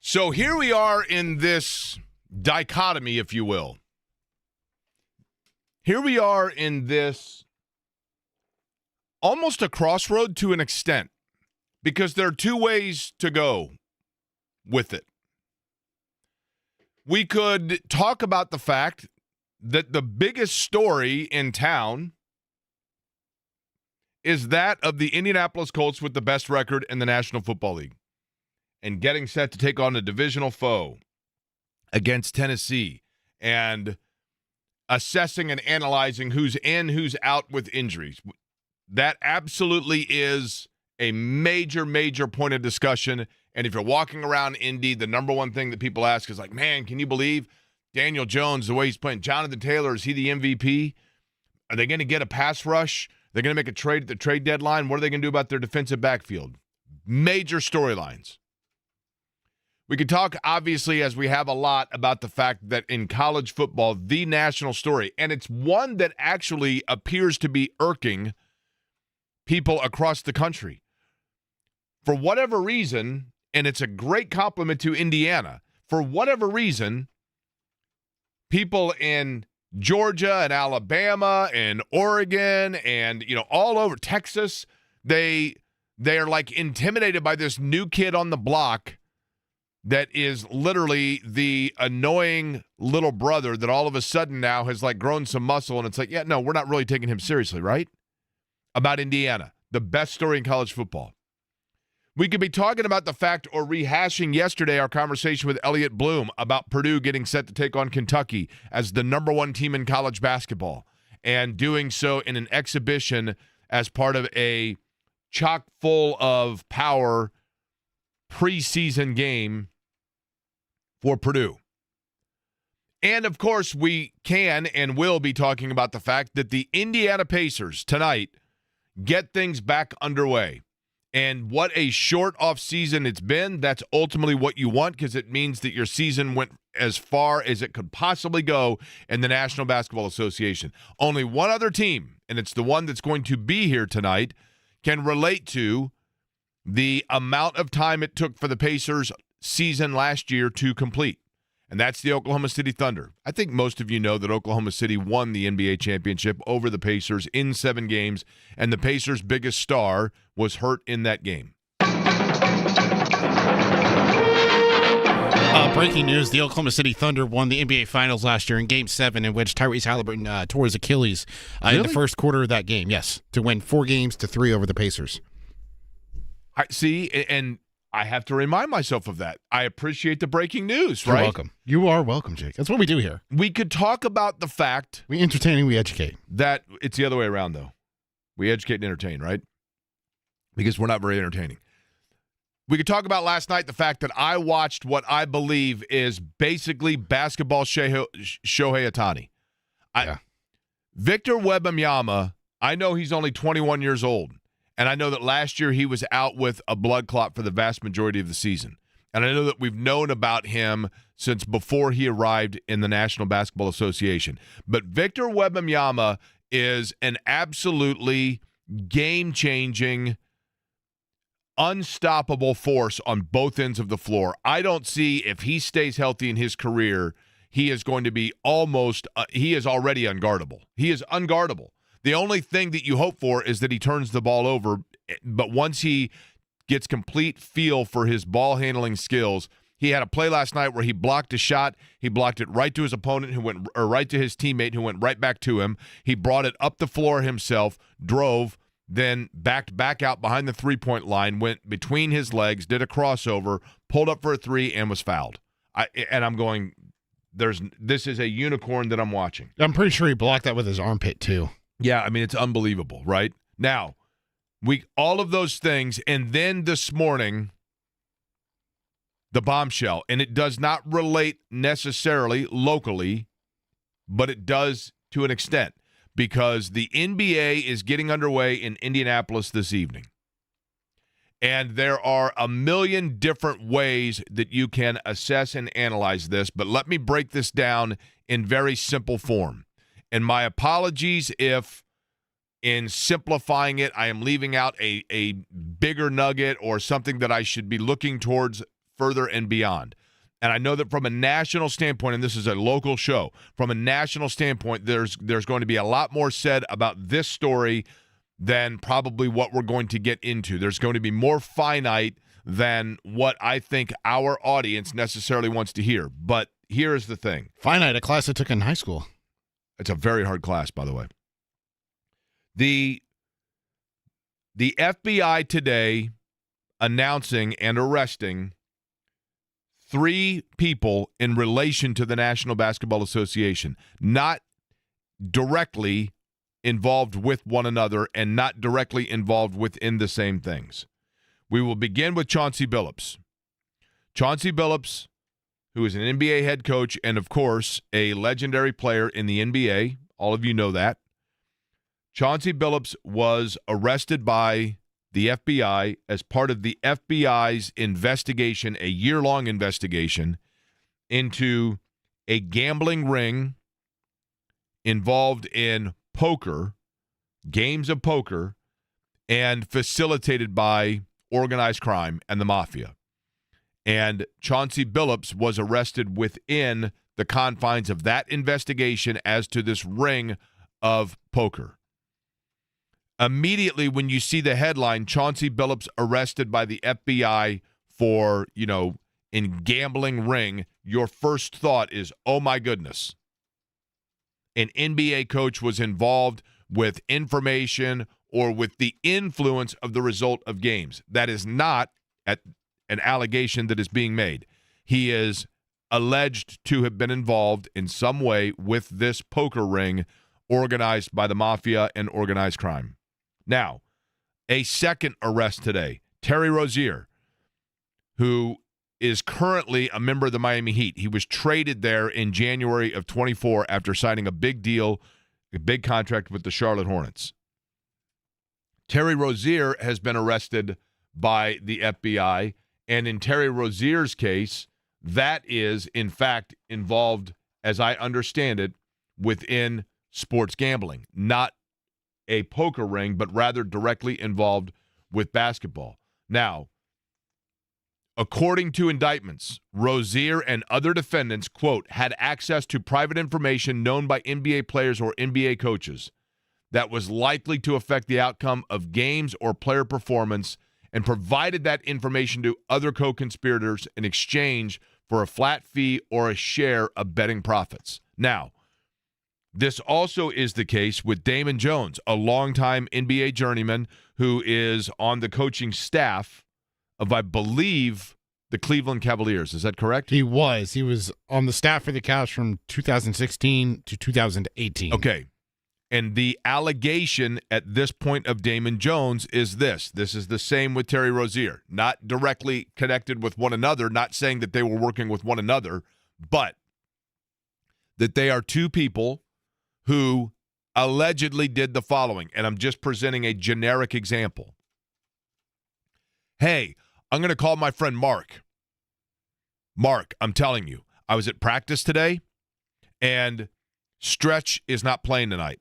So here we are in this dichotomy, if you will. Here we are in this almost a crossroad to an extent, because there are two ways to go with it. We could talk about the fact that the biggest story in town is that of the Indianapolis Colts with the best record in the National Football League and getting set to take on a divisional foe against Tennessee and assessing and analyzing who's in, who's out with injuries. That absolutely is a major, major point of discussion. And if you're walking around Indy, the number one thing that people ask is like, man, can you believe Daniel Jones, the way he's playing? Jonathan Taylor, is he the MVP? Are they going to get a pass rush? They're going to make a trade at the trade deadline. What are they going to do about their defensive backfield? Major storylines. We could talk, obviously, as we have a lot, about the fact that in college football, the national story, and it's one that actually appears to be irking people across the country. For whatever reason, and it's a great compliment to Indiana, for whatever reason, people in Georgia and Alabama and Oregon and, all over Texas, they are like intimidated by this new kid on the block that is literally the annoying little brother that all of a sudden now has like grown some muscle, and it's like, yeah, no, we're not really taking him seriously, right? About Indiana, the best story in college football. We could be talking about the fact or rehashing yesterday our conversation with Elliott Bloom about Purdue getting set to take on Kentucky as the number one team in college basketball and doing so in an exhibition as part of a chock full of power preseason game for Purdue. And, of course, we can and will be talking about the fact that the Indiana Pacers tonight get things back underway. And what a short off season it's been. That's ultimately what you want, because it means that your season went as far as it could possibly go in the National Basketball Association. Only one other team, and it's the one that's going to be here tonight, can relate to the amount of time it took for the Pacers season last year to complete. And that's the Oklahoma City Thunder. I think most of you know that Oklahoma City won the NBA championship over the Pacers in 7 games, and the Pacers' biggest star was hurt in that game. Breaking news, the Oklahoma City Thunder won the NBA Finals last year in Game 7, in which Tyrese Halliburton tore his Achilles in the first quarter of that game, yes, to win 4-3 over the Pacers. I see, and I have to remind myself of that. I appreciate the breaking news, right? You're welcome. You are welcome, Jake. That's what we do here. We could talk about the fact... We entertain and we educate. That it's the other way around, though. We educate and entertain, right? Because we're not very entertaining. We could talk about last night the fact that I watched what I believe is basically basketball Shohei Ohtani. Victor Wembanyama, I know he's only 21 years old. And I know that last year he was out with a blood clot for the vast majority of the season. And I know that we've known about him since before he arrived in the National Basketball Association. But Victor Wembanyama is an absolutely game-changing, unstoppable force on both ends of the floor. I don't see, if he stays healthy in his career, he is going to be he is already unguardable. He is unguardable. The only thing that you hope for is that he turns the ball over, but once he gets complete feel for his ball handling skills, he had a play last night where he blocked a shot. He blocked it right to his opponent, right to his teammate, who went right back to him. He brought it up the floor himself, drove, then backed back out behind the three-point line, went between his legs, did a crossover, pulled up for a three, and was fouled. I'm going, this is a unicorn that I'm watching. I'm pretty sure he blocked that with his armpit, too. Yeah, I mean, it's unbelievable, right? Now, all of those things, and then this morning, the bombshell, and it does not relate necessarily locally, but it does to an extent, because the NBA is getting underway in Indianapolis this evening. And there are a million different ways that you can assess and analyze this, but let me break this down in very simple form. And my apologies if, in simplifying it, I am leaving out a bigger nugget or something that I should be looking towards further and beyond. And I know that from a national standpoint, and this is a local show, from a national standpoint, there's going to be a lot more said about this story than probably what we're going to get into. There's going to be more finite than what I think our audience necessarily wants to hear. But here's the thing. Finite, a class I took in high school. It's a very hard class, by the way. The FBI today announcing and arresting 3 people in relation to the National Basketball Association, not directly involved with one another and not directly involved within the same things. We will begin with Chauncey Billups. Chauncey Billups, who is an NBA head coach and, of course, a legendary player in the NBA. All of you know that. Chauncey Billups was arrested by the FBI as part of the FBI's investigation, a year-long investigation into a gambling ring involved in poker, games of poker, and facilitated by organized crime and the mafia. And Chauncey Billups was arrested within the confines of that investigation as to this ring of poker. Immediately when you see the headline, Chauncey Billups arrested by the FBI for, in gambling ring, your first thought is, oh my goodness. An NBA coach was involved with information or with the influence of the result of games. That is not an allegation that is being made. He is alleged to have been involved in some way with this poker ring organized by the mafia and organized crime. Now, a second arrest today, Terry Rozier, who is currently a member of the Miami Heat. He was traded there in January of 24 after signing a big deal, a big contract with the Charlotte Hornets. Terry Rozier has been arrested by the FBI, and in Terry Rozier's case, that is, in fact, involved, as I understand it, within sports gambling, not a poker ring, but rather directly involved with basketball. Now, according to indictments, Rozier and other defendants, quote, had access to private information known by NBA players or NBA coaches that was likely to affect the outcome of games or player performance and provided that information to other co-conspirators in exchange for a flat fee or a share of betting profits. Now, this also is the case with Damon Jones, a longtime NBA journeyman who is on the coaching staff of, I believe, the Cleveland Cavaliers. Is that correct? He was. He was on the staff for the Cavs from 2016 to 2018. Okay. And the allegation at this point of Damon Jones is this. This is the same with Terry Rozier. Not directly connected with one another, not saying that they were working with one another, but that they are two people who allegedly did the following. And I'm just presenting a generic example. Hey, I'm going to call my friend Mark. Mark, I'm telling you, I was at practice today, and Stretch is not playing tonight.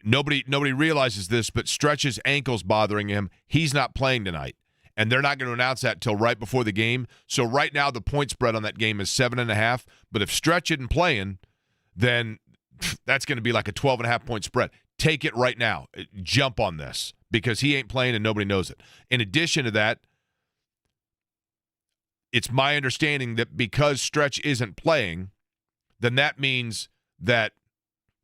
Nobody realizes this, but Stretch's ankle's bothering him. He's not playing tonight, and they're not going to announce that till right before the game. So right now the point spread on that game is 7.5. But if Stretch isn't playing, then that's going to be like a 12.5 point spread. Take it right now. Jump on this because he ain't playing and nobody knows it. In addition to that, it's my understanding that because Stretch isn't playing, then that means that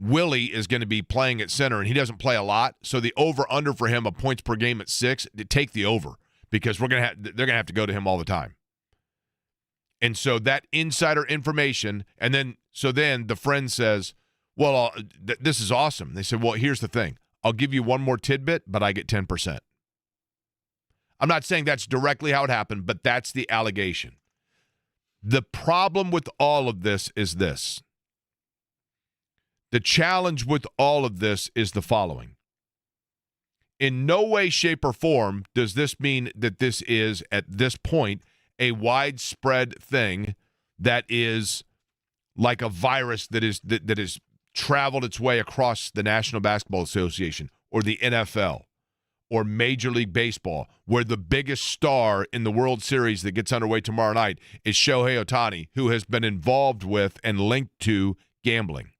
Willie is going to be playing at center, and he doesn't play a lot. So the over-under for him of points per game at 6, take the over because they're going to have to go to him all the time. And so that insider information, and then the friend says, well, this is awesome. They said, well, here's the thing. I'll give you one more tidbit, but I get 10%. I'm not saying that's directly how it happened, but that's the allegation. The problem with all of this is this. The challenge with all of this is the following. In no way, shape, or form does this mean that this is, at this point, a widespread thing that is like a virus that is traveled its way across the National Basketball Association or the NFL or Major League Baseball, where the biggest star in the World Series that gets underway tomorrow night is Shohei Ohtani, who has been involved with and linked to gambling.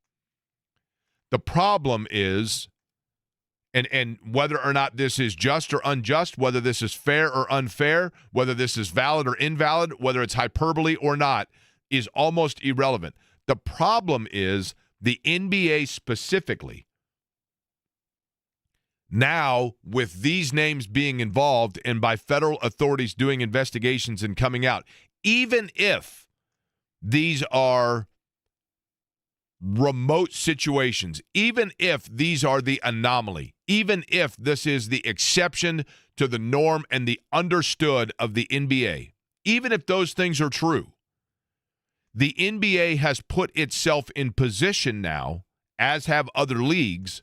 The problem is, and whether or not this is just or unjust, whether this is fair or unfair, whether this is valid or invalid, whether it's hyperbole or not, is almost irrelevant. The problem is the NBA specifically, now with these names being involved and by federal authorities doing investigations and coming out, even if these are remote situations, even if these are the anomaly, even if this is the exception to the norm and the understood of the NBA, even if those things are true, the NBA has put itself in position now, as have other leagues,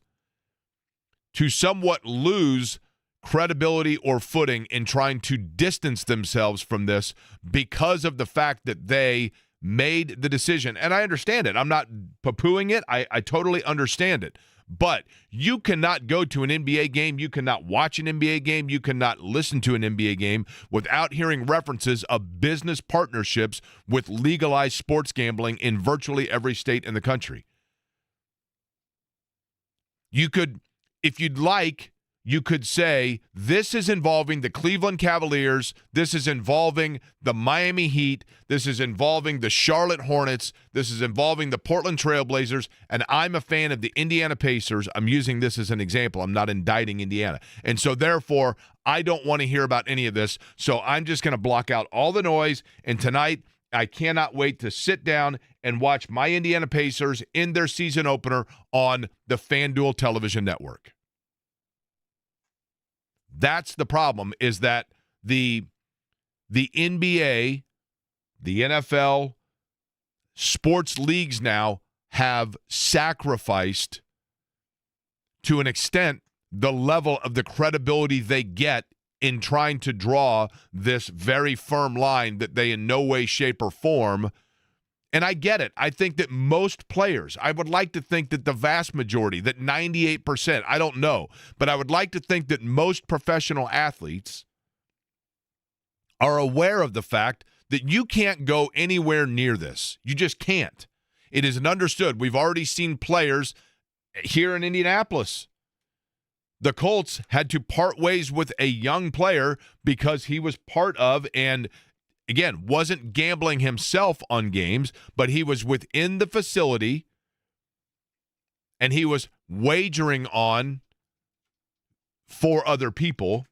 to somewhat lose credibility or footing in trying to distance themselves from this because of the fact that they made the decision. And I understand it. I'm not poo-pooing it. I totally understand it. But you cannot go to an NBA game. You cannot watch an NBA game. You cannot listen to an NBA game without hearing references of business partnerships with legalized sports gambling in virtually every state in the country. You could, if you'd like, you could say this is involving the Cleveland Cavaliers, this is involving the Miami Heat, this is involving the Charlotte Hornets, this is involving the Portland Trail Blazers, and I'm a fan of the Indiana Pacers. I'm using this as an example. I'm not indicting Indiana. And so therefore, I don't want to hear about any of this, so I'm just going to block out all the noise, and tonight I cannot wait to sit down and watch my Indiana Pacers in their season opener on the FanDuel television network. That's the problem, is that the NBA, the NFL, sports leagues now have sacrificed, to an extent, the level of the credibility they get in trying to draw this very firm line that they in no way, shape, or form. And I get it. I think that most players, I would like to think that the vast majority, that 98%, I don't know, but I would like to think that most professional athletes are aware of the fact that you can't go anywhere near this. You just can't. It isn't understood. We've already seen players here in Indianapolis. The Colts had to part ways with a young player because he was part of, and again, wasn't gambling himself on games, but he was within the facility and he was wagering on, for other people,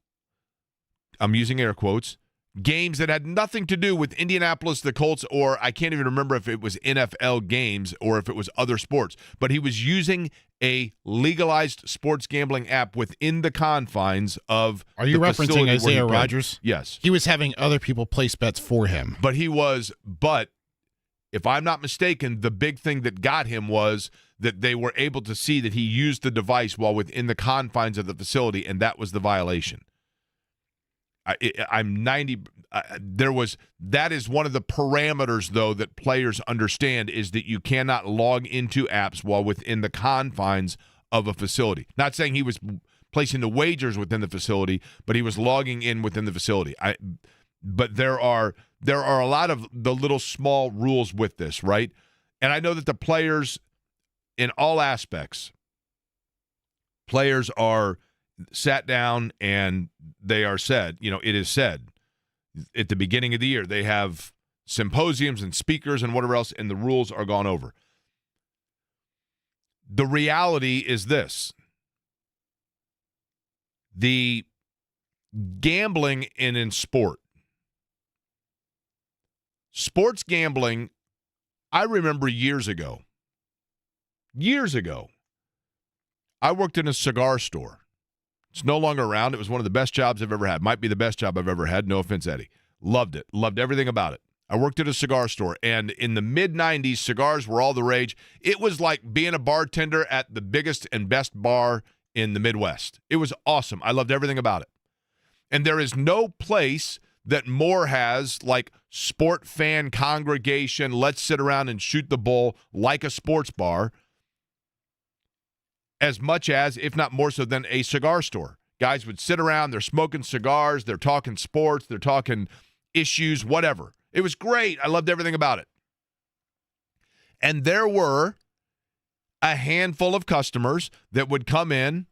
I'm using air quotes, games that had nothing to do with Indianapolis, the Colts, or I can't even remember if it was NFL games or if it was other sports. But he was using a legalized sports gambling app within the confines of Are you the referencing Isaiah played. Rodgers? Yes. He was having other people place bets for him. But if I'm not mistaken, the big thing that got him was that they were able to see that he used the device while within the confines of the facility, and that was the violation. That is one of the parameters, though, that players understand, is that you cannot log into apps while within the confines of a facility. Not saying he was placing the wagers within the facility, but he was logging in within the facility. But there are a lot of the little small rules with this, right? And I know that the players, in all aspects, players are sat down and they are said, it is said at the beginning of the year, they have symposiums and speakers and whatever else, and the rules are gone over. The reality is this: the gambling in sports gambling, I remember years ago, I worked in a cigar store. It's no longer around. It was one of the best jobs I've ever had. Might be the best job I've ever had. No offense, Eddie. Loved it. Loved everything about it. I worked at a cigar store, and in the mid-'90s, cigars were all the rage. It was like being a bartender at the biggest and best bar in the Midwest. It was awesome. I loved everything about it. And there is no place that more has, like, sport fan congregation, let's sit around and shoot the bull like a sports bar, as much as, if not more so, than a cigar store. Guys would sit around, they're smoking cigars, they're talking sports, they're talking issues, whatever. It was great. I loved everything about it. And there were a handful of customers that would come in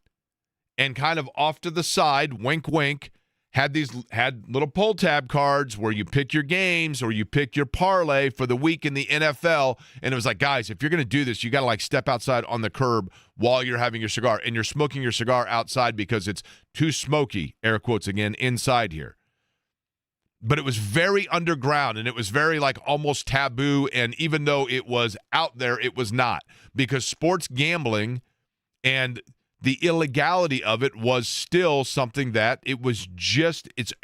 and kind of off to the side, wink, wink, had little pull tab cards where you pick your games or you pick your parlay for the week in the NFL. And it was like, guys, if you're going to do this, you got to like step outside on the curb while you're having your cigar. And you're smoking your cigar outside because it's too smoky, air quotes again, inside here. But it was very underground and it was very like almost taboo. And even though it was out there, it was not, because sports gambling and the illegality of it was still something that it was just, it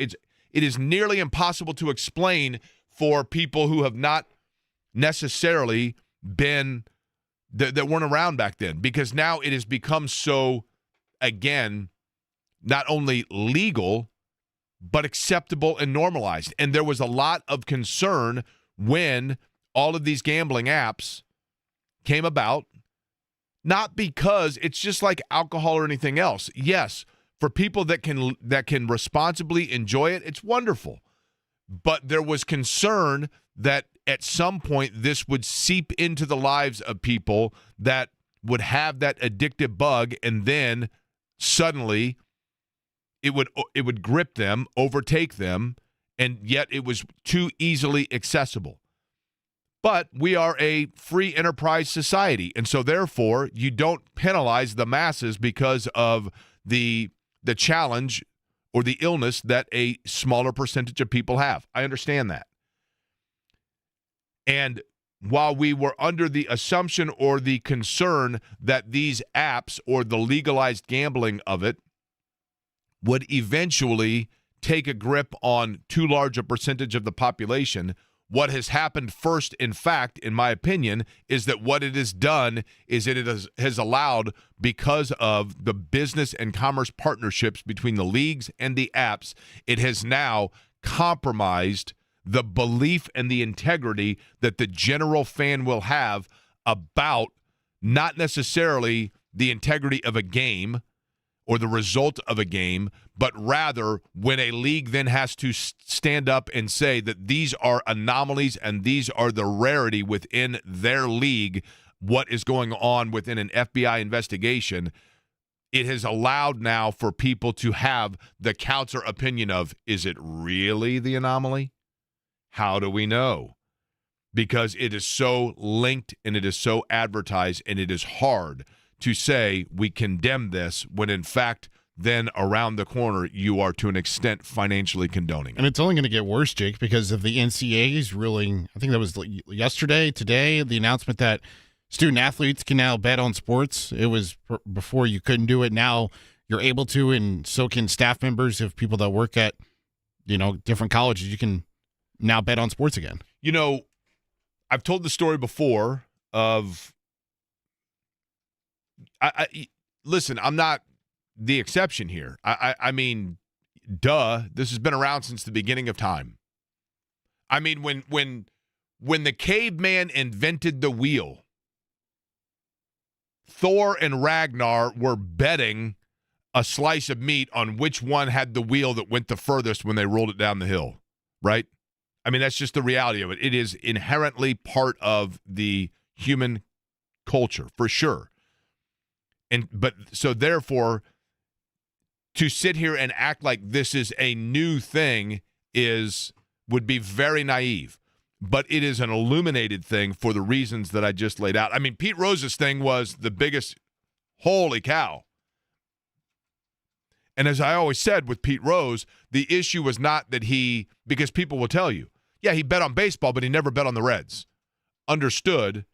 is nearly impossible to explain for people who have not necessarily been, that weren't around back then, because now it has become so, again, not only legal, but acceptable and normalized. And there was a lot of concern when all of these gambling apps came about. Not because it's just like alcohol or anything else. Yes, for people that can responsibly enjoy it, it's wonderful. But there was concern that at some point this would seep into the lives of people that would have that addictive bug, and then suddenly it would grip them, overtake them, and yet it was too easily accessible. But we are a free enterprise society, and so therefore you don't penalize the masses because of the challenge or the illness that a smaller percentage of people have. I understand that. And while we were under the assumption or the concern that these apps or the legalized gambling of it would eventually take a grip on too large a percentage of the population, what has happened first, in fact, in my opinion, is that what it has done is it has allowed, because of the business and commerce partnerships between the leagues and the apps, it has now compromised the belief and the integrity that the general fan will have about not necessarily the integrity of a game or the result of a game, but rather when a league then has to stand up and say that these are anomalies and these are the rarity within their league, what is going on within an FBI investigation, it has allowed now for people to have the counter opinion of, is it really the anomaly? How do we know? Because it is so linked and it is so advertised, and it is hard to say we condemn this when in fact then around the corner you are to an extent financially condoning it. And it's only going to get worse, Jake, because of the NCAA's ruling. I think that was today, the announcement that student athletes can now bet on sports. It was before you couldn't do it. Now you're able to, and so can staff members of people that work at, different colleges. You can now bet on sports again. I've told the story before of listen, I'm not the exception here. I mean, duh, this has been around since the beginning of time. I mean, when the caveman invented the wheel, Thor and Ragnar were betting a slice of meat on which one had the wheel that went the furthest when they rolled it down the hill, right? I mean, that's just the reality of it. It is inherently part of the human culture, for sure. But so therefore, to sit here and act like this is a new thing would be very naive. But it is an illuminated thing for the reasons that I just laid out. I mean, Pete Rose's thing was the biggest, holy cow. And as I always said with Pete Rose, the issue was not that because people will tell you, yeah, he bet on baseball, but he never bet on the Reds. Understood.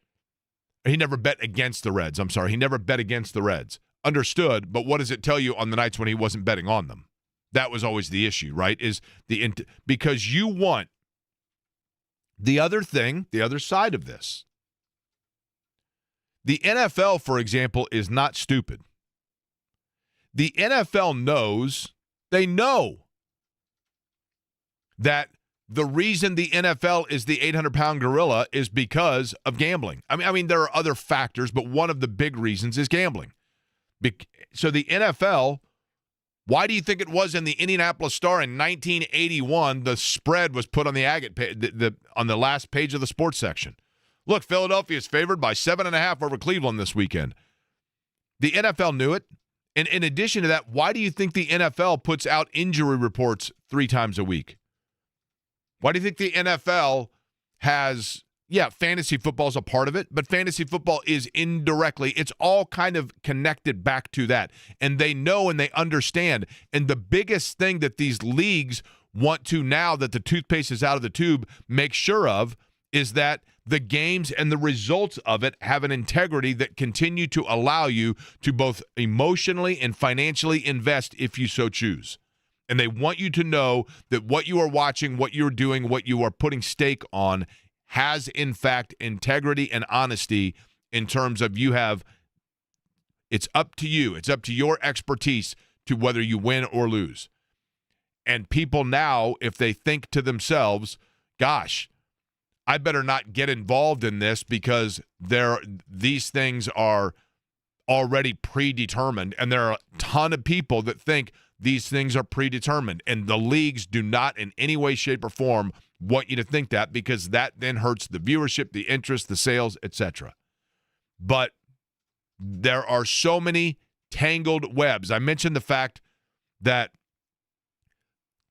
He never bet against the Reds. I'm sorry. He never bet against the Reds. Understood. But what does it tell you on the nights when he wasn't betting on them? That was always the issue, right? Because you want the other thing, the other side of this. The NFL, for example, is not stupid. The NFL knows that the reason the NFL is the 800-pound gorilla is because of gambling. I mean, there are other factors, but one of the big reasons is gambling. So the NFL Why do you think it was in the Indianapolis Star in 1981 the spread was put on the Agate on the last page of the sports section? Look, Philadelphia is favored by 7.5 over Cleveland this weekend. The NFL knew it. And in addition to that, why do you think the NFL puts out injury reports 3 times a week? Why do you think the NFL has, fantasy football is a part of it, but fantasy football is indirectly, it's all kind of connected back to that. And they know and they understand. And the biggest thing that these leagues want to, now that the toothpaste is out of the tube, make sure of is that the games and the results of it have an integrity that continue to allow you to both emotionally and financially invest if you so choose. And they want you to know that what you are watching, what you're doing, what you are putting stake on has, in fact, integrity and honesty in terms of it's up to you. It's up to your expertise to whether you win or lose. And people now, if they think to themselves, gosh, I better not get involved in this because these things are already predetermined, and there are a ton of people that think these things are predetermined, and the leagues do not in any way, shape, or form want you to think that, because that then hurts the viewership, the interest, the sales, etc. But there are so many tangled webs. I mentioned the fact that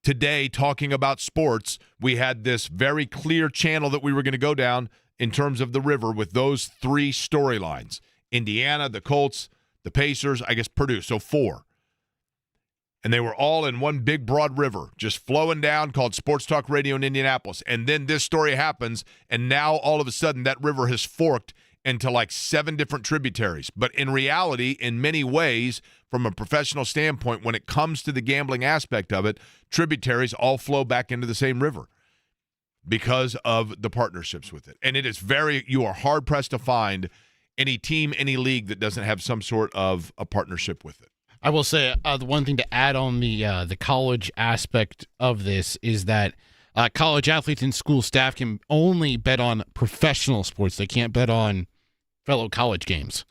today, talking about sports, we had this very clear channel that we were going to go down in terms of the river with those 3 storylines: Indiana, the Colts, the Pacers, I guess Purdue, so 4. And they were all in one big, broad river, just flowing down, called Sports Talk Radio in Indianapolis. And then this story happens, and now all of a sudden that river has forked into like 7 different tributaries. But in reality, in many ways, from a professional standpoint, when it comes to the gambling aspect of it, tributaries all flow back into the same river because of the partnerships with it. And it is you are hard-pressed to find any team, any league that doesn't have some sort of a partnership with it. I will say the one thing to add on the college aspect of this is that college athletes and school staff can only bet on professional sports. They can't bet on fellow college games.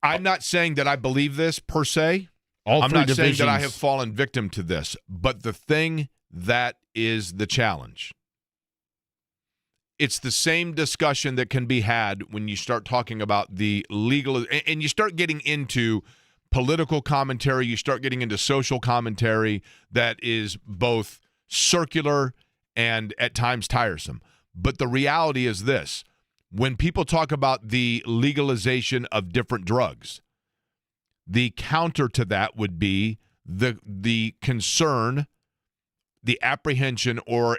I'm not saying that I believe this per se. I'm not saying that I have fallen victim to this, but the thing that is the challenge, it's the same discussion that can be had when you start talking about the legal, and you start getting into political commentary, you start getting into social commentary that is both circular and at times tiresome. But the reality is this: when people talk about the legalization of different drugs, the counter to that would be the concern, the apprehension, or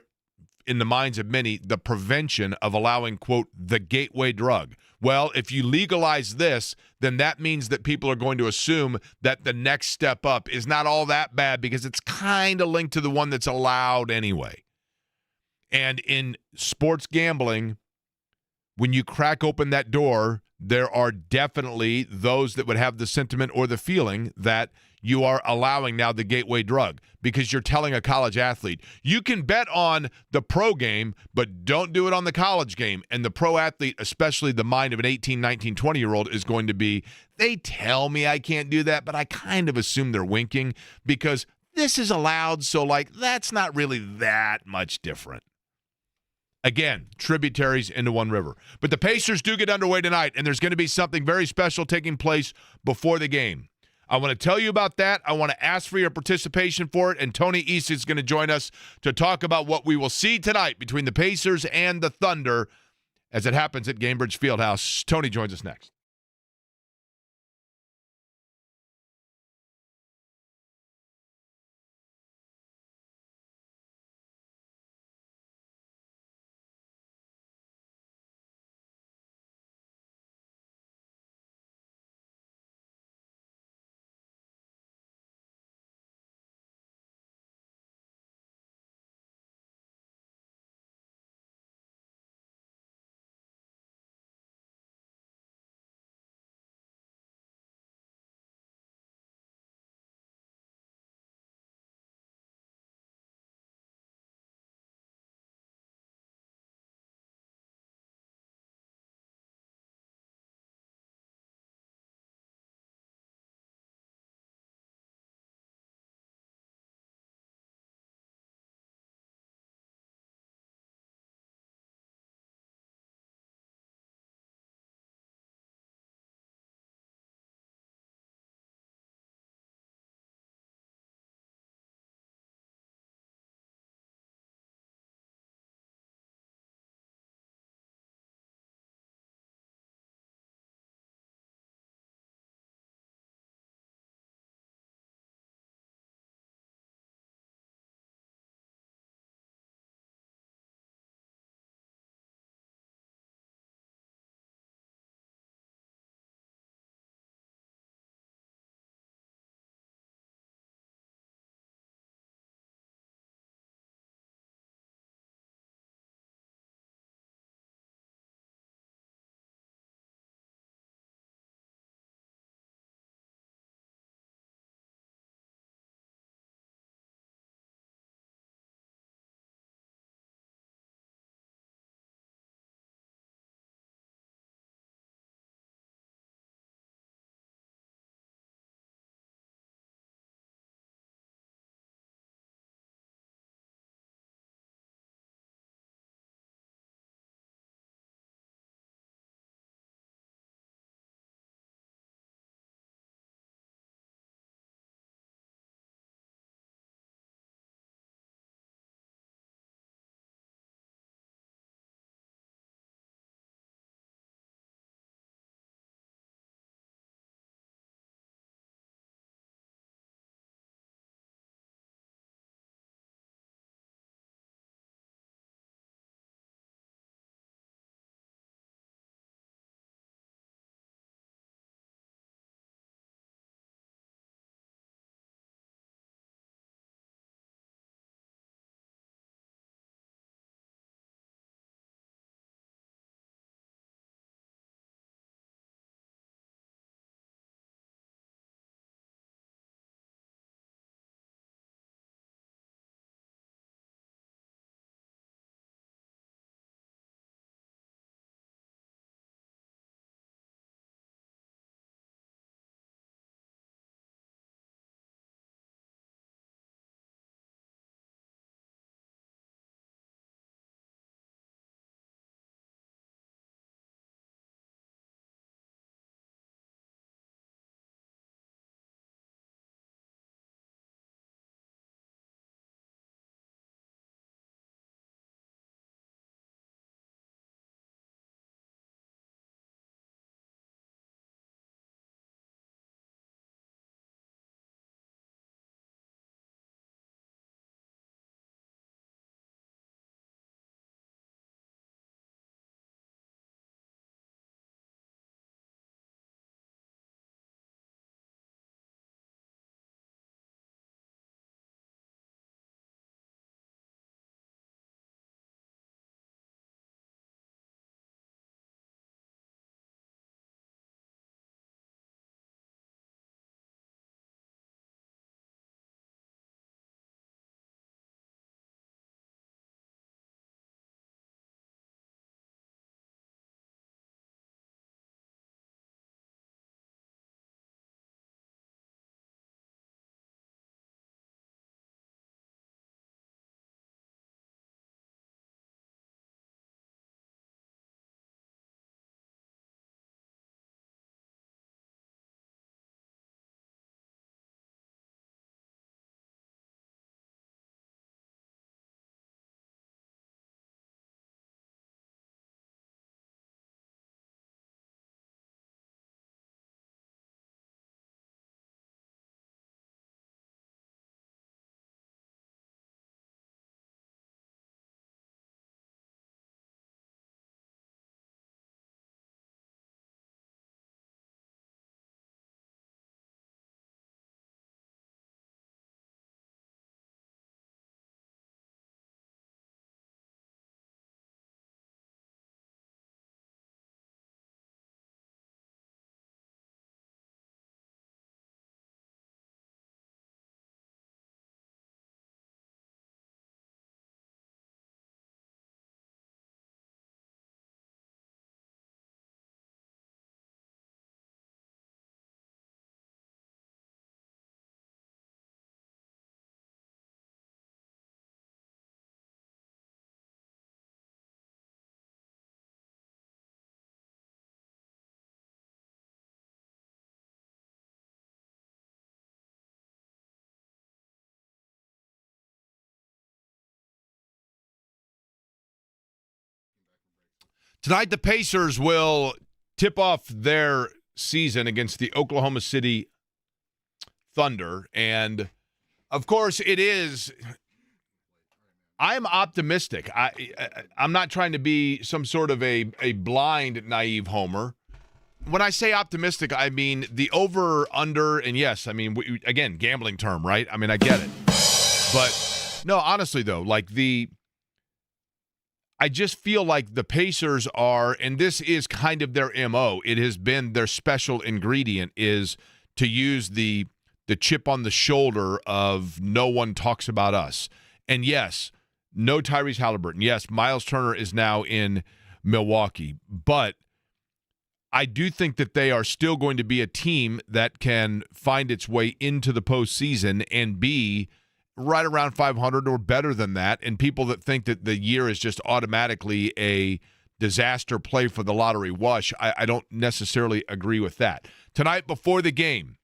in the minds of many, the prevention of allowing, quote, the gateway drug. Well, if you legalize this, then that means that people are going to assume that the next step up is not all that bad because it's kind of linked to the one that's allowed anyway. And in sports gambling, when you crack open that door, there are definitely those that would have the sentiment or the feeling that you are allowing now the gateway drug, because you're telling a college athlete, you can bet on the pro game, but don't do it on the college game. And the pro athlete, especially the mind of an 18, 19, 20-year-old, is going to be, they tell me I can't do that, but I kind of assume they're winking because this is allowed, so like that's not really that much different. Again, tributaries into one river. But the Pacers do get underway tonight, and there's going to be something very special taking place before the game. I want to tell you about that. I want to ask for your participation for it, and Tony East is going to join us to talk about what we will see tonight between the Pacers and the Thunder as it happens at Gainbridge Fieldhouse. Tony joins us next. Tonight, the Pacers will tip off their season against the Oklahoma City Thunder. And, of course, I'm optimistic. I'm not trying to be some sort of a blind, naive homer. When I say optimistic, I mean the over, under, and yes, I mean, again, gambling term, right? I mean, I get it. But, no, honestly, though, I just feel like the Pacers are, and this is kind of their MO. It has been their special ingredient is to use the chip on the shoulder of no one talks about us. And yes, no Tyrese Halliburton. Yes, Miles Turner is now in Milwaukee. But I do think that they are still going to be a team that can find its way into the postseason and be right around 500 or better than that. And people that think that the year is just automatically a disaster play for the lottery wash, I don't necessarily agree with that. Tonight before the game,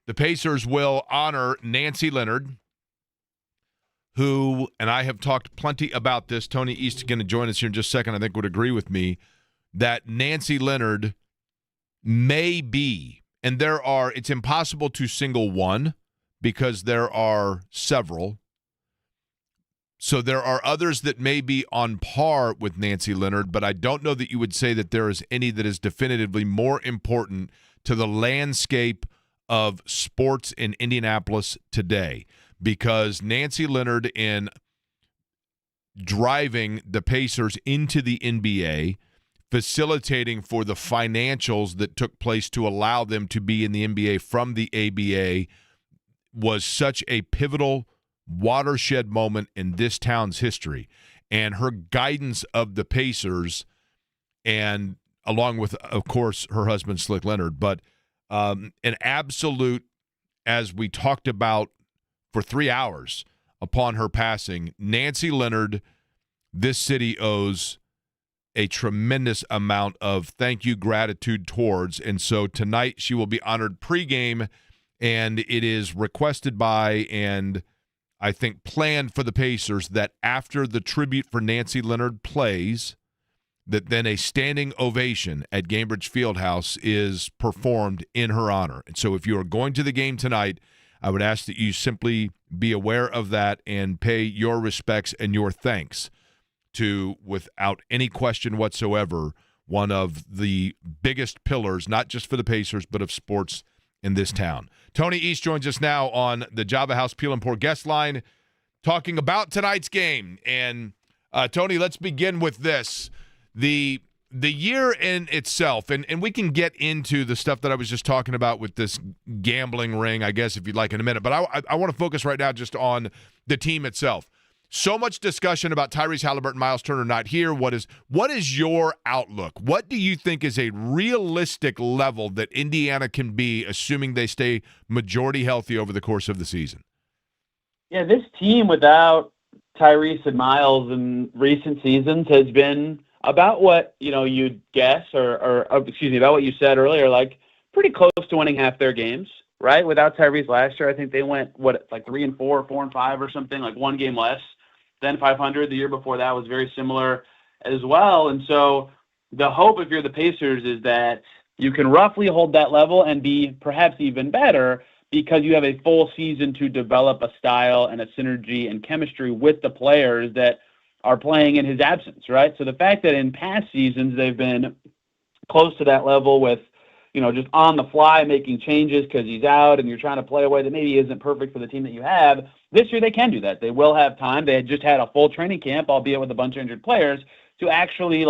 the Pacers will honor Nancy Leonard, who, and I have talked plenty about this, Tony East is going to join us here in just a second, I think would agree with me, that Nancy Leonard may be, and it's impossible to single one, because there are several. So there are others that may be on par with Nancy Leonard, but I don't know that you would say that there is any that is definitively more important to the landscape of sports in Indianapolis today, because Nancy Leonard, in driving the Pacers into the NBA, facilitating for the financials that took place to allow them to be in the NBA from the ABA, was such a pivotal watershed moment in this town's history. And her guidance of the Pacers, and along with, of course, her husband, Slick Leonard, but an absolute, as we talked about for 3 hours upon her passing, Nancy Leonard, this city owes a tremendous amount of thank you, gratitude towards. And so tonight she will be honored pregame, and it is requested by, and I think planned for the Pacers, that after the tribute for Nancy Leonard plays, that then a standing ovation at Gainbridge Fieldhouse is performed in her honor. And so if you are going to the game tonight, I would ask that you simply be aware of that and pay your respects and your thanks to, without any question whatsoever, one of the biggest pillars, not just for the Pacers, but of sports in this town. Tony East joins us now on the Java House Peel and Pour guest line, talking about tonight's game. And Tony, let's begin with this. The year in itself, and we can get into the stuff that I was just talking about with this gambling ring, I guess, if you'd like, in a minute. But I want to focus right now just on the team itself. So much discussion about Tyrese Halliburton, Miles Turner not here. What is your outlook? What do you think is a realistic level that Indiana can be, assuming they stay majority healthy over the course of the season? Yeah, this team without Tyrese and Miles in recent seasons has been about what you'd guess, or about what you said earlier, like pretty close to winning half their games, right? Without Tyrese last year, I think they went 3-4, 4-5 or something, like one game less than 500. The year before that was very similar as well. And so the hope, if you're the Pacers, is that you can roughly hold that level and be perhaps even better, because you have a full season to develop a style and a synergy and chemistry with the players that are playing in his absence, right? So the fact that in past seasons they've been close to that level with, just on the fly making changes because he's out, and you're trying to play a way that maybe isn't perfect for the team that you have, this year they can do that. They will have time. They had just had a full training camp, albeit with a bunch of injured players, to actually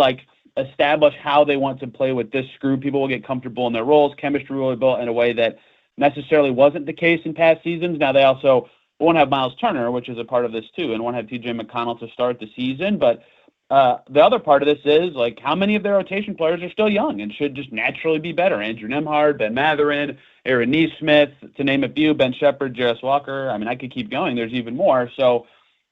establish how they want to play with this group. People will get comfortable in their roles. Chemistry will be built in a way that necessarily wasn't the case in past seasons. Now they also won't have Miles Turner, which is a part of this too, and won't have T.J. McConnell to start the season. But the other part of this is, how many of their rotation players are still young and should just naturally be better? Andrew Nembhard, Ben Mathurin, Aaron Nesmith, to name a few, Ben Shepherd, Jarris Walker. I mean, I could keep going. There's even more. So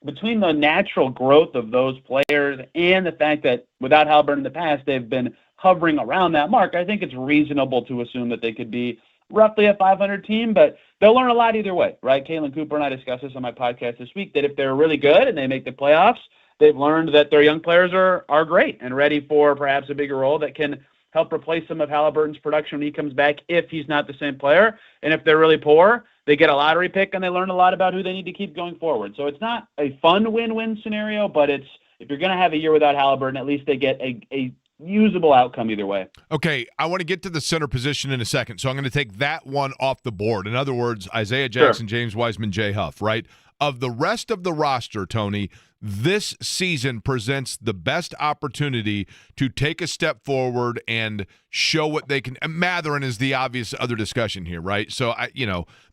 between the natural growth of those players and the fact that without Halliburton in the past, they've been hovering around that mark, I think it's reasonable to assume that they could be roughly a 500 team, but they'll learn a lot either way, right? Caitlin Cooper and I discussed this on my podcast this week, that if they're really good and they make the playoffs, they've learned that their young players are great and ready for perhaps a bigger role that can help replace some of Halliburton's production when he comes back if he's not the same player. And if they're really poor, they get a lottery pick and they learn a lot about who they need to keep going forward. So it's not a fun win-win scenario, but if you're going to have a year without Halliburton, at least they get a usable outcome either way. Okay, I want to get to the center position in a second, so I'm going to take that one off the board. In other words, Isaiah Jackson, sure. James Wiseman, Jay Huff, right? Of the rest of the roster, Tony, this season presents the best opportunity to take a step forward and show what they can. Mathurin is the obvious other discussion here, right? So,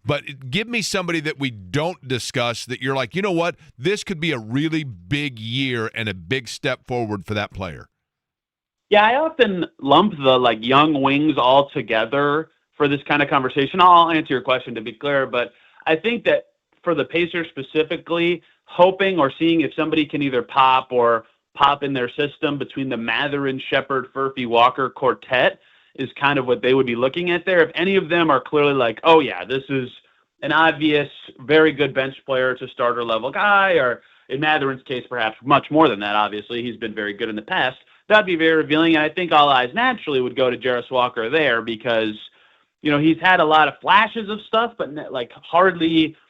but give me somebody that we don't discuss that you're like, you know what? This could be a really big year and a big step forward for that player. Yeah, I often lump the young wings all together for this kind of conversation. I'll answer your question to be clear, but I think that for the Pacers specifically, hoping or seeing if somebody can either pop in their system between the Mathurin, Shepherd, Furphy, Walker quartet is kind of what they would be looking at there. If any of them are clearly like, oh yeah, this is an obvious, very good bench player to starter level guy, or in Mathurin's case, perhaps much more than that, obviously. He's been very good in the past. That'd be very revealing, and I think all eyes naturally would go to Jarris Walker there because, he's had a lot of flashes of stuff, but hardly –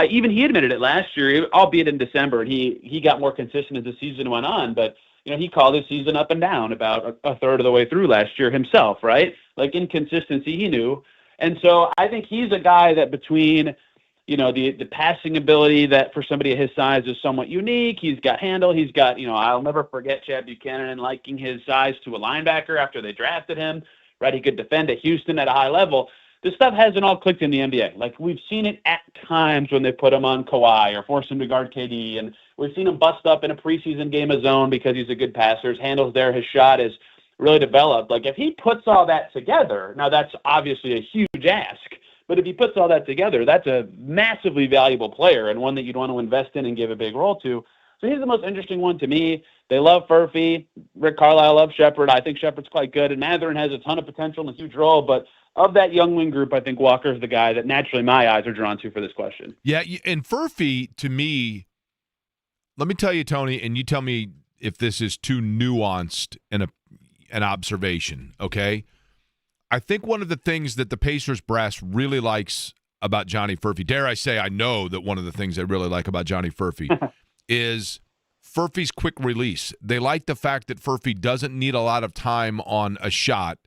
even he admitted it last year, albeit in December, and he got more consistent as the season went on. But he called his season up and down about a third of the way through last year himself, right? Inconsistency he knew, and so I think he's a guy that between the passing ability that for somebody of his size is somewhat unique. He's got handle. He's got I'll never forget Chad Buchanan liking his size to a linebacker after they drafted him. Right, he could defend at Houston at a high level. This stuff hasn't all clicked in the NBA. We've seen it at times when they put him on Kawhi or force him to guard KD, and we've seen him bust up in a preseason game of zone because he's a good passer. His handle's there. His shot is really developed. If he puts all that together, now that's obviously a huge ask, but if he puts all that together, that's a massively valuable player and one that you'd want to invest in and give a big role to. So he's the most interesting one to me. They love Furphy. Rick Carlisle loves Shepherd. I think Shepherd's quite good, and Mathurin has a ton of potential and a huge role, but of that young wing group, I think Walker's the guy that naturally my eyes are drawn to for this question. Yeah, and Furphy, to me, let me tell you, Tony, and you tell me if this is too nuanced an observation, okay? I think one of the things that the Pacers brass really likes about Johnny Furphy, dare I say I know that one of the things they really like about Johnny Furphy is Furphy's quick release. They like the fact that Furphy doesn't need a lot of time on a shot,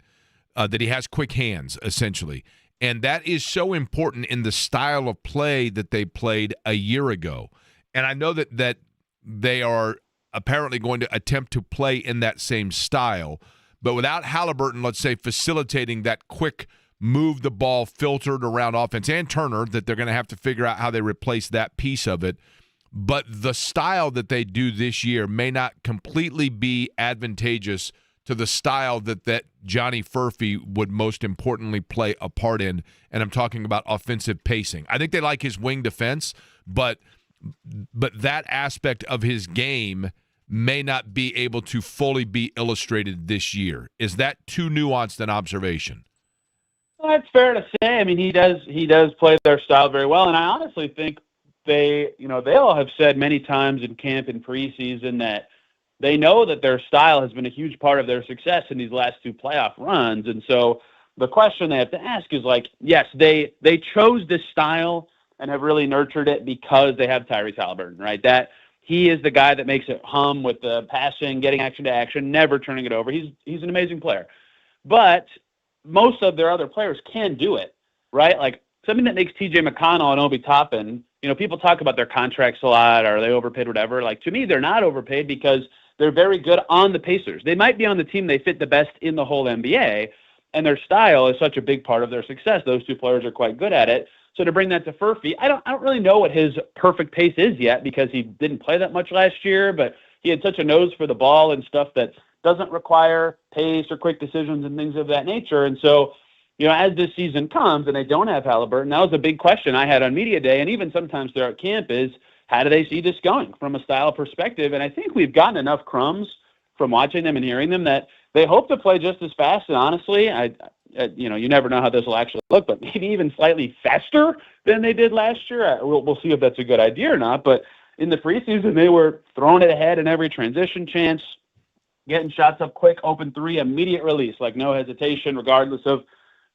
that he has quick hands, essentially. And that is so important in the style of play that they played a year ago. And I know that they are apparently going to attempt to play in that same style. But without Halliburton, let's say, facilitating that quick move the ball filtered around offense, and Turner, that they're going to have to figure out how they replace that piece of it. But the style that they do this year may not completely be advantageous to the style that Johnny Furphy would most importantly play a part in, and I'm talking about offensive pacing. I think they like his wing defense, but that aspect of his game may not be able to fully be illustrated this year. Is that too nuanced an observation? Well, that's fair to say. I mean, he does play their style very well, and I honestly think they all have said many times in camp and preseason that they know that their style has been a huge part of their success in these last two playoff runs. And so the question they have to ask is yes, they chose this style and have really nurtured it because they have Tyrese Halliburton, right? That he is the guy that makes it hum with the passing, getting action to action, never turning it over. He's an amazing player. But most of their other players can do it, right? Something that makes TJ McConnell and Obi Toppin, people talk about their contracts a lot, or are they overpaid, whatever. To me, they're not overpaid because they're very good on the Pacers. They might be on the team they fit the best in the whole NBA, and their style is such a big part of their success. Those two players are quite good at it. So to bring that to Furphy, I don't really know what his perfect pace is yet because he didn't play that much last year, but he had such a nose for the ball and stuff that doesn't require pace or quick decisions and things of that nature. And so, as this season comes and they don't have Halliburton, that was a big question I had on media day, and even sometimes throughout camp is, how do they see this going from a style perspective? And I think we've gotten enough crumbs from watching them and hearing them that they hope to play just as fast. And honestly, you never know how this will actually look, but maybe even slightly faster than they did last year. We'll see if that's a good idea or not. But in the preseason, they were throwing it ahead in every transition chance, getting shots up quick, open three, immediate release, like no hesitation, regardless of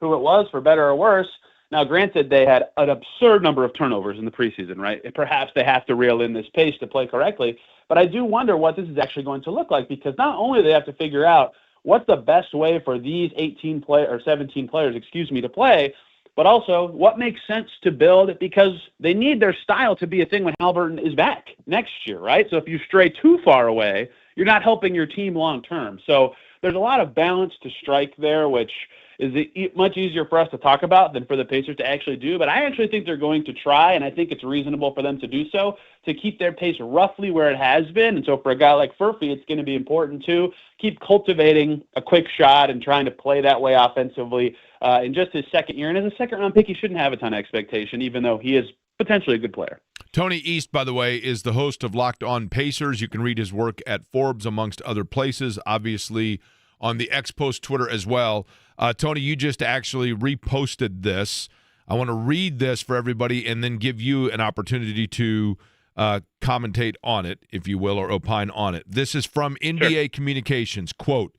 who it was, for better or worse. Now, granted, they had an absurd number of turnovers in the preseason, right? And perhaps they have to reel in this pace to play correctly. But I do wonder what this is actually going to look like, because not only do they have to figure out what's the best way for these 17 players, to play, but also what makes sense to build, because they need their style to be a thing when Halliburton is back next year, right? So if you stray too far away, you're not helping your team long term. So there's a lot of balance to strike there, which is much easier for us to talk about than for the Pacers to actually do. But I actually think they're going to try, and I think it's reasonable for them to do so, to keep their pace roughly where it has been. And so for a guy like Furphy, it's going to be important to keep cultivating a quick shot and trying to play that way offensively in just his second year. And as a second-round pick, he shouldn't have a ton of expectation, even though he is potentially a good player. Tony East, by the way, is the host of Locked On Pacers. You can read his work at Forbes, amongst other places, obviously on the X-Post Twitter as well. Tony, you just actually reposted this. I want to read this for everybody and then give you an opportunity to commentate on it, if you will, or opine on it. This is from NBA Communications. Quote,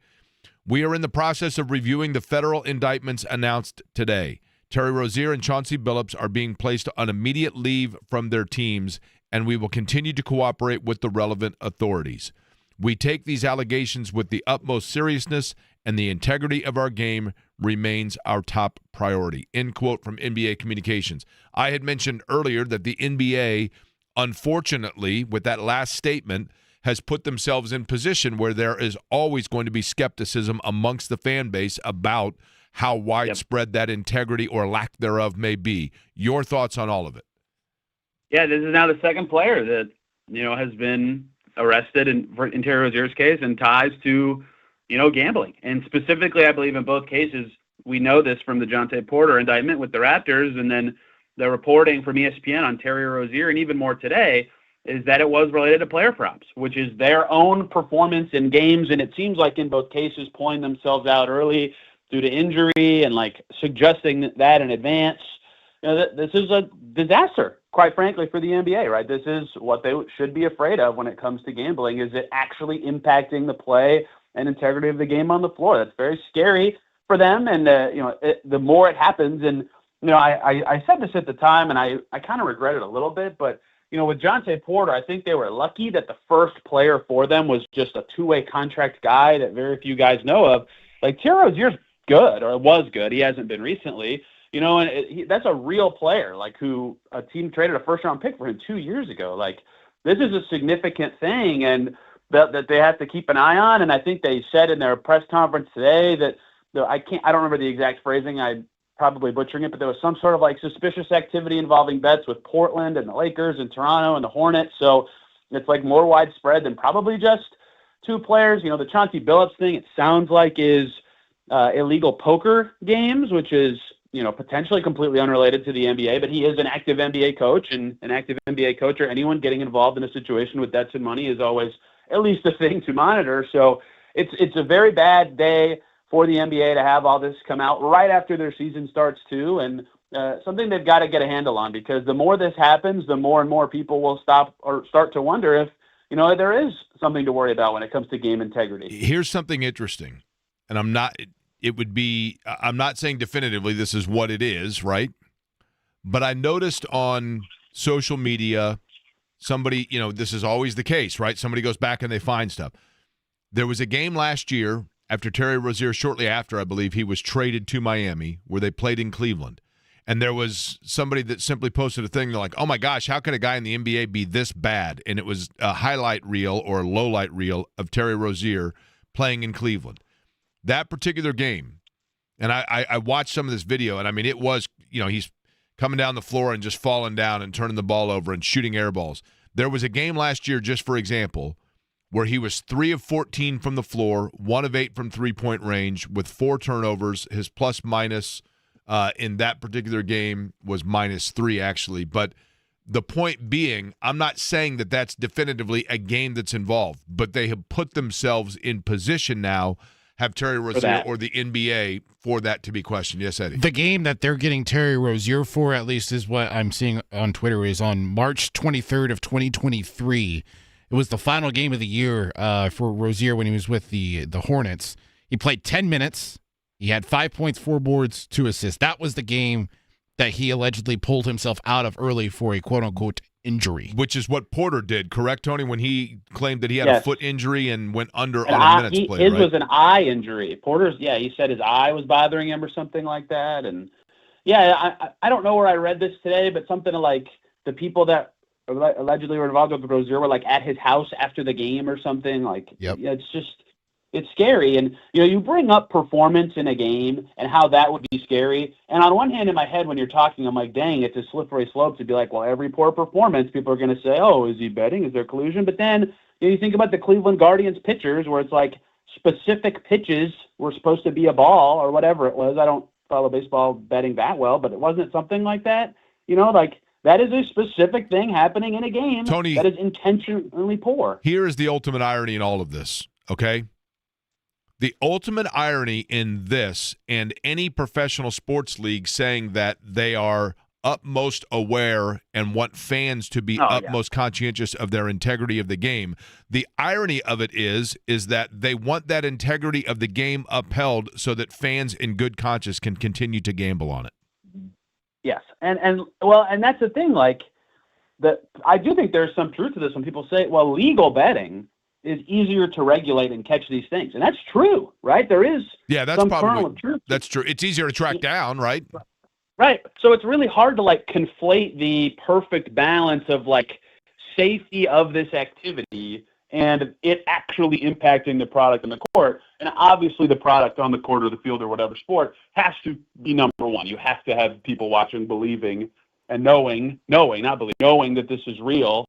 "We are in the process of reviewing the federal indictments announced today. Terry Rozier and Chauncey Billups are being placed on immediate leave from their teams, and we will continue to cooperate with the relevant authorities. We take these allegations with the utmost seriousness, and the integrity of our game remains our top priority." End quote from NBA Communications. I had mentioned earlier that the NBA, unfortunately, with that last statement, has put themselves in position where there is always going to be skepticism amongst the fan base about how widespread that integrity or lack thereof may be. Your thoughts on all of it? Yeah, this is now the second player that, has been arrested in Terry Rozier's case and ties to, gambling. And specifically, I believe in both cases, we know this from the Jontay Porter indictment with the Raptors, and then the reporting from ESPN on Terry Rozier, and even more today, is that it was related to player props, which is their own performance in games. And it seems like in both cases, pulling themselves out early due to injury and suggesting that in advance. This is a disaster, quite frankly, for the NBA, right? This is what they should be afraid of when it comes to gambling. Is it actually impacting the play and integrity of the game on the floor? That's very scary for them. And, the more it happens, and, I said this at the time, and I kind of regret it a little bit, but, with Jontay Porter, I think they were lucky that the first player for them was just a two-way contract guy that very few guys know of. Terry Rozier's good, or was good. He hasn't been recently, and that's a real player, who a team traded a first-round pick for him 2 years ago. This is a significant thing, and that they have to keep an eye on. And I think they said in their press conference today that I don't remember the exact phrasing. I'm probably butchering it, but there was some sort of suspicious activity involving bets with Portland and the Lakers and Toronto and the Hornets. So it's more widespread than probably just two players. The Chauncey Billups thing, it sounds like, is illegal poker games, which is, potentially completely unrelated to the NBA, but he is an active NBA coach, and an active NBA coach or anyone getting involved in a situation with debts and money is always at least a thing to monitor. So it's a very bad day for the NBA to have all this come out right after their season starts too, and something they've got to get a handle on, because the more this happens, the more and more people will stop or start to wonder if, there is something to worry about when it comes to game integrity. Here's something interesting, and I'm not saying definitively this is what it is, right? But I noticed on social media, somebody, this is always the case, right? Somebody goes back and they find stuff. There was a game last year after Terry Rozier, shortly after, I believe, he was traded to Miami, where they played in Cleveland. And there was somebody that simply posted a thing. They're like, oh, my gosh, how can a guy in the NBA be this bad? And it was a highlight reel or a low-light reel of Terry Rozier playing in Cleveland. That particular game, and I watched some of this video, and, it was, he's coming down the floor and just falling down and turning the ball over and shooting air balls. There was a game last year, just for example, where he was 3 of 14 from the floor, 1 of 8 from three-point range with 4 turnovers. His plus-minus in that particular game was -3, actually. But the point being, I'm not saying that that's definitively a game that's involved, but they have put themselves in position now. have Terry Rozier or the NBA for that to be questioned. Yes, Eddie. The game that they're getting Terry Rozier for, at least is what I'm seeing on Twitter, is on March 23rd of 2023. It was the final game of the year for Rozier when he was with the Hornets. He played 10 minutes. He had 5 points, 4 boards, 2 assists. That was the game that he allegedly pulled himself out of early for a quote-unquote injury. Which is what Porter did, correct, Tony, when he claimed that he had a foot injury and went under on a minutes played, his right? was an eye injury. Porter's, he said his eye was bothering him or something like that. And, I don't know where I read this today, but something like the people that allegedly were involved with Rozier were, like, at his house after the game or something. Like, it's scary. And, you bring up performance in a game and how that would be scary. And on one hand, in my head, when you're talking, I'm like, dang, it's a slippery slope to be like, well, every poor performance, people are going to say, oh, is he betting? Is there collusion? But then you think about the Cleveland Guardians pitchers where it's like specific pitches were supposed to be a ball or whatever it was. I don't follow baseball betting that well, but it wasn't something like that. Like that is a specific thing happening in a game, Tony, that is intentionally poor. Here is the ultimate irony in all of this, okay? The ultimate irony in this and any professional sports league saying that they are utmost aware and want fans to be utmost conscientious of their integrity of the game. The irony of it is that they want that integrity of the game upheld so that fans in good conscience can continue to gamble on it. Yes. And that's the thing, like I do think there's some truth to this when people say, well, legal betting is easier to regulate and catch these things. And that's true, right? There is some kernel of truth. That's true. It's easier to track down, right? Right. So it's really hard to conflate the perfect balance of safety of this activity and it actually impacting the product in the court. And obviously the product on the court or the field or whatever sport has to be number one. You have to have people watching, believing, and knowing that this is real.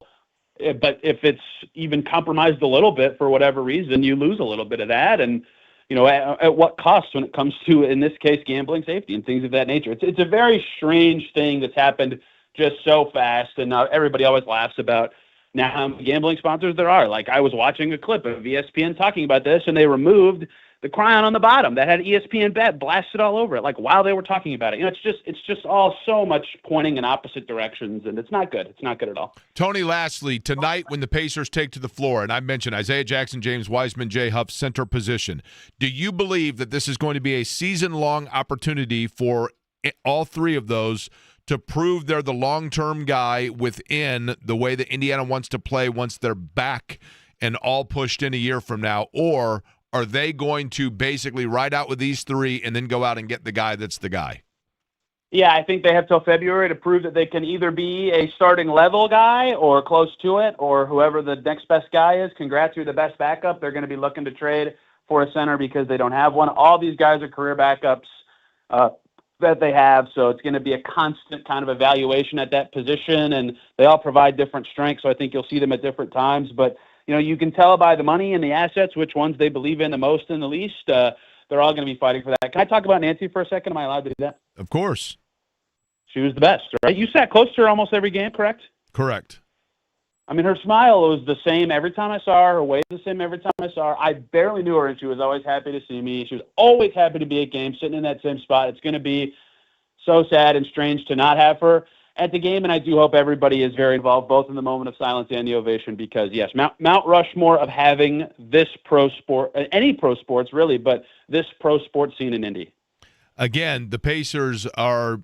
But if it's even compromised a little bit for whatever reason, you lose a little bit of that. And, at what cost when it comes to, in this case, gambling safety and things of that nature. It's a very strange thing that's happened just so fast. And everybody always laughs about now how many gambling sponsors there are. Like I was watching a clip of ESPN talking about this, and they removed the cryon on the bottom that had ESPN bet blasted all over it, while they were talking about it. It's just all so much pointing in opposite directions, and it's not good. It's not good at all. Tony, lastly, tonight when the Pacers take to the floor, and I mentioned Isaiah Jackson, James Wiseman, Jay Huff, center position, do you believe that this is going to be a season-long opportunity for all three of those to prove they're the long-term guy within the way that Indiana wants to play once they're back and all pushed in a year from now, or are they going to basically ride out with these three and then go out and get the guy that's the guy? Yeah, I think they have till February to prove that they can either be a starting level guy or close to it, or whoever the next best guy is. Congrats, you're the best backup. They're going to be looking to trade for a center because they don't have one. All these guys are career backups that they have, so it's going to be a constant kind of evaluation at that position, and they all provide different strengths, so I think you'll see them at different times. But you can tell by the money and the assets which ones they believe in the most and the least. They're all going to be fighting for that. Can I talk about Nancy for a second? Am I allowed to do that? Of course. She was the best, right? You sat close to her almost every game, correct? Correct. I mean, her smile was the same every time I saw her. Her way was the same every time I saw her. I barely knew her, and she was always happy to see me. She was always happy to be at games, sitting in that same spot. It's going to be so sad and strange to not have her at the game, and I do hope everybody is very involved, both in the moment of silence and the ovation, because, yes, Mount Rushmore of having this pro sport, any pro sports really, but this pro sports scene in Indy. Again, the Pacers are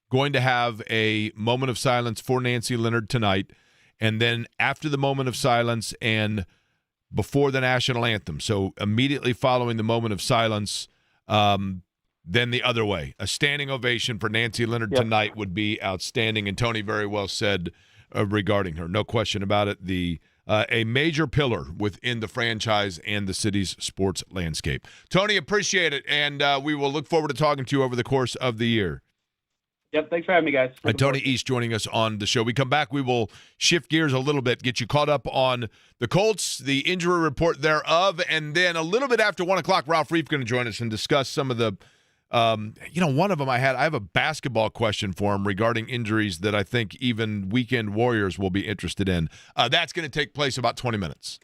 going to have a moment of silence for Nancy Leonard tonight, and then after the moment of silence and before the national anthem, so immediately following the moment of silence, then the other way. A standing ovation for Nancy Leonard tonight would be outstanding, and Tony very well said regarding her. No question about it. A major pillar within the franchise and the city's sports landscape. Tony, appreciate it, and we will look forward to talking to you over the course of the year. Yep, thanks for having me, guys. Tony East joining us on the show. We come back, we will shift gears a little bit, get you caught up on the Colts, the injury report thereof, and then a little bit after 1 o'clock, Ralph Reiff going to join us and discuss some of the one of them I have a basketball question for him regarding injuries that I think even weekend warriors will be interested in. That's going to take place about 20 minutes.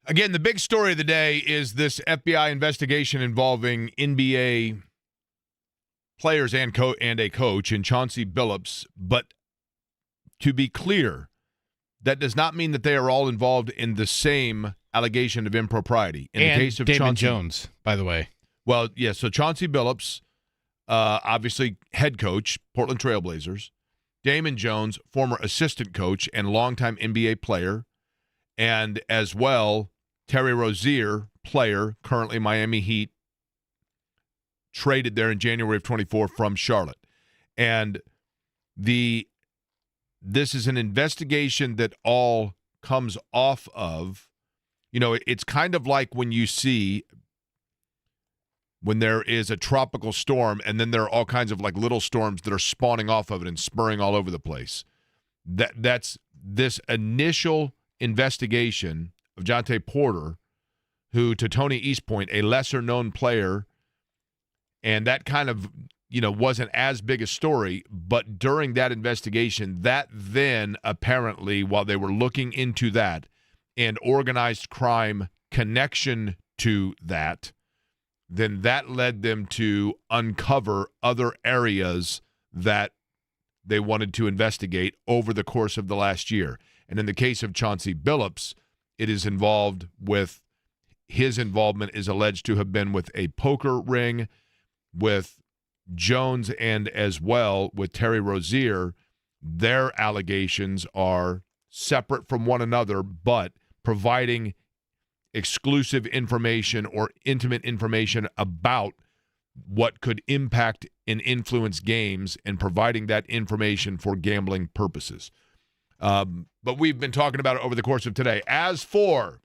Again, the big story of the day is this FBI investigation involving NBA players and a coach in Chauncey Billups. But to be clear, that does not mean that they are all involved in the same allegation of impropriety. In and the case of Damon Chauncey Jones, by the way. Well, yeah, so Chauncey Billups, obviously head coach, Portland Trailblazers. Damon Jones, former assistant coach and longtime NBA player. And as well, Terry Rozier, player, currently Miami Heat, traded there in January of 24 from Charlotte. And this is an investigation that all comes off of, it's kind of like when you see when there is a tropical storm and then there are all kinds of like little storms that are spawning off of it and spurring all over the place. That's this initial investigation of Jonte Porter, who, to Tony Eastpoint, a lesser-known player, and that kind of, wasn't as big a story, but during that investigation, that then apparently, while they were looking into that and organized crime connection to that, then that led them to uncover other areas that they wanted to investigate over the course of the last year. And in the case of Chauncey Billups, it is involved with his involvement is alleged to have been with a poker ring with Jones and as well with Terry Rozier. Their allegations are separate from one another, but providing exclusive information or intimate information about what could impact and influence games and providing that information for gambling purposes. But we've been talking about it over the course of today. As for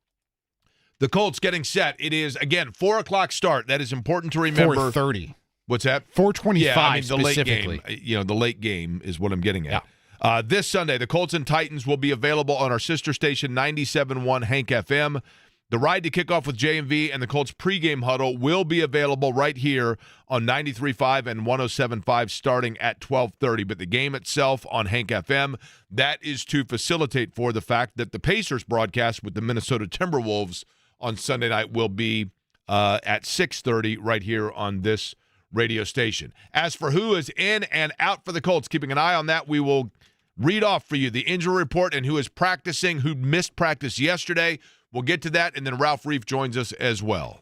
the Colts getting set, it is, again, 4 o'clock start. That is important to remember. 4:30. What's that? 4:25 yeah, the specifically. Late game, the late game is what I'm getting at. Yeah. This Sunday, the Colts and Titans will be available on our sister station, 97.1 Hank FM. The ride to kick off with J&V and the Colts pregame huddle will be available right here on 93.5 and 107.5 starting at 12:30. But the game itself on Hank FM, that is to facilitate for the fact that the Pacers broadcast with the Minnesota Timberwolves on Sunday night will be at 6:30 right here on this radio station. As for who is in and out for the Colts, keeping an eye on that, we will read off for you the injury report and who is practicing, who missed practice yesterday. We'll get to that, and then Ralph Reiff joins us as well.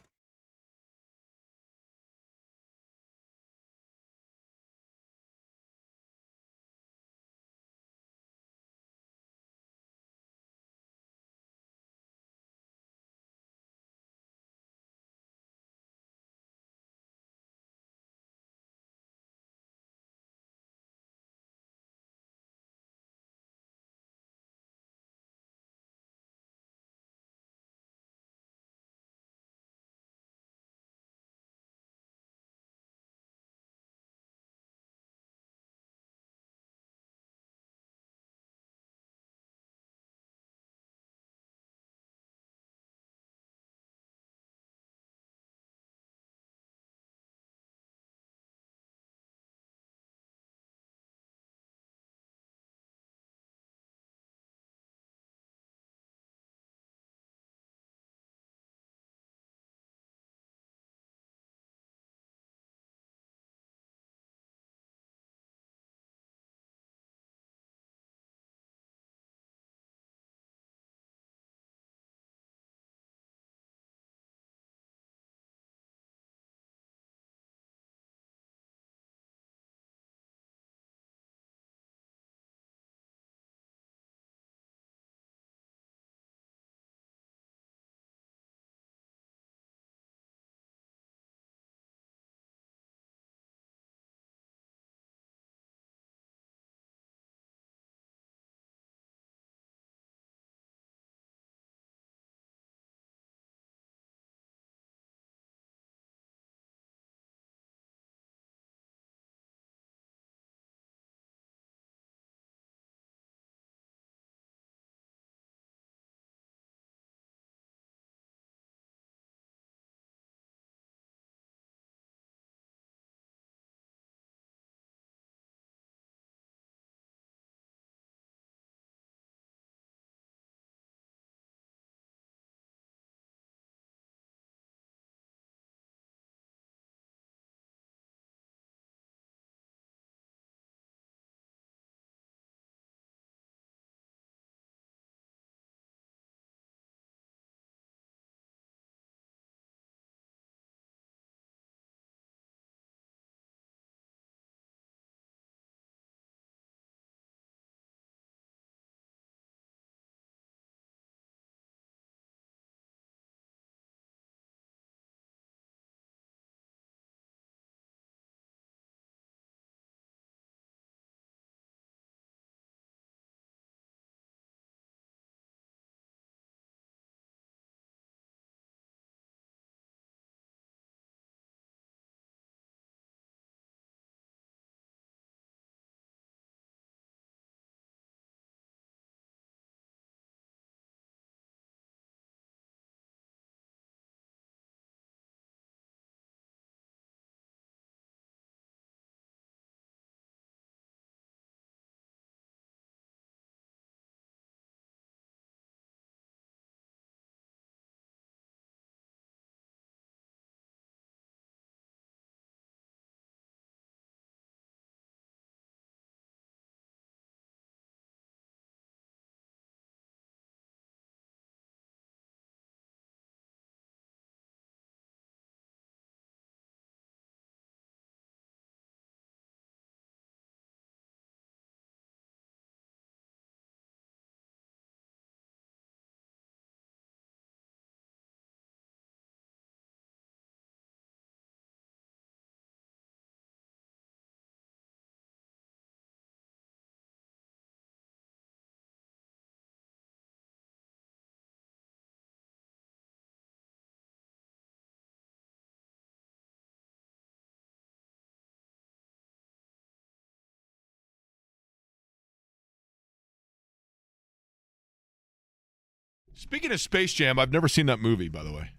Speaking of Space Jam, I've never seen that movie, by the way.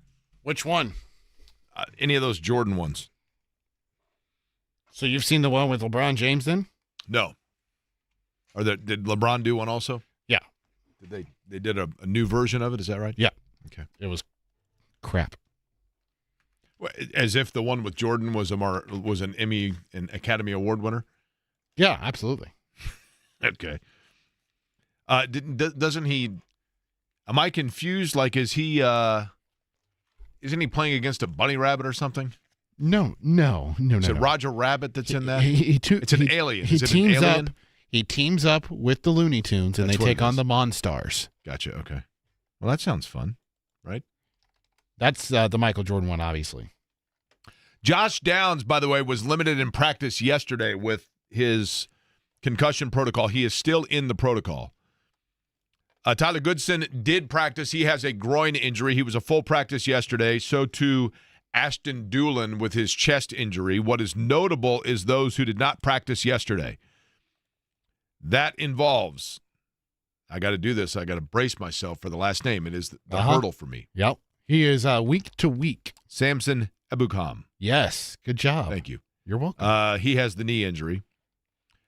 Which one? Any of those Jordan ones. So you've seen the one with LeBron James then? No. Did LeBron do one also? Yeah. They did a new version of it, is that right? Yeah. Okay. It was crap. As if the one with Jordan was an Emmy and Academy Award winner? Yeah, absolutely. Okay. Doesn't he? Am I confused? Like, isn't he playing against a bunny rabbit or something? No. Is it Roger Rabbit that's in that? It's an alien. He Is it teams an alien? up. He teams up with the Looney Tunes, and That's they what take it on is. the Monstars. Gotcha. Okay. Well, that sounds fun, right? That's the Michael Jordan one, obviously. Josh Downs, by the way, was limited in practice yesterday with his concussion protocol. He is still in the protocol. Tyler Goodson did practice. He has a groin injury. He was a full practice yesterday. So too Ashton Doolin with his chest injury. What is notable is those who did not practice yesterday. That involves, I got to do this. I got to brace myself for the last name. It is the hurdle for me. Yep. He is week to week. Samson Ebukam. Yes. Good job. Thank you. You're welcome. He has the knee injury.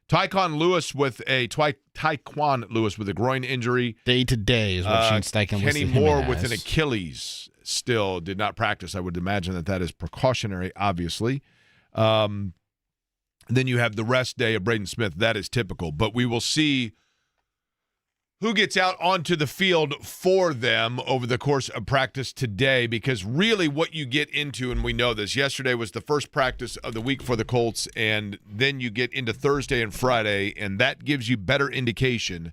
Taekwon Lewis with a groin injury. Day to day is what Shane Steichen listed Kenny him Moore as. with an Achilles still did not practice. I would imagine that is precautionary, obviously. Then you have the rest day of Braden Smith. That is typical. But we will see who gets out onto the field for them over the course of practice today, because really what you get into, and we know this, yesterday was the first practice of the week for the Colts, and then you get into Thursday and Friday, and that gives you better indication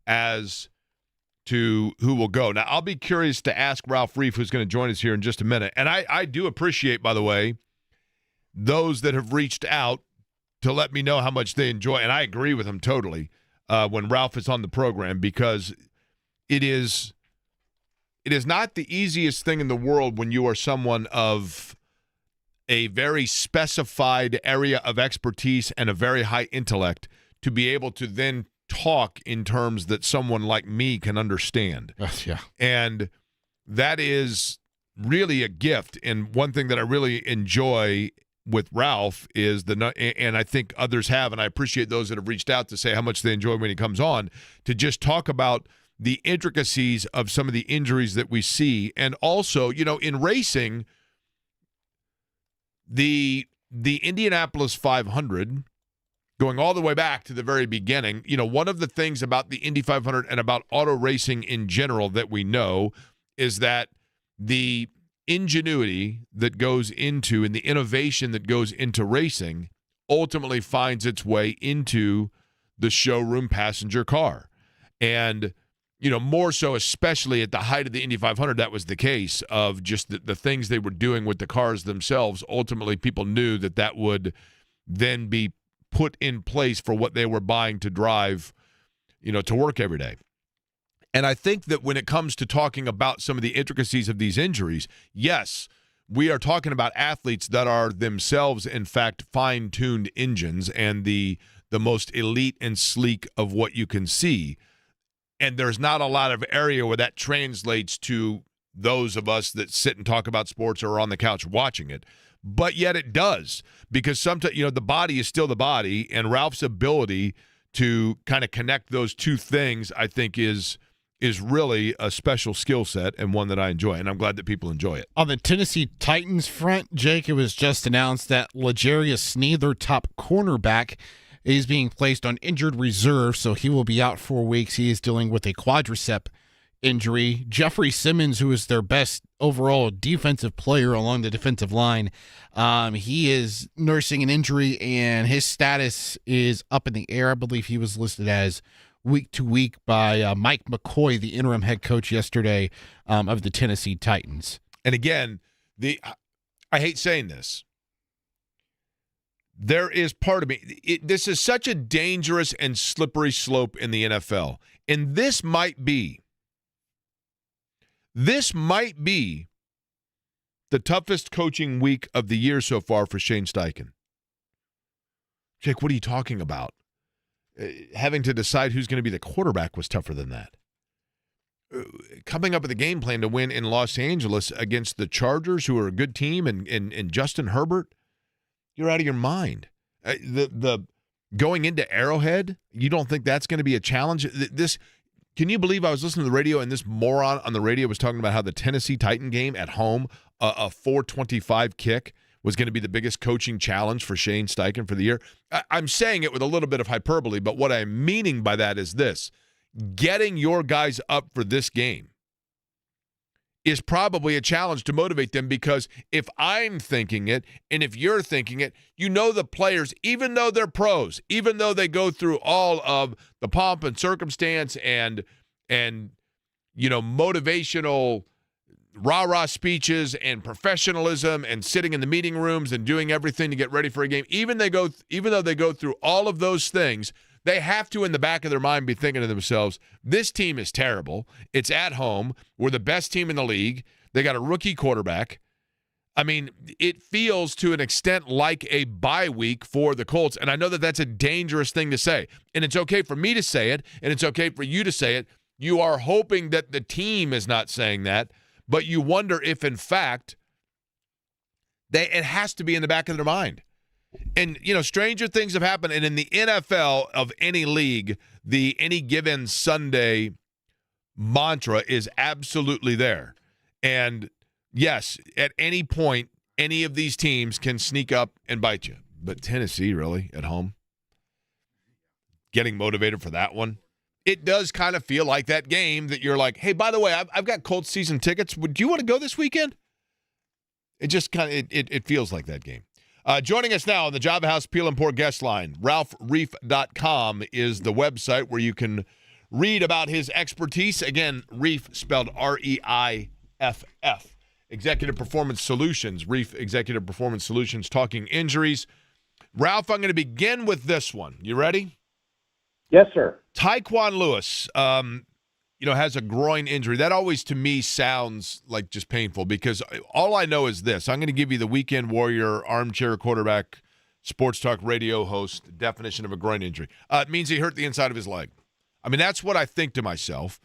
as to who will go. Now, I'll be curious to ask Ralph Reiff, who's going to join us here in just a minute. And I do appreciate, by the way, those that have reached out to let me know how much they enjoy, and I agree with them totally, when Ralph is on the program, because it is not the easiest thing in the world when you are someone of a very specified area of expertise and a very high intellect to be able to then talk in terms that someone like me can understand. Yeah. And that is really a gift. And one thing that I really enjoy with Ralph is and I think others have, and I appreciate those that have reached out to say how much they enjoy when he comes on, to just talk about the intricacies of some of the injuries that we see. And also, in racing, the Indianapolis 500, going all the way back to the very beginning, one of the things about the Indy 500 and about auto racing in general that we know is that the ingenuity that goes into and the innovation that goes into racing ultimately finds its way into the showroom passenger car. And, more so, especially at the height of the Indy 500, that was the case of just the things they were doing with the cars themselves. Ultimately, people knew that would then be put in place for what they were buying to drive, to work every day. And I think that when it comes to talking about some of the intricacies of these injuries, yes, we are talking about athletes that are themselves, in fact, fine-tuned engines and the most elite and sleek of what you can see. And there's not a lot of area where that translates to those of us that sit and talk about sports or are on the couch watching it. But yet it does, because sometimes, the body is still the body, and Ralph's ability to kind of connect those two things, I think, is really a special skill set and one that I enjoy, and I'm glad that people enjoy it. On the Tennessee Titans front, Jake, it was just announced that L'Jarius Sneed, top cornerback, is being placed on injured reserve, so he will be out 4 weeks. He is dealing with a quadricep injury. Jeffrey Simmons, who is their best overall defensive player along the defensive line, he is nursing an injury, and his status is up in the air. I believe he was listed as week to week by Mike McCoy, the interim head coach yesterday of the Tennessee Titans. And again, I hate saying this. There is part of me, this is such a dangerous and slippery slope in the NFL. And this might be the toughest coaching week of the year so far for Shane Steichen. Jake, what are you talking about? Having to decide who's going to be the quarterback was tougher than that. coming up with a game plan to win in Los Angeles against the Chargers, who are a good team, and Justin Herbert, you're out of your mind. The going into Arrowhead, you don't think that's going to be a challenge? Can you believe I was listening to the radio and this moron on the radio was talking about how the Tennessee Titan game at home, a 425 kick, was going to be the biggest coaching challenge for Shane Steichen for the year? I'm saying it with a little bit of hyperbole, but what I'm meaning by that is this. Getting your guys up for this game is probably a challenge to motivate them, because if I'm thinking it and if you're thinking it, the players, even though they're pros, even though they go through all of the pomp and circumstance and motivational rah-rah speeches and professionalism and sitting in the meeting rooms and doing everything to get ready for a game, even though they go through all of those things, they have to, in the back of their mind, be thinking to themselves, this team is terrible. It's at home. We're the best team in the league. They got a rookie quarterback. I mean, it feels to an extent like a bye week for the Colts, and I know that that's a dangerous thing to say, and it's okay for me to say it, and it's okay for you to say it. You are hoping that the team is not saying that, but you wonder if, in fact, it has to be in the back of their mind. And, stranger things have happened. And in the NFL of any league, the any given Sunday mantra is absolutely there. And, yes, at any point, any of these teams can sneak up and bite you. But Tennessee, really, at home? Getting motivated for that one? It does kind of feel like that game that you're like, hey, by the way, I've got Colts season tickets. Do you want to go this weekend? It just kind of it feels like that game. Joining us now on the Java House Peel and Pour guest line, RalphReiff.com is the website where you can read about his expertise. Again, Reiff spelled R-E-I-F-F. Executive Performance Solutions, Reiff Executive Performance Solutions, talking injuries. Ralph, I'm going to begin with this one. You ready? Yes, sir. Tyquan Lewis, has a groin injury. That always, to me, sounds like just painful, because all I know is this. I'm going to give you the Weekend Warrior, armchair quarterback, sports talk radio host definition of a groin injury. It means he hurt the inside of his leg. I mean, that's what I think to myself.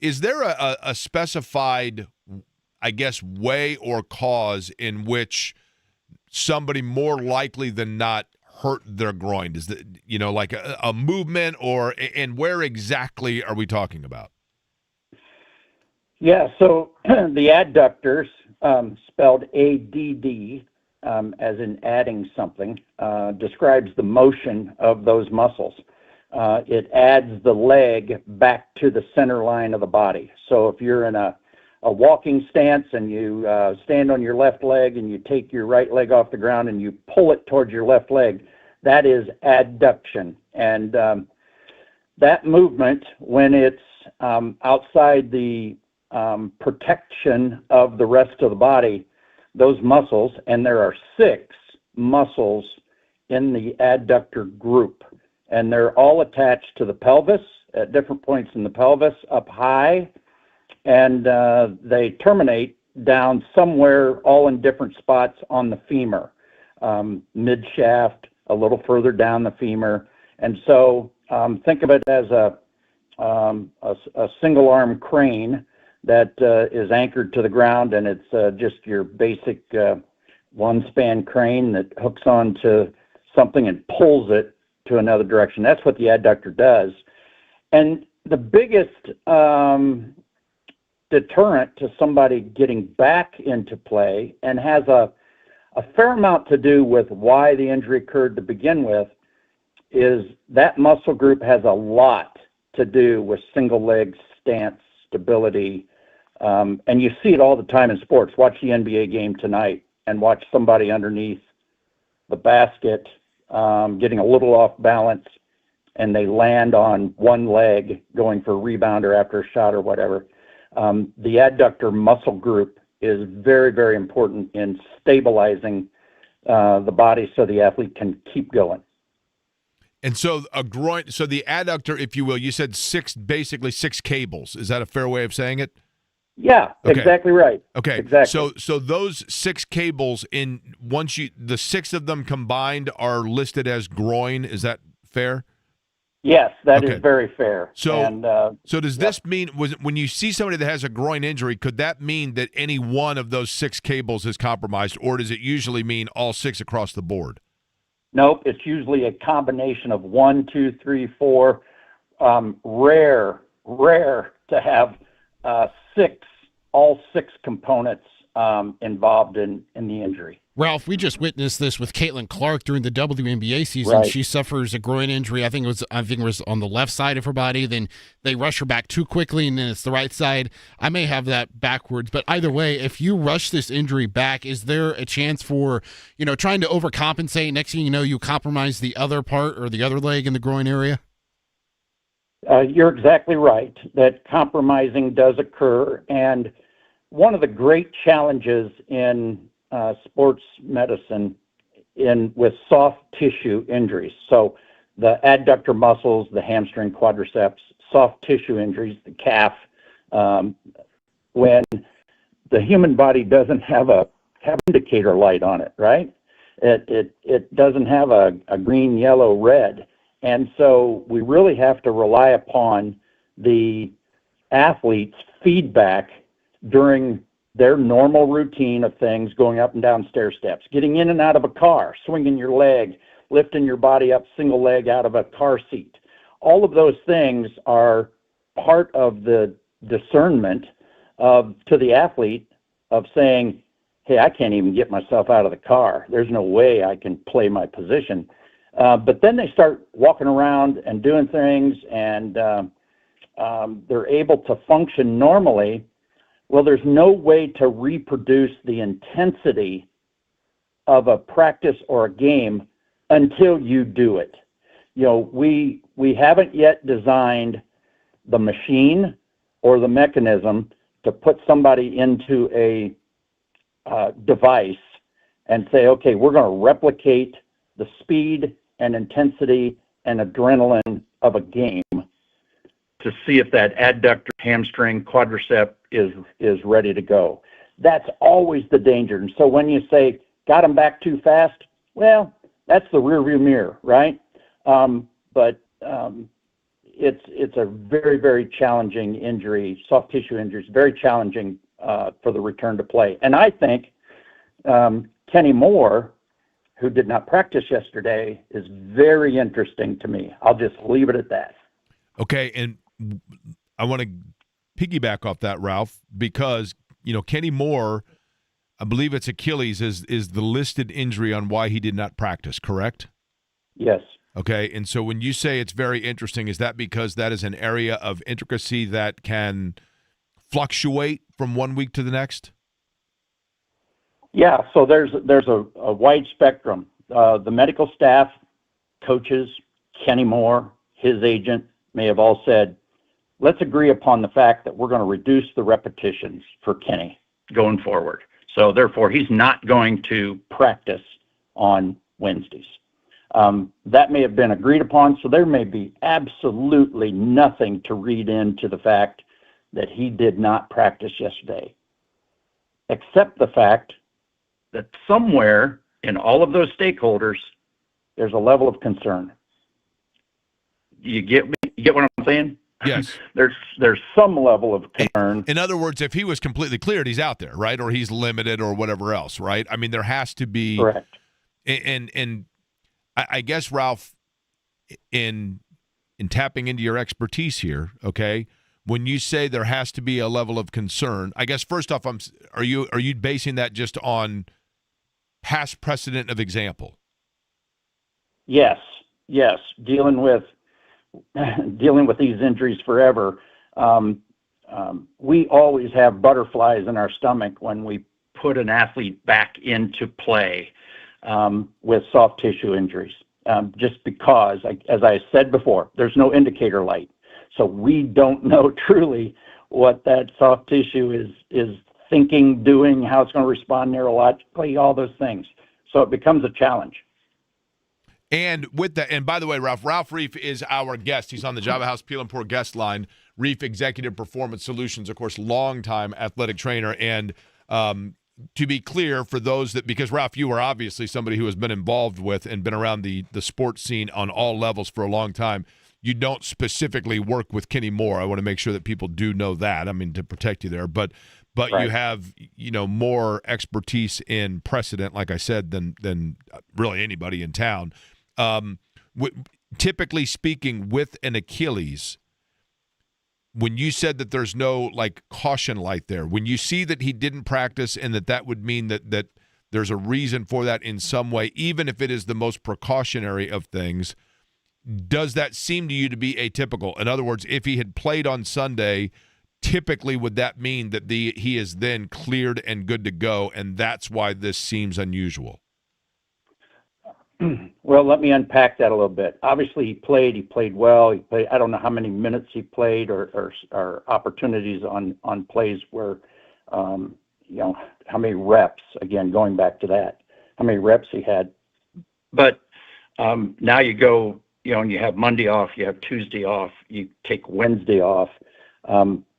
Is there a specified, I guess, way or cause in which somebody more likely than not hurt their groin? Is that, like a movement, and where exactly are we talking about? Yeah, so the adductors, spelled A-D-D, as in adding something, describes the motion of those muscles. It adds the leg back to the center line of the body. So if you're in a walking stance and you stand on your left leg and you take your right leg off the ground and you pull it towards your left leg, that is adduction. And that movement, when it's outside the protection of the rest of the body, those muscles, and there are 6 muscles in the adductor group, and they're all attached to the pelvis at different points in the pelvis, up high, and they terminate down somewhere, all in different spots on the femur, mid-shaft, a little further down the femur. And so think of it as a single-arm crane that is anchored to the ground, and it's just your basic one-span crane that hooks onto something and pulls it to another direction. That's what the adductor does. And the biggest deterrent to somebody getting back into play, and has a fair amount to do with why the injury occurred to begin with, is that muscle group has a lot to do with single leg stance stability. And you see it all the time in sports. Watch the NBA game tonight and watch somebody underneath the basket getting a little off balance, and they land on one leg going for a rebound or after a shot or whatever. The adductor muscle group is very, very important in stabilizing the body so the athlete can keep going. And so so the adductor, if you will, you said basically six cables. Is that a fair way of saying it? Yeah, okay. Exactly right. Okay, exactly. So those 6 cables, the 6 of them combined are listed as groin. Is that fair? Yes, that Okay. is very fair. So, And so does this mean when you see somebody that has a groin injury, could that mean that any one of those 6 cables is compromised, or does it usually mean all 6 across the board? nope, it's usually a combination of 1, 2, 3, 4. Rare to have all six components involved in the injury. Ralph, we just witnessed this with Caitlin Clark during the WNBA season. Right. She suffers a groin injury. I think it was on the left side of her body. Then they rush her back too quickly, and then it's the right side. I may have that backwards, but either way, if you rush this injury back, is there a chance for trying to overcompensate? Next thing you know, you compromise the other part or the other leg in the groin area. You're exactly right that compromising does occur, and one of the great challenges in sports medicine with soft tissue injuries. So the adductor muscles, the hamstring, quadriceps, soft tissue injuries, the calf, when the human body doesn't have indicator light on it, right? It doesn't have a green, yellow, red. And so we really have to rely upon the athlete's feedback during their normal routine of things, going up and down stair steps, getting in and out of a car, swinging your leg, lifting your body up single leg out of a car seat. All of those things are part of the discernment to the athlete of saying, hey, I can't even get myself out of the car. There's no way I can play my position. But then they start walking around and doing things, and they're able to function normally. Well, there's no way to reproduce the intensity of a practice or a game until you do it. We haven't yet designed the machine or the mechanism to put somebody into a device and say, okay, we're going to replicate the speed and intensity and adrenaline of a game to see if that adductor, hamstring, quadricep is ready to go. That's always the danger. And so when you say, got him back too fast, well, that's the rearview mirror, right? But it's a very, very challenging injury. Soft tissue injury is very challenging for the return to play. And I think Kenny Moore, who did not practice yesterday, is very interesting to me. I'll just leave it at that. Okay, and I want to piggyback off that, Ralph, because Kenny Moore, I believe it's Achilles, is the listed injury on why he did not practice, correct? Yes. Okay, and so when you say it's very interesting, is that because that is an area of intricacy that can fluctuate from one week to the next? Yeah, so there's a wide spectrum. The medical staff, coaches, Kenny Moore, his agent, may have all said, let's agree upon the fact that we're going to reduce the repetitions for Kenny going forward. So therefore, he's not going to practice on Wednesdays. That may have been agreed upon, so there may be absolutely nothing to read into the fact that he did not practice yesterday, except the fact that somewhere in all of those stakeholders, there's a level of concern. You get me? You get what I'm saying? Yes. There's some level of concern. In other words, if he was completely cleared, he's out there, right? Or he's limited or whatever else, right? I mean, there has to be. Correct. And I guess, Ralph, in tapping into your expertise here, okay, when you say there has to be a level of concern, I guess first off, are you basing that just on past precedent of example? Yes. Dealing with these injuries forever, we always have butterflies in our stomach when we put an athlete back into play with soft tissue injuries, just because, as I said before, there's no indicator light. So we don't know truly what that soft tissue is thinking, doing, how it's going to respond neurologically, all those things. So it becomes a challenge. And with that, and by the way, Ralph Reiff is our guest. He's on the Java House Peel and Pour guest line. Reiff, Executive Performance Solutions, of course, longtime athletic trainer. And to be clear, for those that, because Ralph, you are obviously somebody who has been involved with and been around the sports scene on all levels for a long time. you don't specifically work with Kenny Moore. I want to make sure that people do know that. I mean, to protect you there, but Right. you have, more expertise in precedent, like I said, than really anybody in town. Typically speaking, with an Achilles, when you said that there's no caution light there, when you see that he didn't practice and that would mean that there's a reason for that in some way, even if it is the most precautionary of things, does that seem to you to be atypical? In other words, if he had played on Sunday, typically would that mean that he is then cleared and good to go, and that's why this seems unusual? Well, let me unpack that a little bit. Obviously, he played well. I don't know how many minutes he played or opportunities on plays where, how many reps, again, going back to that, how many reps he had. But now you go, and you have Monday off, you have Tuesday off, you take Wednesday off.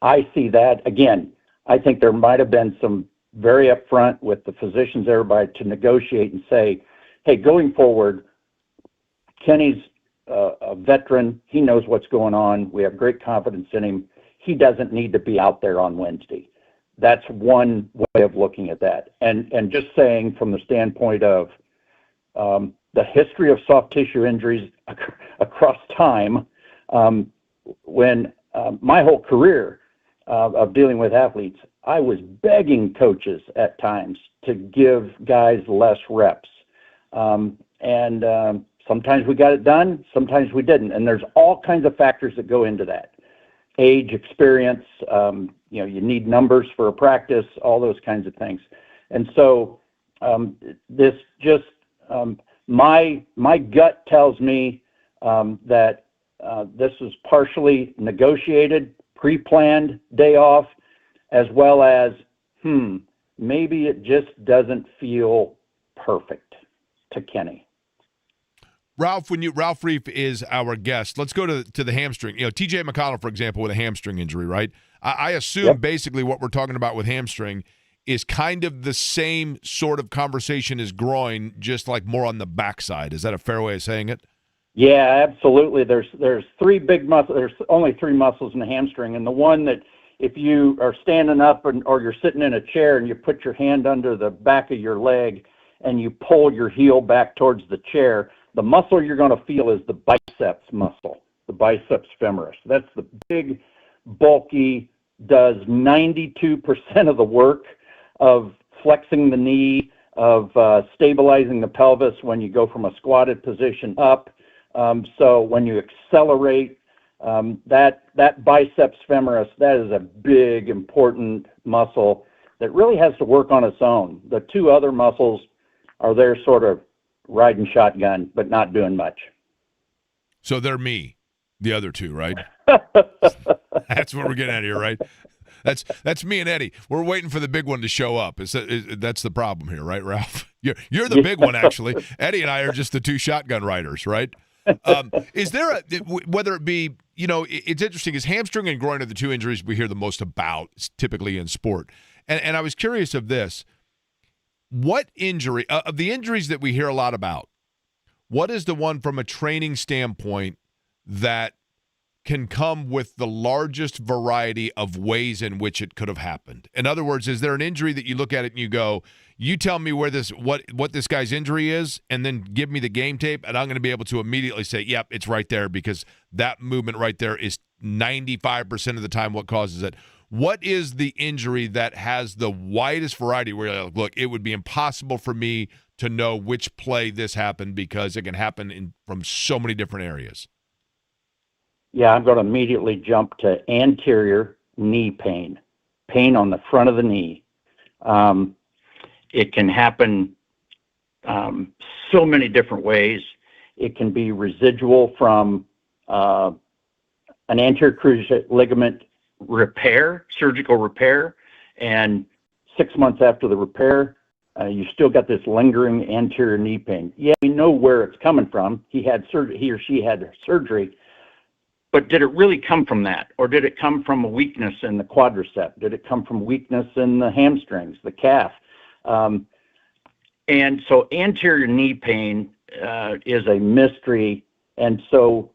I see that, again, I think there might have been some very upfront with the physicians, everybody, to negotiate and say, hey, going forward, Kenny's a veteran. He knows what's going on. We have great confidence in him. He doesn't need to be out there on Wednesday. That's one way of looking at that. And just saying from the standpoint of the history of soft tissue injuries across time, when my whole career of dealing with athletes, I was begging coaches at times to give guys less reps. Sometimes we got it done, sometimes we didn't. And there's all kinds of factors that go into that. Age, experience, you need numbers for a practice, all those kinds of things. And so this just, my gut tells me that this was partially negotiated, pre-planned day off, as well as, maybe it just doesn't feel perfect to Kenny. Ralph Reiff is our guest. Let's go to the hamstring. TJ McConnell, for example, with a hamstring injury, right? I assume basically what we're talking about with hamstring is kind of the same sort of conversation as groin, just more on the backside. Is that a fair way of saying it? Yeah, absolutely. There's three big muscles. There's only three muscles in the hamstring, and the one that if you are standing up or you're sitting in a chair and you put your hand under the back of your leg and you pull your heel back towards the chair, the muscle you're going to feel is the biceps muscle, the biceps femoris. That's the big, bulky, does 92% of the work of flexing the knee, of stabilizing the pelvis when you go from a squatted position up. So when you accelerate, that biceps femoris, that is a big, important muscle that really has to work on its own. The two other muscles are there sort of riding shotgun, but not doing much. So they're me, the other two, right? That's what we're getting at here, right? That's me and Eddie. We're waiting for the big one to show up. That's the problem here, right, Ralph? You're the big one, actually. Eddie and I are just the two shotgun riders, right? Is there whether it be, it's interesting, is hamstring and groin are the two injuries we hear the most about typically in sport. And I was curious of this. What injury, of the injuries that we hear a lot about, what is the one from a training standpoint that can come with the largest variety of ways in which it could have happened? In other words, is there an injury that you look at it and you go, you tell me what this guy's injury is, and then give me the game tape, and I'm going to be able to immediately say, yep, it's right there, because that movement right there is 95% of the time what causes it. What is the injury that has the widest variety where you're like, look, it would be impossible for me to know which play this happened because it can happen from so many different areas? Yeah, I'm going to immediately jump to anterior knee pain on the front of the knee. It can happen so many different ways. It can be residual from an anterior cruciate ligament repair, surgical repair, and 6 months after the repair, you still got this lingering anterior knee pain. Yeah, we know where it's coming from. He or she had surgery, but did it really come from that, or did it come from a weakness in the quadricep? Did it come from weakness in the hamstrings, the calf? And so anterior knee pain is a mystery, and so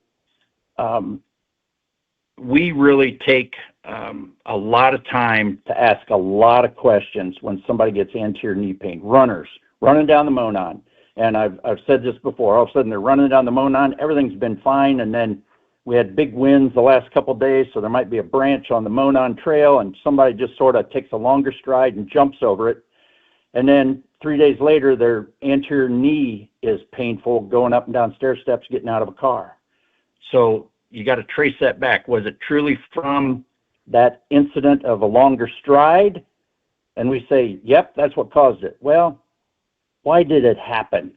we really take a lot of time to ask a lot of questions when somebody gets anterior knee pain. Runners running down the Monon, and I've said this before. All of a sudden they're running down the Monon, everything's been fine, and then we had big winds the last couple of days, so there might be a branch on the Monon Trail, and somebody just sort of takes a longer stride and jumps over it, and then 3 days later their anterior knee is painful going up and down stair steps, getting out of a car. So you got to trace that back. Was it truly from that incident of a longer stride? And we say, yep, that's what caused it. Well, why did it happen?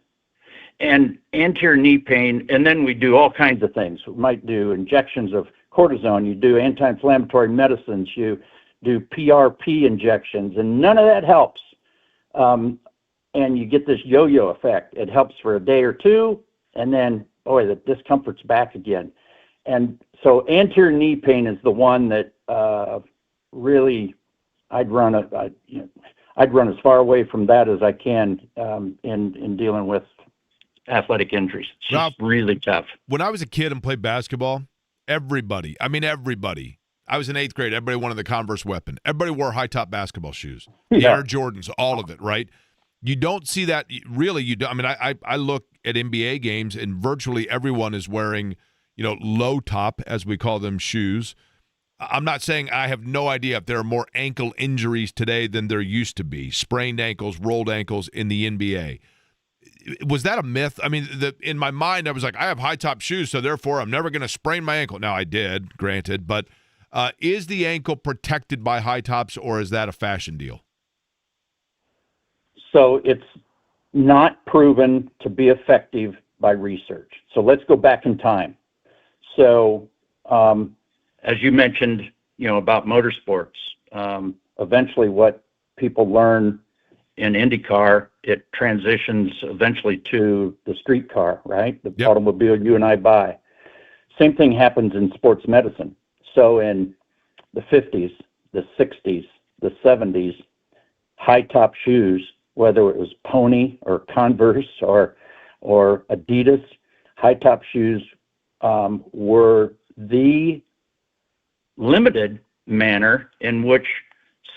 And anterior knee pain, and then we do all kinds of things. We might do injections of cortisone, you do anti-inflammatory medicines, you do PRP injections, and none of that helps. And you get this yo-yo effect. It helps for a day or two, and then, boy, the discomfort's back again. And so anterior knee pain is the one that really I'd run as far away from that as I can in dealing with athletic injuries. It's just really tough. When I was a kid and played basketball, everybody, I was in 8th grade, everybody wanted the Converse weapon. Everybody wore high-top basketball shoes. The Air Jordans, all of it, right? You don't see that, really, you don't. I mean, I look at NBA games, and virtually everyone is wearing, low top, as we call them, shoes. I'm not saying I have no idea if there are more ankle injuries today than there used to be, sprained ankles, rolled ankles in the NBA. Was that a myth? I mean, in my mind, I was like, I have high-top shoes, so therefore I'm never going to sprain my ankle. Now, I did, granted, but is the ankle protected by high tops, or is that a fashion deal? So it's not proven to be effective by research. So let's go back in time. So as you mentioned, about motorsports, eventually what people learn in IndyCar, it transitions eventually to the street car, right? The automobile you and I buy. Same thing happens in sports medicine. So in the 50s, the 60s, the 70s, high-top shoes, whether it was Pony or Converse or Adidas, high-top shoes were the limited manner in which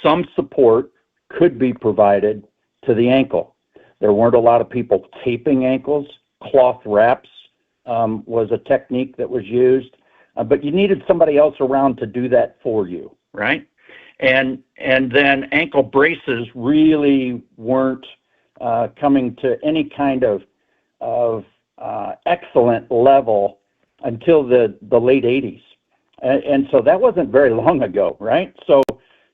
some support could be provided to the ankle. There weren't a lot of people taping ankles. Cloth wraps was a technique that was used, but you needed somebody else around to do that for you, right? And then ankle braces really weren't coming to any kind of excellent level until the late 80s. And so that wasn't very long ago, right? So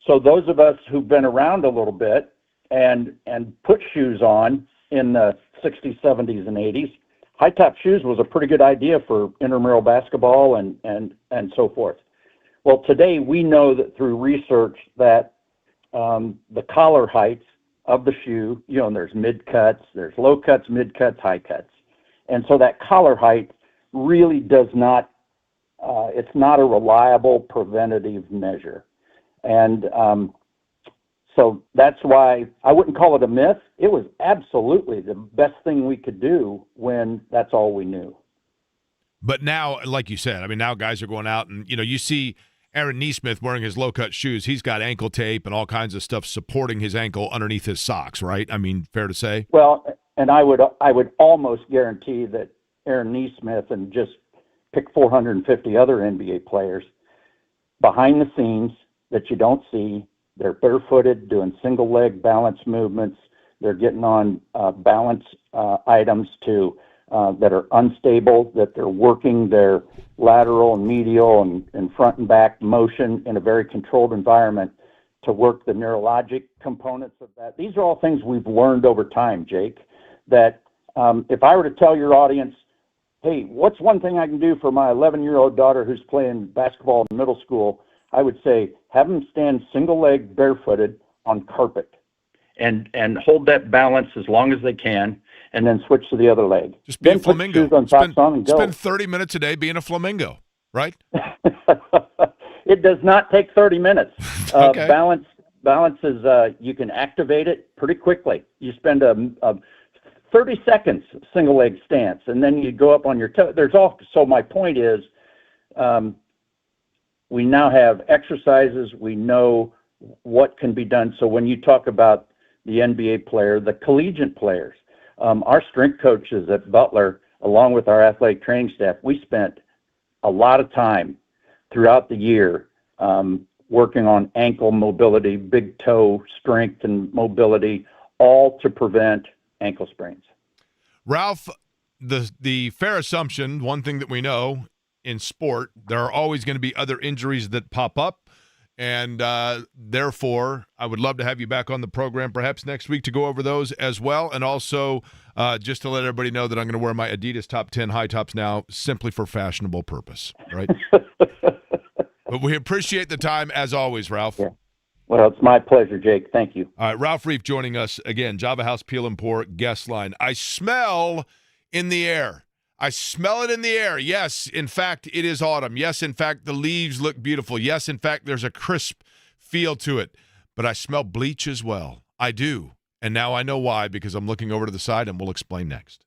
those of us who've been around a little bit and put shoes on in the 60s, 70s, and 80s, high-top shoes was a pretty good idea for intramural basketball and so forth. Well, today we know that through research that the collar height of the shoe, there's mid-cuts, there's low cuts, mid-cuts, high cuts. And so that collar height really does not, it's not a reliable preventative measure. And so that's why I wouldn't call it a myth. It was absolutely the best thing we could do when that's all we knew. But now, like you said, now guys are going out and, you see Aaron Nesmith wearing his low-cut shoes. He's got ankle tape and all kinds of stuff supporting his ankle underneath his socks, right? Fair to say? Well, and I would almost guarantee that Aaron Nesmith, and just pick 450 other NBA players, behind the scenes that you don't see, they're barefooted, doing single leg balance movements. They're getting on balance items that are unstable, that they're working their lateral and medial and front and back motion in a very controlled environment to work the neurologic components of that. These are all things we've learned over time, Jake, that if I were to tell your audience, hey, what's one thing I can do for my 11-year-old daughter who's playing basketball in middle school, I would say have them stand single leg barefooted on carpet and hold that balance as long as they can, and then switch to the other leg. Just be then a flamingo. Spend 30 minutes a day being a flamingo, right? It does not take 30 minutes. Okay. Balance is, you can activate it pretty quickly. You spend a 30 seconds single leg stance, and then you go up on your toe. So my point is, we now have exercises. We know what can be done. So when you talk about the NBA player, the collegiate players, our strength coaches at Butler, along with our athletic training staff, we spent a lot of time throughout the year working on ankle mobility, big toe strength and mobility, all to prevent ankle sprains. Ralph, the fair assumption, one thing that we know in sport, there are always going to be other injuries that pop up. And therefore, I would love to have you back on the program perhaps next week to go over those as well. And also just to let everybody know that I'm going to wear my Adidas Top 10 high tops now simply for fashionable purpose, right? But we appreciate the time as always, Ralph. Yeah. Well, it's my pleasure, Jake. Thank you. All right, Ralph Reiff joining us again, Java House Peel and Pour guest line. I smell in the air. I smell it in the air. Yes, in fact, it is autumn. Yes, in fact, the leaves look beautiful. Yes, in fact, there's a crisp feel to it. But I smell bleach as well. I do. And now I know why, because I'm looking over to the side, and we'll explain next.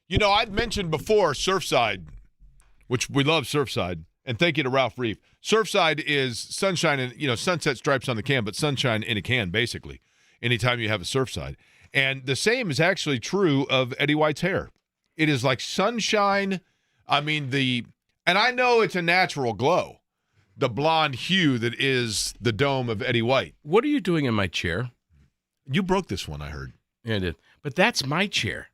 You know, I'd mentioned before Surfside, which we love Surfside, and thank you to Ralph Reiff. Surfside is sunshine and, sunset stripes on the can, but sunshine in a can, basically, anytime you have a Surfside. And the same is actually true of Eddie White's hair. It is like sunshine. I mean, and I know it's a natural glow, the blonde hue that is the dome of Eddie White. What are you doing in my chair? You broke this one, I heard. Yeah, I did. But that's my chair.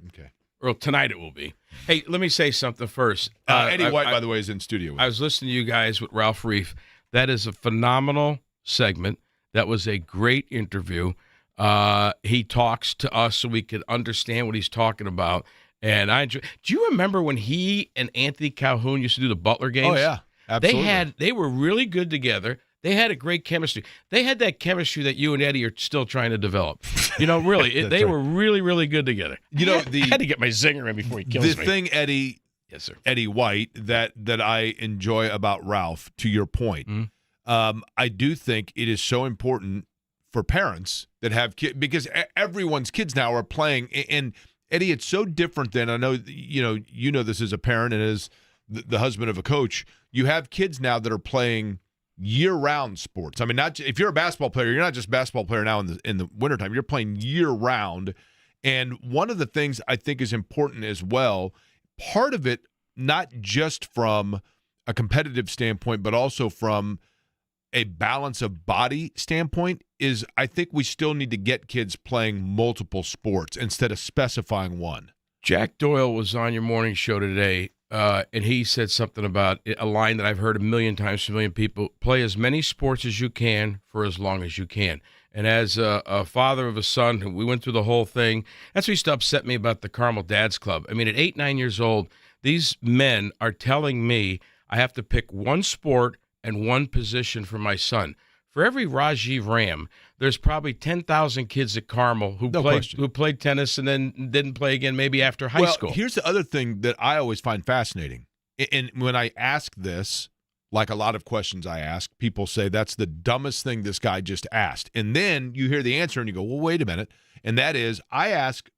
Okay. Well, tonight it will be. Hey, let me say something first. Eddie White, by the way, is in studio with I was listening to you guys with Ralph Reiff. That is a phenomenal segment. That was a great interview. He talks to us so we could understand what he's talking about. And I enjoy. Do you remember when he and Anthony Calhoun used to do the Butler games? Oh, yeah. Absolutely. They were really good together. They had a great chemistry. They had that chemistry that you and Eddie are still trying to develop. Really, they were really, really good together. I had to get my zinger in before he kills me. The thing, Eddie, yes, sir. Eddie White, that I enjoy about Ralph, to your point, I do think it is so important for parents that have kids, because everyone's kids now are playing. And Eddie, it's so different than, I know, you know this as a parent and as the husband of a coach. You have kids now that are playing year-round sports. I mean, if you're a basketball player, you're not just a basketball player now in the wintertime. You're playing year-round. And one of the things I think is important as well, part of it, not just from a competitive standpoint, but also from a balance of body standpoint, is I think we still need to get kids playing multiple sports instead of specifying one. Jack Doyle was on your morning show today, and he said something about a line that I've heard a million times from a million people: play as many sports as you can for as long as you can. And as a father of a son, we went through the whole thing. That's what used to upset me about the Carmel Dads Club. I mean, at 8, 9 years old, these men are telling me I have to pick one sport and one position for my son. For every Rajiv Ram, there's probably 10,000 kids at Carmel who played tennis and then didn't play again maybe after high school. Here's the other thing that I always find fascinating. And when I ask this, like a lot of questions I ask, people say that's the dumbest thing this guy just asked. And then you hear the answer and you go, well, wait a minute. And that is, I ask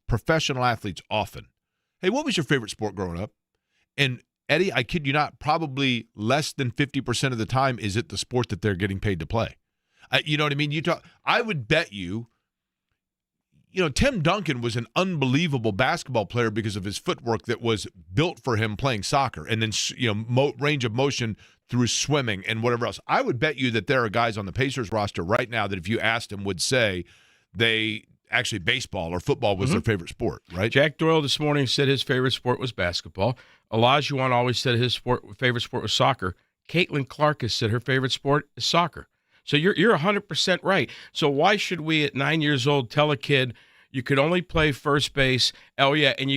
professional athletes often, hey, what was your favorite sport growing up? And Eddie, I kid you not, probably less than 50% of the time is it the sport that they're getting paid to play. You know what I mean? I would bet you, Tim Duncan was an unbelievable basketball player because of his footwork that was built for him playing soccer, and then range of motion through swimming and whatever else. I would bet you that there are guys on the Pacers roster right now that if you asked them would say they actually baseball or football was their favorite sport, right? Jack Doyle this morning said his favorite sport was basketball. Olajuwon always said his favorite sport was soccer. Caitlin Clark has said her favorite sport is soccer. So you're 100% right. So why should we at 9 years old tell a kid you could only play first base? Oh yeah, and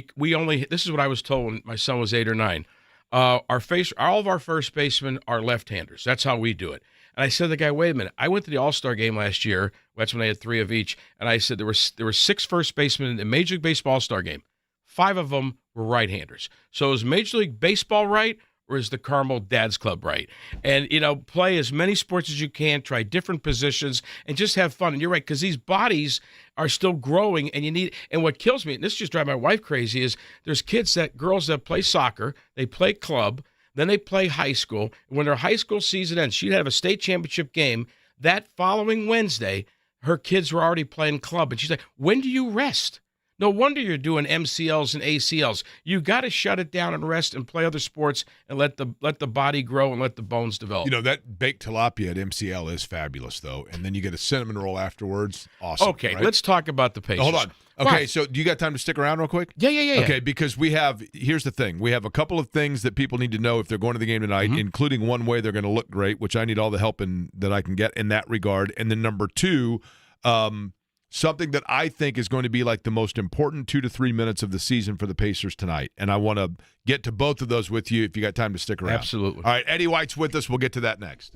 this is what I was told when my son was 8 or 9. All of our first basemen are left-handers. That's how we do it. And I said to the guy, wait a minute. I went to the All-Star game last year. That's when they had 3 of each. And I said there were 6 first basemen in the Major League Baseball All-Star game. 5 of them were right-handers. So is Major League Baseball right, or is the Carmel Dads Club right? And, play as many sports as you can, try different positions, and just have fun. And you're right, because these bodies are still growing, and what kills me, and this just drives my wife crazy, is there's girls that play soccer, they play club, then they play high school. When their high school season ends, she'd have a state championship game. That following Wednesday, her kids were already playing club. And she's like, when do you rest? No wonder you're doing MCLs and ACLs. You got to shut it down and rest and play other sports and let the body grow and let the bones develop. That baked tilapia at MCL is fabulous, though. And then you get a cinnamon roll afterwards. Awesome. Okay, right? Let's talk about the Pacers. Hold on. Okay, so do you got time to stick around real quick? Yeah. Okay, because here's the thing. We have a couple of things that people need to know if they're going to the game tonight, including one way they're going to look great, which I need all the help that I can get in that regard. And then number 2, something that I think is going to be like the most important 2 to 3 minutes of the season for the Pacers tonight. And I want to get to both of those with you if you got time to stick around. Absolutely. All right, Eddie White's with us. We'll get to that next.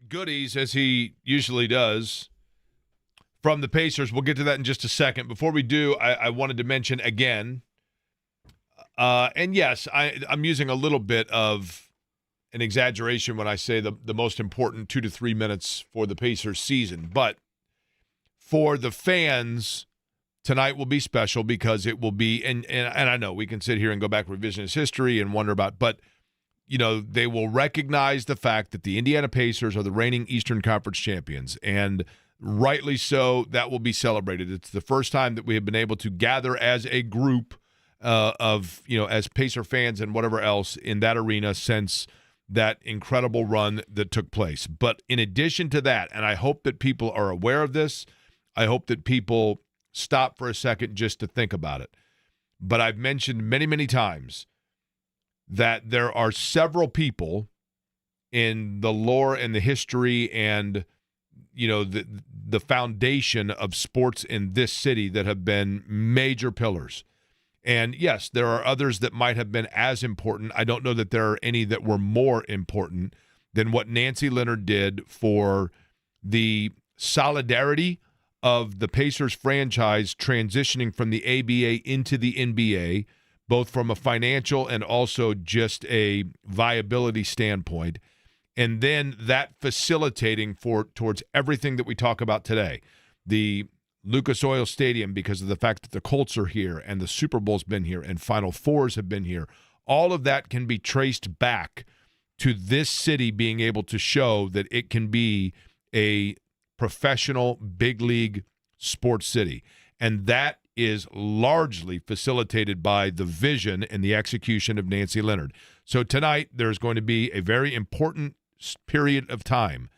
goodies, as he usually does, from the Pacers. We'll get to that in just a second. Before we do, I wanted to mention again, and yes, I'm using a little bit of an exaggeration when I say the most important 2 to 3 minutes for the Pacers season. But for the fans, tonight will be special because it will be, and I know we can sit here and go back revisionist history and wonder about, but they will recognize the fact that the Indiana Pacers are the reigning Eastern Conference champions, and rightly so, that will be celebrated. It's the first time that we have been able to gather as a group as Pacer fans and whatever else in that arena since that incredible run that took place. But in addition to that, and I hope that people are aware of this, I hope that people stop for a second just to think about it. But I've mentioned many, many times that there are several people in the lore and the history and the foundation of sports in this city that have been major pillars. And yes, there are others that might have been as important. I don't know that there are any that were more important than what Nancy Leonard did for the solidarity of the Pacers franchise transitioning from the ABA into the NBA, both from a financial and also just a viability standpoint. And then that facilitating towards everything that we talk about today. The Lucas Oil Stadium, because of the fact that the Colts are here and the Super Bowl's been here and Final Fours have been here. All of that can be traced back to this city being able to show that it can be a professional big league sports city. And that is largely facilitated by the vision and the execution of Nancy Leonard. So tonight there's going to be a very important period of time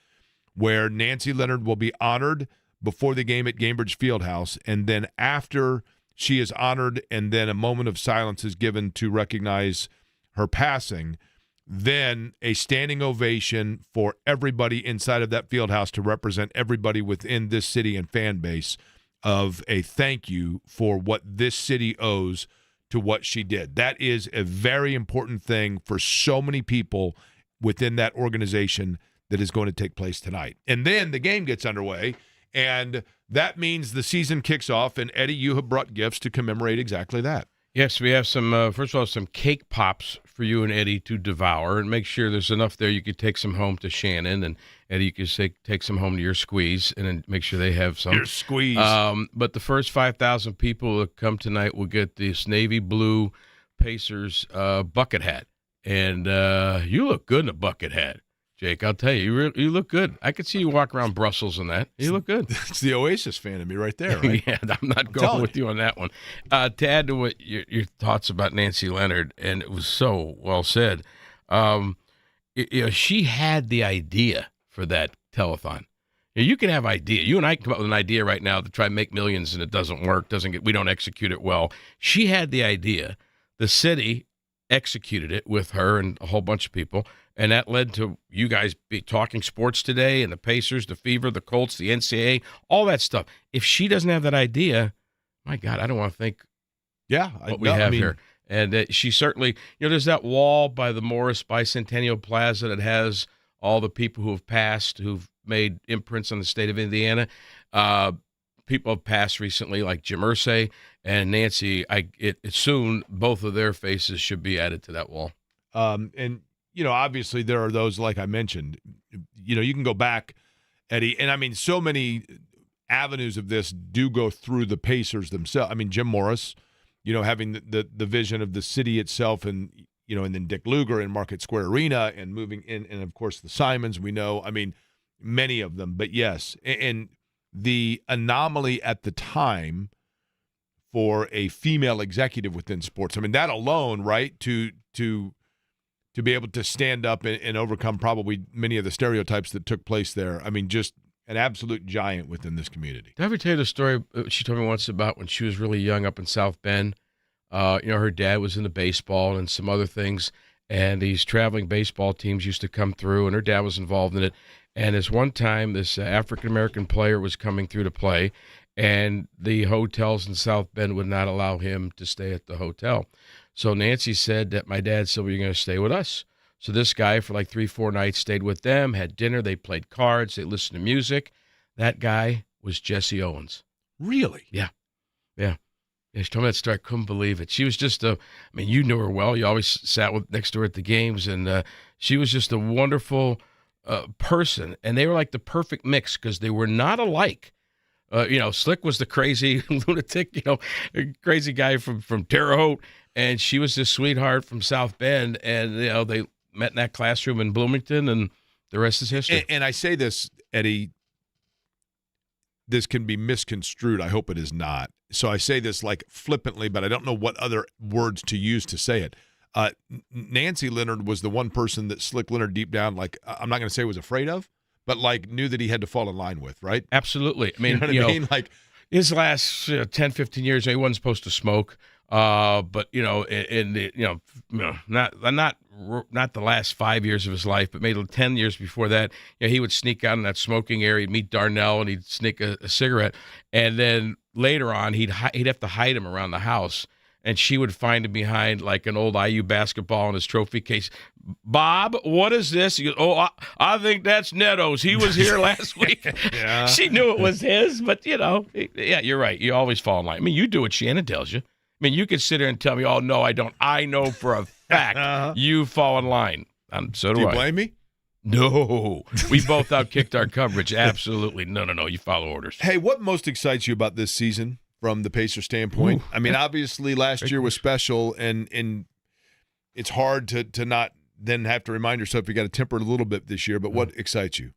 where Nancy Leonard will be honored before the game at Gainbridge Fieldhouse, and then after she is honored and then a moment of silence is given to recognize her passing, then a standing ovation for everybody inside of that fieldhouse to represent everybody within this city and fan base of a thank you for what this city owes to what she did. That is a very important thing for so many people within that organization that is going to take place tonight. And then the game gets underway, and that means the season kicks off, and Eddie, you have brought gifts to commemorate exactly that. Yes, we have some, first of all, some cake pops for you and Eddie to devour, and make sure there's enough there you could take some home to Shannon, and Eddie, you could take some home to your squeeze, and then make sure they have some. Your squeeze. But the first 5,000 people that come tonight will get this navy blue Pacers bucket hat. And you look good in a bucket hat, Jake. I'll tell you, you look good. I could see you walk around Brussels in that. You look good. It's the Oasis fan in me right there, right? Yeah, I'm not going with you on that one. To add to what your thoughts about Nancy Leonard, and it was so well said, she had the idea for that telethon. You can have idea. You and I can come up with an idea right now to try and make millions, and it doesn't work. We don't execute it well. She had the idea. The city executed it with her and a whole bunch of people, and that led to you guys be talking sports today, and the Pacers, the Fever, the Colts, the NCAA, all that stuff. If she doesn't have that idea, my God, I don't want to think what we have here. And she certainly, there's that wall by the Morris Bicentennial Plaza that has all the people who have passed, who've made imprints on the state of Indiana. People have passed recently, like Jim Irsay and Nancy. Soon, both of their faces should be added to that wall. And obviously there are those, like I mentioned, you can go back, Eddie, and I mean, so many avenues of this do go through the Pacers themselves. I mean, Jim Morris, having the vision of the city itself, and and then Dick Lugar in Market Square Arena, and moving in, and of course the Simons, we know. I mean, many of them, but yes, and the anomaly at the time for a female executive within sports. I mean, that alone, right, to be able to stand up and overcome probably many of the stereotypes that took place there. I mean, just an absolute giant within this community. Did I ever tell you the story she told me once about when she was really young up in South Bend? Her dad was into baseball and some other things, and these traveling baseball teams used to come through, and her dad was involved in it. And this one time, this African-American player was coming through to play, and the hotels in South Bend would not allow him to stay at the hotel. So Nancy said that my dad said, well, you're going to stay with us. So this guy for like 3-4 nights stayed with them, had dinner, they played cards, they listened to music. That guy was Jesse Owens. Really? Yeah. Yeah, she told me that story. I couldn't believe it. She was just you knew her well. You always sat next to her at the games, and she was just a wonderful person. And they were like the perfect mix because they were not alike. Slick was the crazy lunatic, crazy guy from Terre Haute, and she was this sweetheart from South Bend. And, they met in that classroom in Bloomington, and the rest is history. And I say this, Eddie, this can be misconstrued. I hope it is not. So I say this like flippantly, but I don't know what other words to use to say it. Nancy Leonard was the one person that Slick Leonard deep down, like, I'm not going to say was afraid of, but like knew that he had to fall in line with, right? Absolutely. I mean, you know what I mean? Like his last 10, 15 years, he wasn't supposed to smoke. But not the last 5 years of his life, but maybe 10 years before that, he would sneak out in that smoking area. He'd meet Darnell, and he'd sneak a cigarette, and then later on, he'd have to hide him around the house, and she would find him behind like an old IU basketball in his trophy case. Bob, what is this? He goes, I think that's Neto's. He was here last week. Yeah. She knew it was his, but yeah, you're right. You always fall in line. I mean, you do what Shannon tells you. I mean, you could sit there and tell me, oh, no, I don't. I know for a fact you fall in line. So do I. Do you blame me? No. We both outkicked our coverage. Absolutely. No. You follow orders. Hey, what most excites you about this season from the Pacers standpoint? I mean, obviously last year was special, and it's hard to not then have to remind yourself you got to temper it a little bit this year, but what excites you?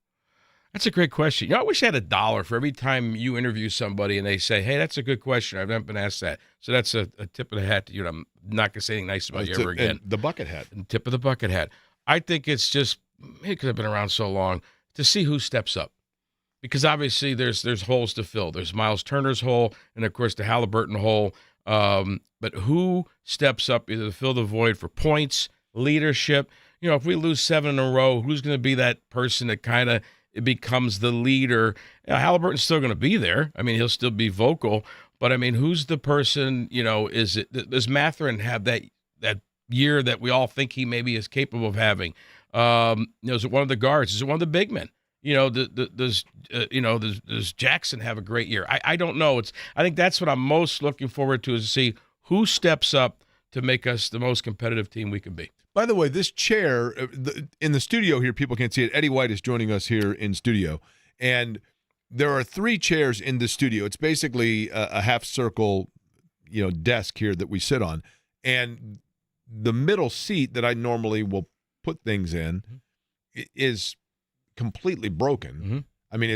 That's a great question. I wish I had $1 for every time you interview somebody and they say, hey, that's a good question. I've never been asked that. So that's a tip of the hat to you. I'm not going to say anything nice about you ever again. And the bucket hat. And tip of the bucket hat. I think it's just, because I've been around so long, to see who steps up. Because obviously there's holes to fill. There's Miles Turner's hole and, of course, the Halliburton hole. But who steps up either to fill the void for points, leadership? If we lose 7 in a row, who's going to be that person that kind of becomes the leader? Halliburton's still going to be there. I mean, he'll still be vocal. But, I mean, who's the person, does Mathurin have that year that we all think he maybe is capable of having? Is it one of the guards? Is it one of the big men? Does Jackson have a great year? I don't know. I think that's what I'm most looking forward to, is to see who steps up to make us the most competitive team we can be. By the way, this chair in the studio here, people can't see it. Eddie White is joining us here in studio, and there are 3 chairs in the studio. It's basically a half circle, desk here that we sit on, and the middle seat that I normally will put things in is completely broken. Mm-hmm. I mean,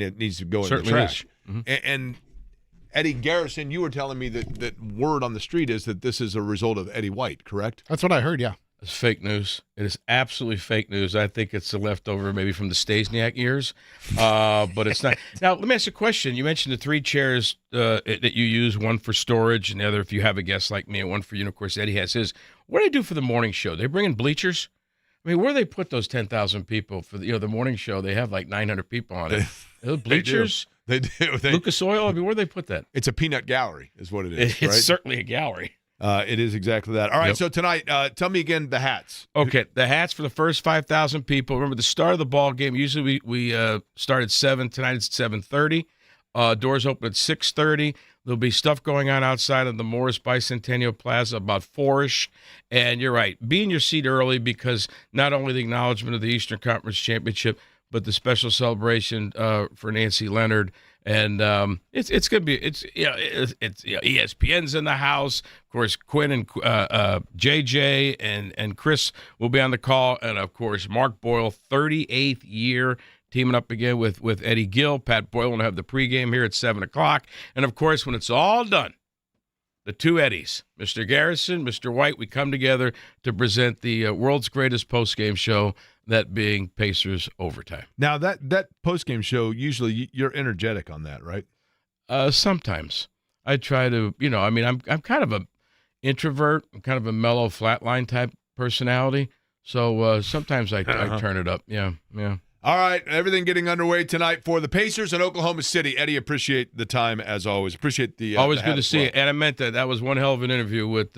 it needs to go Certainly in the trash. Mm-hmm. And Eddie Garrison, you were telling me that word on the street is that this is a result of Eddie White, correct? That's what I heard, yeah. It's fake news. It is absolutely fake news. I think it's a leftover maybe from the Stasiak years, but it's not. Now, let me ask you a question. You mentioned the 3 chairs that you use, one for storage and the other if you have a guest like me, and one for you. And, of course, Eddie has his. What do they do for the morning show? They bring in bleachers? I mean, where do they put those 10,000 people for the morning show? They have like 900 people on it. Those bleachers? They do. Lucas Oil? I mean, where do they put that? It's a peanut gallery is what it is, It's right? certainly a gallery. It is exactly that. All right, Yep. So tonight, tell me again the hats. Okay, the hats for the first 5,000 people. Remember, the start of the ball game, usually we start at 7. Tonight it's 7:30. Doors open at 6:30. There'll be stuff going on outside of the Morris Bicentennial Plaza about 4-ish. And you're right, be in your seat early because not only the acknowledgement of the Eastern Conference Championship, but the special celebration for Nancy Leonard. And it's gonna be ESPN's in the house. Of course, Quinn and JJ and Chris will be on the call, and of course Mark Boyle, 38th year, teaming up again with Eddie Gill. Pat Boyle will have the pregame here at 7:00, and of course when it's all done, the 2 Eddies, Mr. Garrison, Mr. White, we come together to present the world's greatest postgame show. That being Pacers Overtime. Now, that postgame show, usually you're energetic on that, right? Sometimes. I try to, I'm kind of a introvert. I'm kind of a mellow, flatline type personality. So sometimes I turn it up. Yeah. All right, everything getting underway tonight for the Pacers in Oklahoma City. Eddie, appreciate the time as always. Appreciate the always the good hat to as see well. you. And I meant that was one hell of an interview with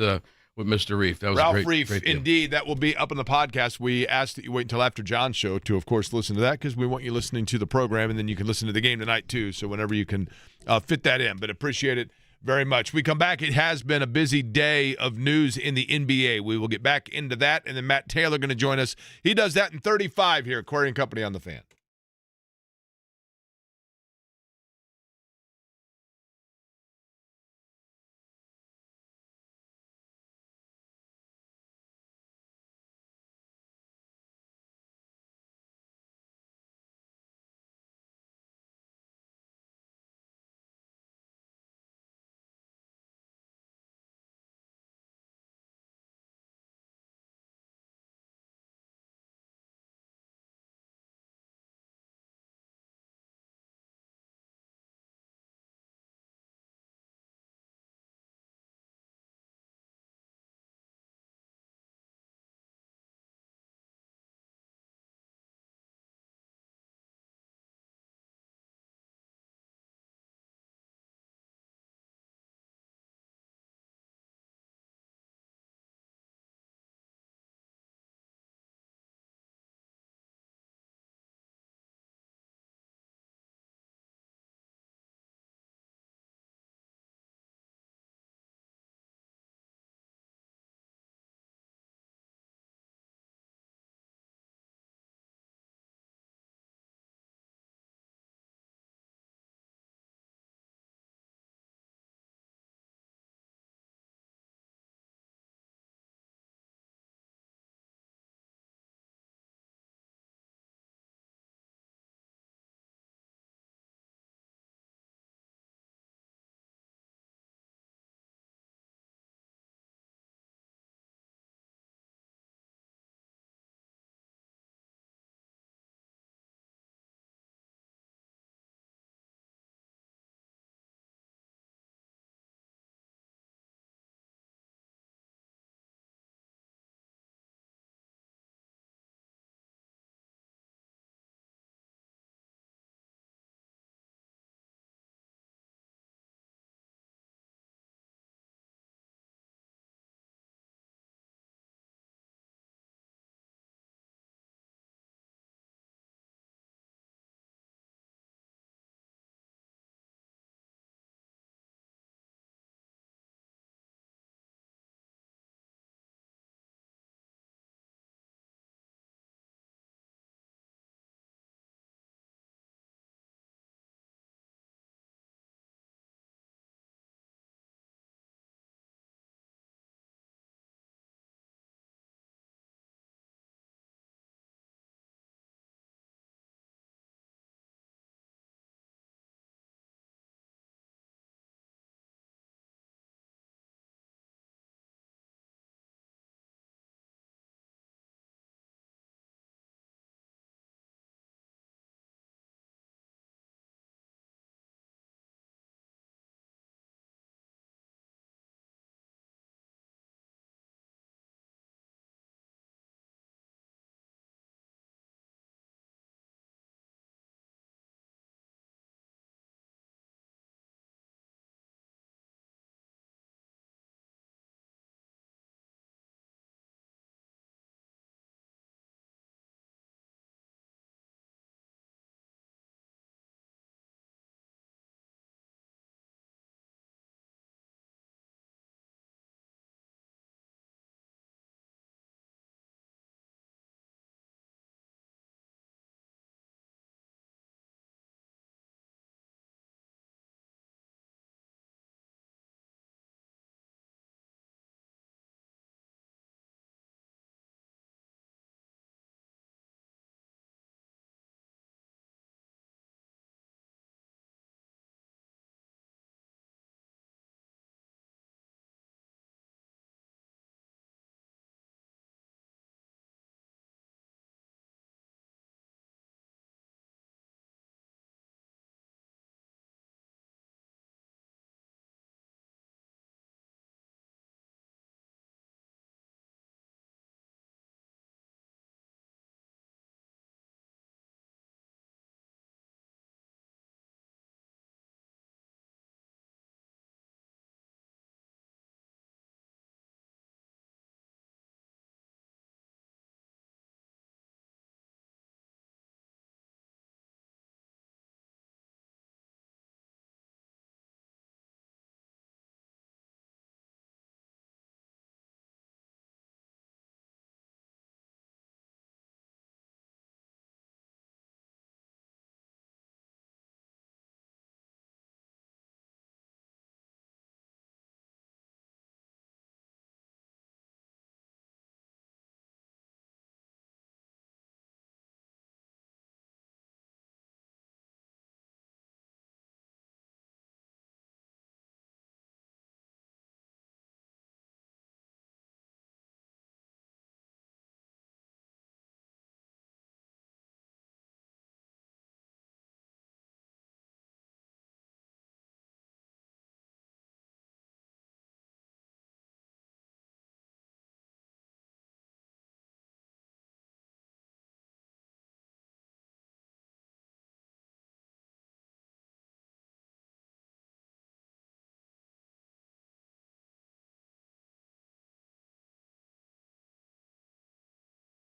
with Mr. Reiff. That was Ralph a great Reiff, deal. indeed. That will be up on the podcast. We ask that you wait until after John's show to, of course, listen to that because we want you listening to the program, and then you can listen to the game tonight, too, so whenever you can fit that in. But appreciate it very much. We come back. It has been a busy day of news in the NBA. We will get back into that, and then Matt Taylor going to join us. He does that in 35 here, Query and Company on the Fan.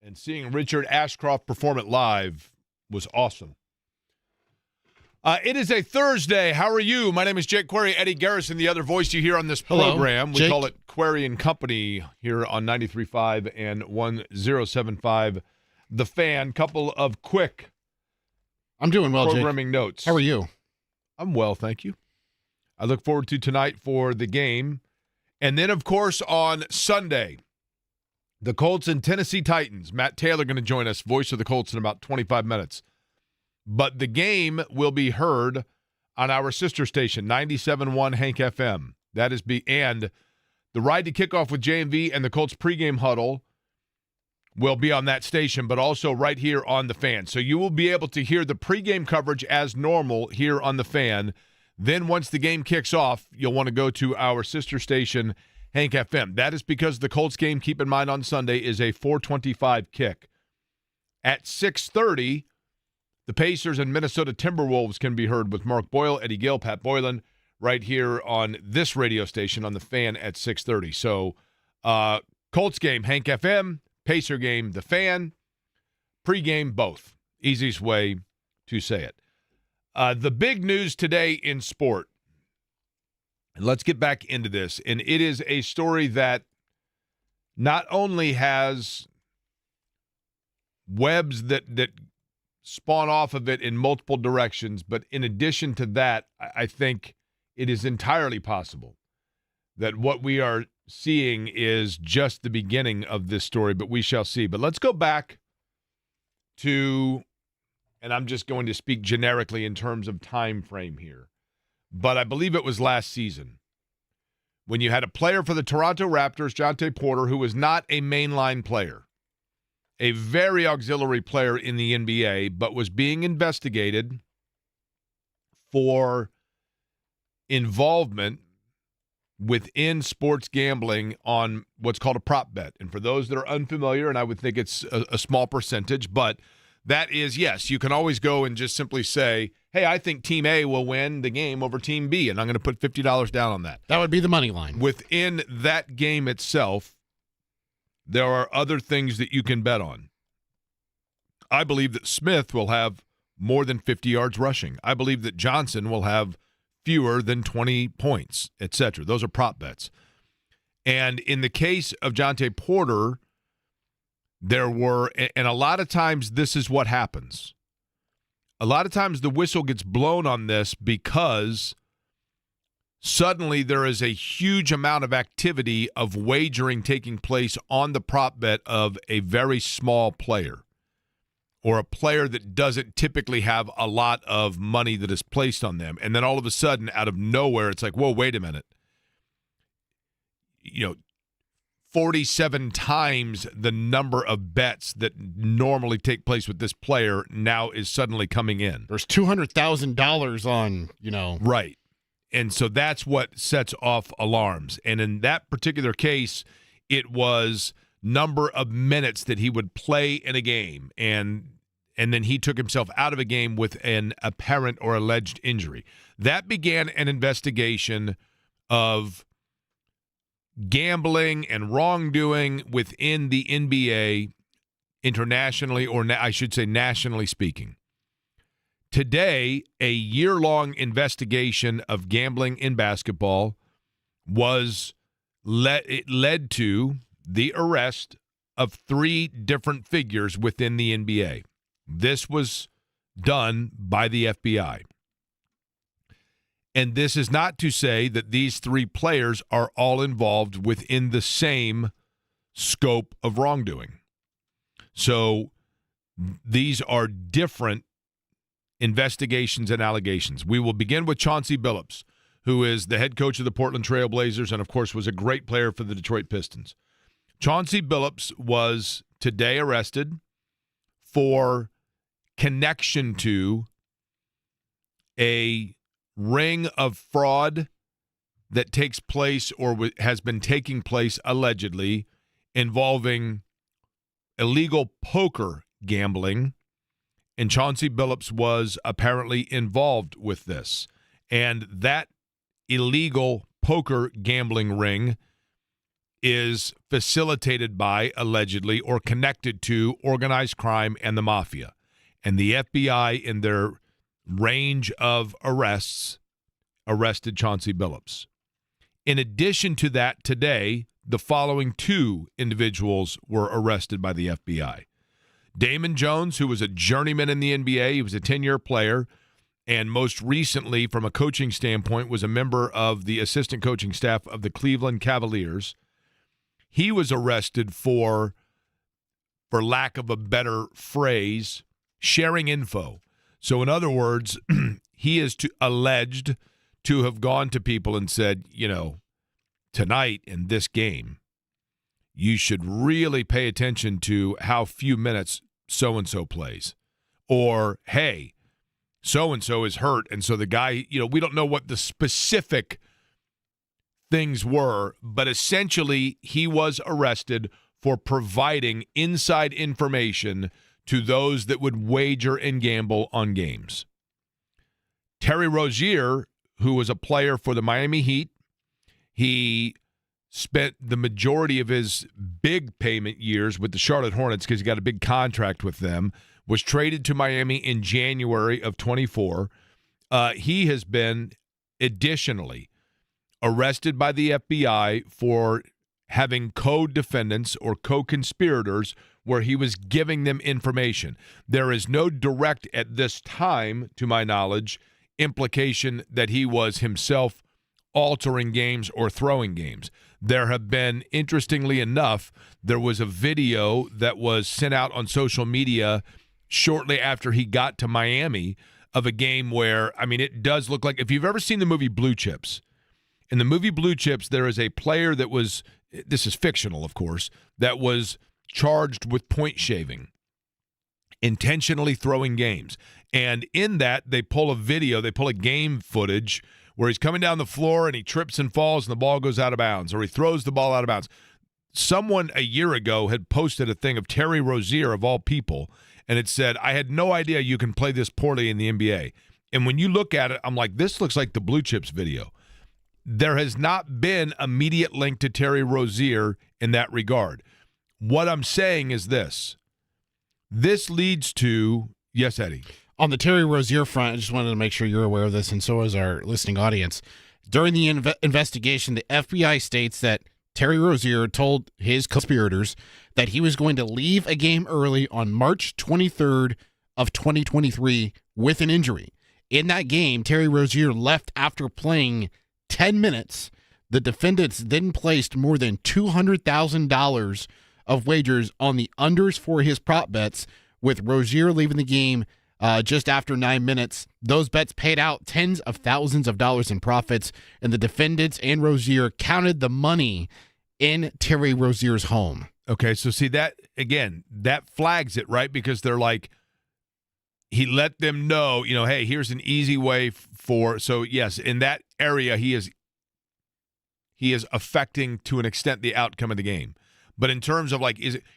And seeing Richard Ashcroft perform it live was awesome. It is a Thursday. How are you? My name is Jake Query. Eddie Garrison, the other voice you hear on this program. We Jake. call it Query and Company here on 93.5 and 107.5. The Fan. Couple of quick I'm doing well, Jake. programming notes. How are you? I'm well, thank you. I look forward to tonight for the game. And then, of course, on Sunday, the Colts and Tennessee Titans. Matt Taylor going to join us, voice of the Colts, in about 25 minutes. But the game will be heard on our sister station, 97.1 Hank FM. That is and the Ride to Kickoff with JMV and the Colts pregame huddle will be on that station, but also right here on The Fan. So you will be able to hear the pregame coverage as normal here on The Fan. Then once the game kicks off, you'll want to go to our sister station, Hank FM. That is because the Colts game, keep in mind, on Sunday is a 4:25 kick. At 6:30, the Pacers and Minnesota Timberwolves can be heard with Mark Boyle, Eddie Gill, Pat Boylan, right here on this radio station on The Fan at 6:30. So Colts game, Hank FM. Pacer game, The Fan. Pregame, both. Easiest way to say it. The big news today in sport, and let's get back into this, and it is a story that not only has webs that spawn off of it in multiple directions, but in addition to that, I think it is entirely possible that what we are seeing is just the beginning of this story, but we shall see. But let's go back to, and I'm just going to speak generically in terms of time frame here, but I believe it was last season when you had a player for the Toronto Raptors, Jonte Porter, who was not a mainline player, a very auxiliary player in the NBA, but was being investigated for involvement within sports gambling on what's called a prop bet. And for those that are unfamiliar, and I would think it's a small percentage, but that is, yes, you can always go and just simply say, hey, I think Team A will win the game over Team B, and I'm going to put $50 down on that. That would be the money line. Within that game itself, there are other things that you can bet on. I believe that Smith will have more than 50 yards rushing. I believe that Johnson will have fewer than 20 points, etc. Those are prop bets. And in the case of Jonte Porter, there were, and a lot of times this is what happens. A lot of times the whistle gets blown on this because suddenly there is a huge amount of activity of wagering taking place on the prop bet of a very small player or a player that doesn't typically have a lot of money that is placed on them. And then all of a sudden, out of nowhere, it's like, whoa, wait a minute. 47 times the number of bets that normally take place with this player now is suddenly coming in. There's $200,000 on, Right. And so that's what sets off alarms. And in that particular case, it was number of minutes that he would play in a game. And then he took himself out of a game with an apparent or alleged injury. That began an investigation of gambling and wrongdoing within the NBA internationally, or I should say nationally speaking. Today, a year-long investigation of gambling in basketball led to the arrest of 3 different figures within the NBA. This was done by the FBI. And this is not to say that these 3 players are all involved within the same scope of wrongdoing. So these are different investigations and allegations. We will begin with Chauncey Billups, who is the head coach of the Portland Trail Blazers and, of course, was a great player for the Detroit Pistons. Chauncey Billups was today arrested for connection to a ring of fraud that takes place or has been taking place allegedly involving illegal poker gambling, and Chauncey Billups was apparently involved with this. And that illegal poker gambling ring is facilitated by, allegedly, or connected to organized crime and the mafia. And the FBI, in their range of arrests, arrested Chauncey Billups. In addition to that, today, the following two individuals were arrested by the FBI. Damon Jones, who was a journeyman in the NBA, he was a 10-year player, and most recently, from a coaching standpoint, was a member of the assistant coaching staff of the Cleveland Cavaliers. He was arrested for lack of a better phrase, sharing info. So in other words, he is alleged to have gone to people and said, tonight in this game, you should really pay attention to how few minutes so-and-so plays. Or, hey, so-and-so is hurt, and so the guy, we don't know what the specific things were, but essentially he was arrested for providing inside information to those that would wager and gamble on games. Terry Rozier, who was a player for the Miami Heat, he spent the majority of his big payment years with the Charlotte Hornets because he got a big contract with them, was traded to Miami in January of 24. He has been additionally arrested by the FBI for having co-defendants or co-conspirators where he was giving them information. There is no direct, at this time, to my knowledge, implication that he was himself altering games or throwing games. There have been, interestingly enough, there was a video that was sent out on social media shortly after he got to Miami of a game where, it does look like, if you've ever seen the movie Blue Chips, in the movie Blue Chips, there is a player that was, this is fictional, of course, that was charged with point shaving, intentionally throwing games. And in that, they pull a game footage where he's coming down the floor and he trips and falls and the ball goes out of bounds, or he throws the ball out of bounds. Someone a year ago had posted a thing of Terry Rozier, of all people, and it said, I had no idea you can play this poorly in the NBA. And when you look at it, I'm like, this looks like the Blue Chips video. There has not been immediate link to Terry Rozier in that regard. What I'm saying is this. This leads to, yes, Eddie. On the Terry Rozier front, I just wanted to make sure you're aware of this, and so is our listening audience. During the investigation, the FBI states that Terry Rozier told his conspirators that he was going to leave a game early on March 23rd of 2023 with an injury. In that game, Terry Rozier left after playing 10 minutes. The defendants then placed more than $200,000 of wagers on the unders for his prop bets, with Rozier leaving the game just after 9 minutes. Those bets paid out tens of thousands of dollars in profits, and the defendants and Rozier counted the money in Terry Rozier's home. Okay, so see that, again, that flags it, right? Because they're like, he let them know, hey, here's an easy way for, so yes, in that area, he is affecting to an extent the outcome of the game. But in terms of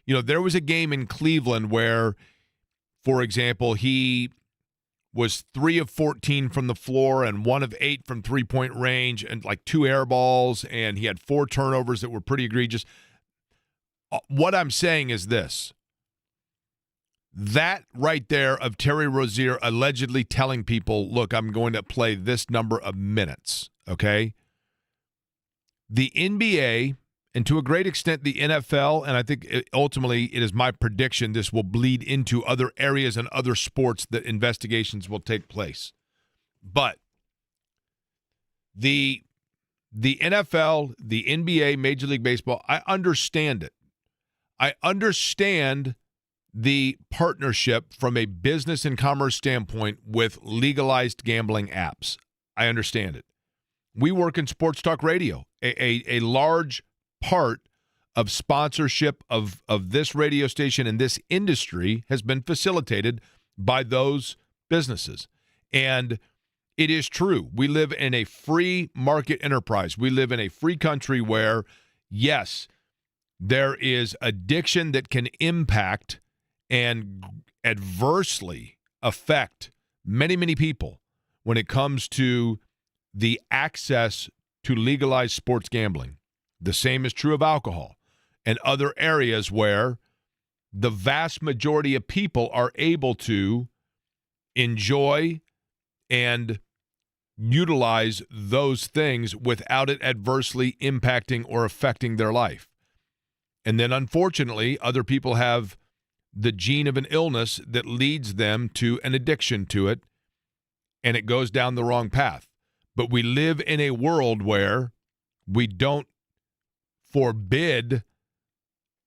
there was a game in Cleveland where, for example, he was 3 of 14 from the floor and 1 of 8 from three-point range and 2 air balls, and he had 4 turnovers that were pretty egregious. What I'm saying is this. That right there of Terry Rozier allegedly telling people, look, I'm going to play this number of minutes, okay? The NBA, and to a great extent the NFL, and I think ultimately it is my prediction this will bleed into other areas and other sports that investigations will take place. But the NFL, the NBA, Major League Baseball, I understand it. I understand the partnership from a business and commerce standpoint with legalized gambling apps. I understand it. We work in sports talk radio. A large part of sponsorship of this radio station and this industry has been facilitated by those businesses. And it is true. We live in a free market enterprise. We live in a free country where, yes, there is addiction that can impact and adversely affect many, many people when it comes to the access to legalized sports gambling. The same is true of alcohol and other areas where the vast majority of people are able to enjoy and utilize those things without it adversely impacting or affecting their life. And then, unfortunately, other people have the gene of an illness that leads them to an addiction to it, and it goes down the wrong path. But we live in a world where we don't forbid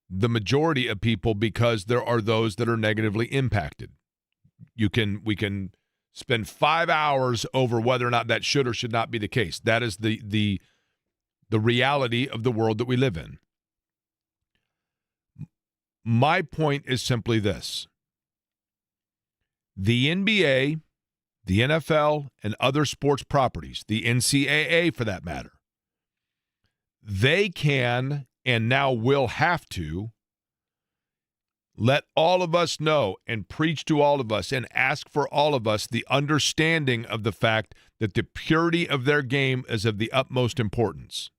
the majority of people because there are those that are negatively impacted. We can spend 5 hours over whether or not that should or should not be the case. That is the reality of the world that we live in. My point is simply this. The NBA, the NFL, and other sports properties, the NCAA for that matter, they can and now will have to let all of us know and preach to all of us and ask for all of us the understanding of the fact that the purity of their game is of the utmost importance,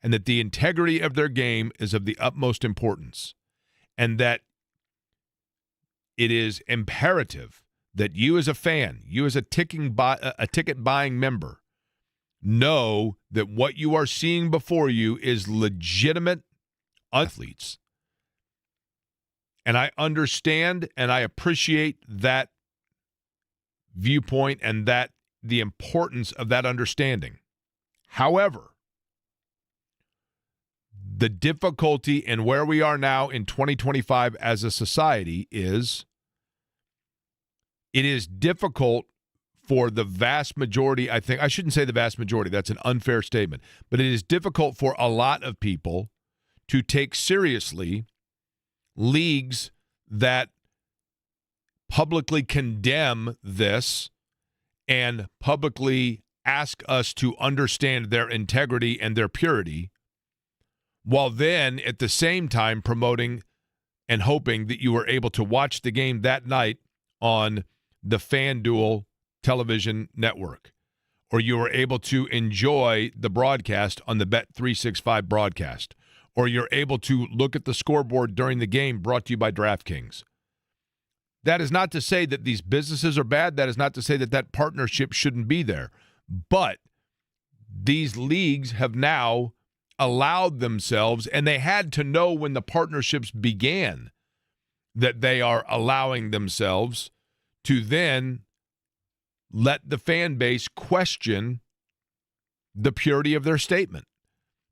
and that the integrity of their game is of the utmost importance, and that it is imperative that you as a fan, you as a ticket buying member, know that what you are seeing before you is legitimate athletes. And I understand and I appreciate that viewpoint and that the importance of that understanding. However, the difficulty and where we are now in 2025 as a society is it is difficult for the vast majority, I think, I shouldn't say the vast majority, that's an unfair statement, but it is difficult for a lot of people to take seriously leagues that publicly condemn this and publicly ask us to understand their integrity and their purity, while then at the same time promoting and hoping that you were able to watch the game that night on the FanDuel television network, or you were able to enjoy the broadcast on the Bet365 broadcast, or you're able to look at the scoreboard during the game brought to you by DraftKings. That is not to say that these businesses are bad. That is not to say that that partnership shouldn't be there. But these leagues have now allowed themselves, and they had to know when the partnerships began that they are allowing themselves to then let the fan base question the purity of their statement.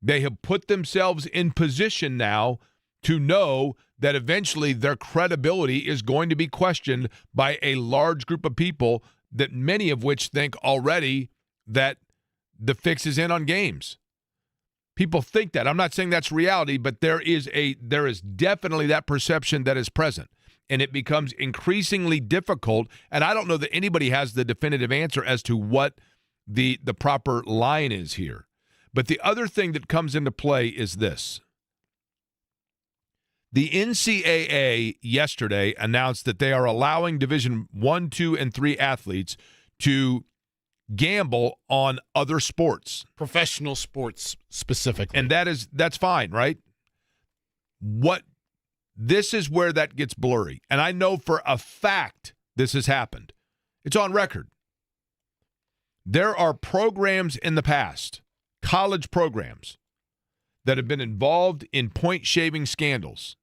They have put themselves in position now to know that eventually their credibility is going to be questioned by a large group of people, that many of which think already that the fix is in on games. People think that. I'm not saying that's reality, but there is definitely that perception that is present. And it becomes increasingly difficult, and I don't know that anybody has the definitive answer as to what the proper line is here. But the other thing that comes into play is this. The NCAA yesterday announced that they are allowing Division I, II, and III athletes to gamble on other sports. Professional sports specifically. And that's fine, right? This is where that gets blurry. And I know for a fact this has happened. It's on record. There are programs in the past, college programs, that have been involved in point-shaving scandals.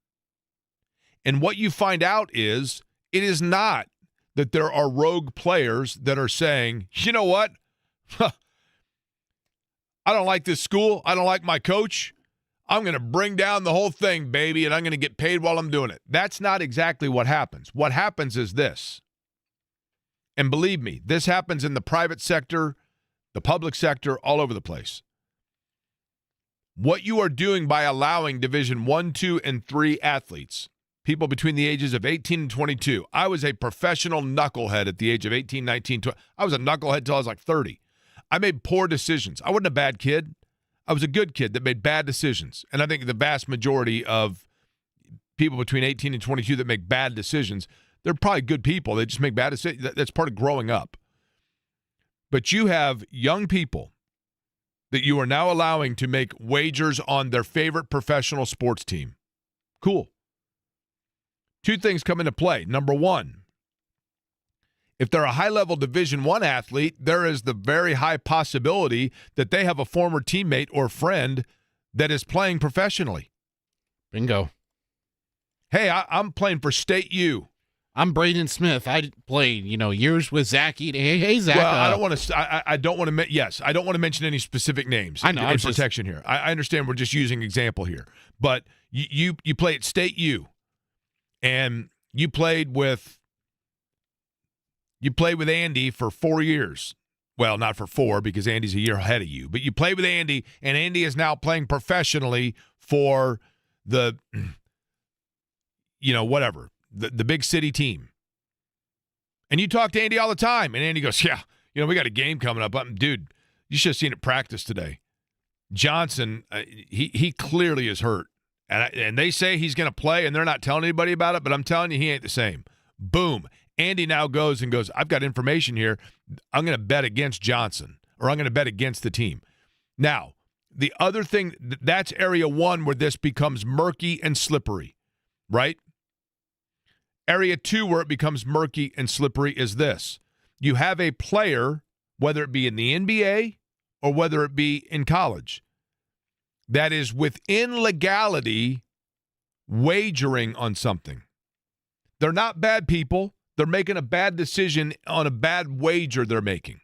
And what you find out is it is not that there are rogue players that are saying, you know what? I don't like this school. I don't like my coach. I'm going to bring down the whole thing, baby, and I'm going to get paid while I'm doing it. That's not exactly what happens. What happens is this. And believe me, this happens in the private sector, the public sector, all over the place. What you are doing by allowing Division I, II, and III athletes, people between the ages of 18 and 22. I was a professional knucklehead at the age of 18, 19, 20. I was a knucklehead until I was like 30. I made poor decisions. I wasn't a bad kid. I was a good kid that made bad decisions. And I think the vast majority of people between 18 and 22 that make bad decisions, they're probably good people. They just make bad decisions. That's part of growing up. But you have young people that you are now allowing to make wagers on their favorite professional sports team. Cool. Two things come into play. Number one, if they're a high-level Division I athlete, there is the very high possibility that they have a former teammate or friend that is playing professionally. Bingo. Hey, I'm playing for State U. I'm Braden Smith. I played, years with Zach Eaton. Hey, Zach. Well, I don't want to. I don't want to. Yes, I don't want to mention any specific names. I know. In protection here. I understand. We're just using example here. But you play at State U, and you played with Andy for 4 years. Well, not for 4 because Andy's a year ahead of you. But you played with Andy, and Andy is now playing professionally for the, whatever. The big city team. And you talk to Andy all the time. And Andy goes, yeah, we got a game coming up. Dude, you should have seen it practice today. Johnson, he clearly is hurt. And they say he's going to play, and they're not telling anybody about it, but I'm telling you, he ain't the same. Boom. Andy now goes, I've got information here. I'm going to bet against Johnson, or I'm going to bet against the team. Now, the other thing, that's area one where this becomes murky and slippery, right? Area 2 where it becomes murky and slippery is this. You have a player, whether it be in the NBA or whether it be in college, that is within legality wagering on something. They're not bad people. They're making a bad decision on a bad wager they're making.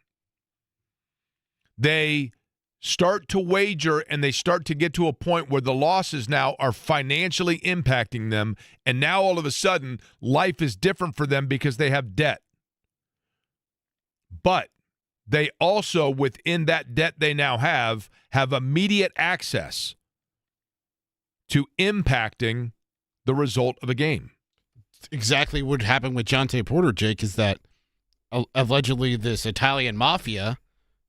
They start to wager, and they start to get to a point where the losses now are financially impacting them, and now all of a sudden life is different for them because they have debt. But they also, within that debt they now have immediate access to impacting the result of a game. Exactly what happened with Jonte Porter, Jake, is that allegedly this Italian mafia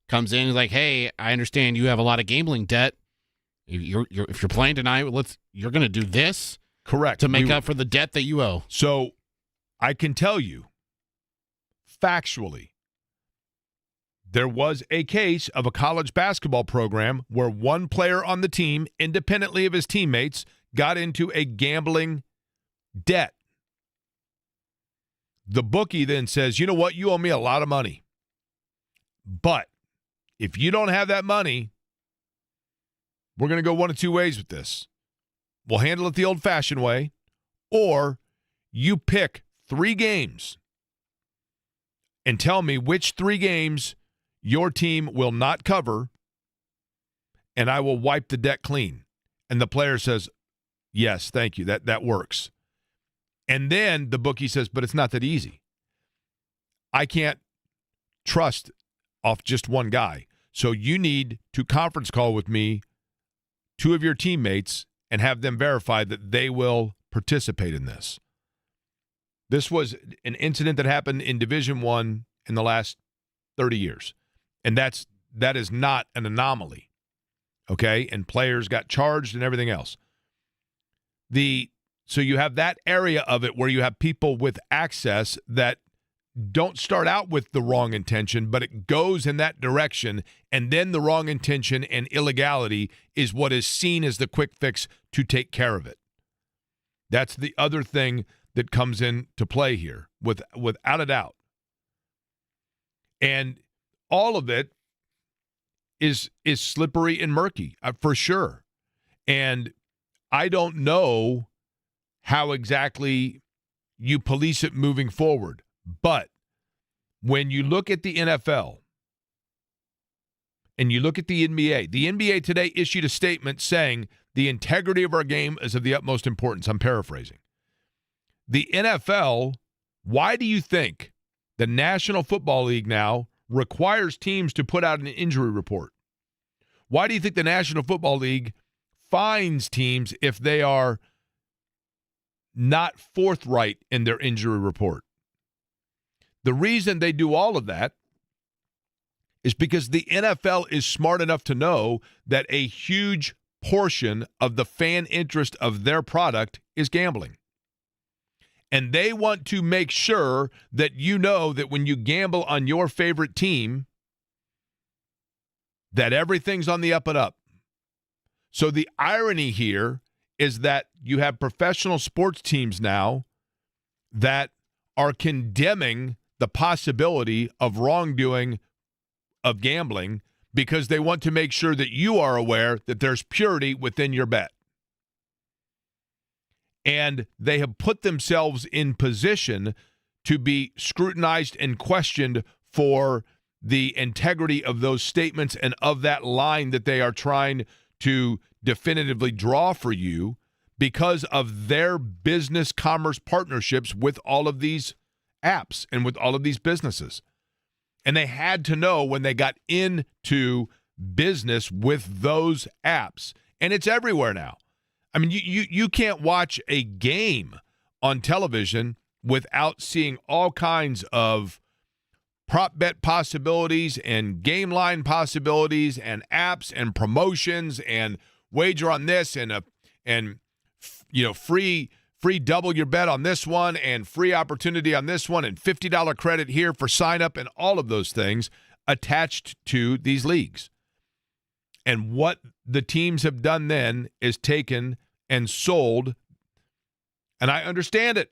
comes in and is like, hey, I understand you have a lot of gambling debt. If you're playing tonight, you're going to do this. Correct. To make up for the debt that you owe. So I can tell you, factually, there was a case of a college basketball program where one player on the team, independently of his teammates, got into a gambling debt. The bookie then says, you know what, you owe me a lot of money. But if you don't have that money, we're going to go one of two ways with this. We'll handle it the old-fashioned way, or you pick 3 games and tell me which 3 games your team will not cover, and I will wipe the debt clean. And the player says, yes, thank you, that works. And then the bookie says, but it's not that easy. I can't trust off just one guy. So you need to conference call with me 2 of your teammates and have them verify that they will participate in this. This was an incident that happened in Division I in the last 30 years. And that is not an anomaly. Okay? And players got charged and everything else. So you have that area of it where you have people with access that don't start out with the wrong intention, but it goes in that direction, and then the wrong intention and illegality is what is seen as the quick fix to take care of it. That's the other thing that comes into play here, without a doubt. And all of it is slippery and murky, for sure. And I don't know how exactly you police it moving forward. But when you look at the NFL and you look at the NBA today issued a statement saying the integrity of our game is of the utmost importance. I'm paraphrasing. The NFL, why do you think the National Football League now requires teams to put out an injury report? Why do you think the National Football League fines teams if they are not forthright in their injury report? The reason they do all of that is because the NFL is smart enough to know that a huge portion of the fan interest of their product is gambling. And they want to make sure that you know that when you gamble on your favorite team, that everything's on the up and up. So the irony here is that you have professional sports teams now that are condemning the possibility of wrongdoing of gambling because they want to make sure that you are aware that there's purity within your bet. And they have put themselves in position to be scrutinized and questioned for the integrity of those statements and of that line that they are trying to definitively draw for you because of their business commerce partnerships with all of these apps and with all of these businesses. And they had to know when they got into business with those apps. And it's everywhere now. I mean, you can't watch a game on television without seeing all kinds of prop bet possibilities and game line possibilities and apps and promotions and wager on this and free double your bet on this one and free opportunity on this one and $50 credit here for sign up and all of those things attached to these leagues. And what the teams have done then is taken and sold, and I understand it,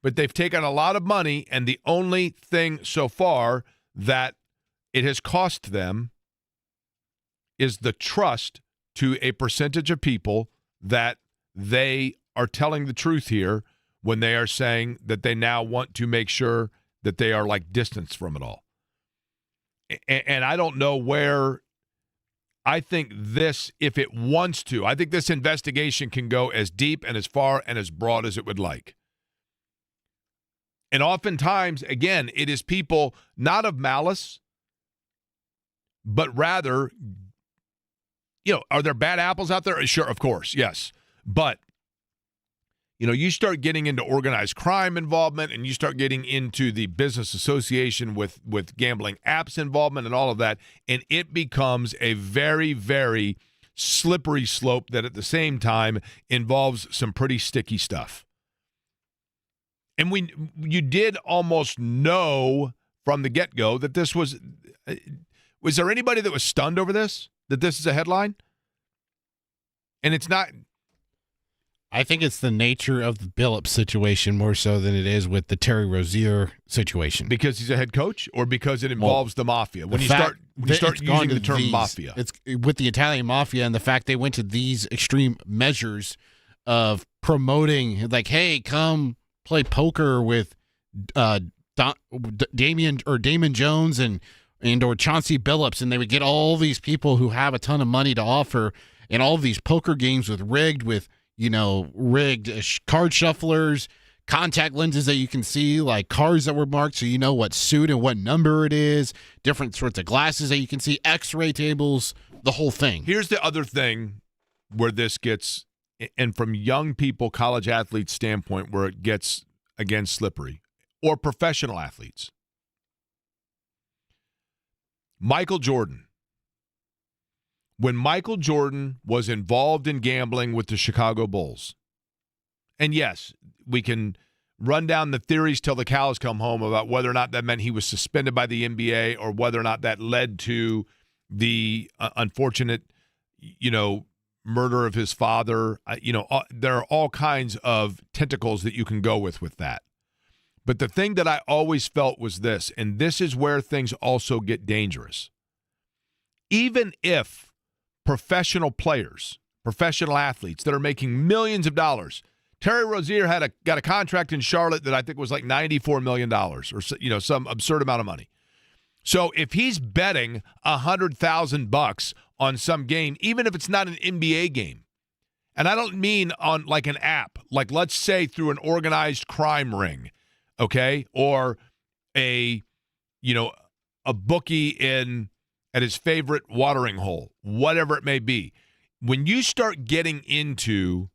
but they've taken a lot of money, and the only thing so far that it has cost them is the trust to a percentage of people that they are telling the truth here when they are saying that they now want to make sure that they are like distanced from it all. And I don't know where I think this, if it wants to, I think this investigation can go as deep and as far and as broad as it would like. And oftentimes, again, it is people not of malice, but rather, are there bad apples out there? Sure, of course, yes. But, you start getting into organized crime involvement and you start getting into the business association with gambling apps involvement and all of that, and it becomes a very, very slippery slope that at the same time involves some pretty sticky stuff. And you did almost know from the get-go that this was there anybody that was stunned over this, that this is a headline? And it's not. I think it's the nature of the Billups situation more so than it is with the Terry Rozier situation. Because he's a head coach, or because it involves the mafia? When you start using the term mafia, it's with the Italian mafia and the fact they went to these extreme measures of promoting, like, hey, come play poker with Damon Jones and or Chauncey Billups, and they would get all these people who have a ton of money to offer, and all of these poker games rigged card shufflers, contact lenses that you can see, like cards that were marked so you know what suit and what number it is, different sorts of glasses that you can see, x-ray tables, the whole thing. Here's the other thing where this gets, and from young people, college athletes' standpoint, where it gets, again, slippery, or professional athletes. Michael Jordan. When Michael Jordan was involved in gambling with the Chicago Bulls, and yes, we can run down the theories till the cows come home about whether or not that meant he was suspended by the NBA or whether or not that led to the unfortunate, murder of his father. There are all kinds of tentacles that you can go with that. But the thing that I always felt was this, and this is where things also get dangerous. Even if professional players, professional athletes that are making millions of dollars. Terry Rozier got a contract in Charlotte that I think was like $94 million or some absurd amount of money. So if he's betting $100,000 on some game, even if it's not an NBA game, and I don't mean on like an app, like let's say through an organized crime ring, okay, or a bookie at his favorite watering hole, whatever it may be. When you start getting into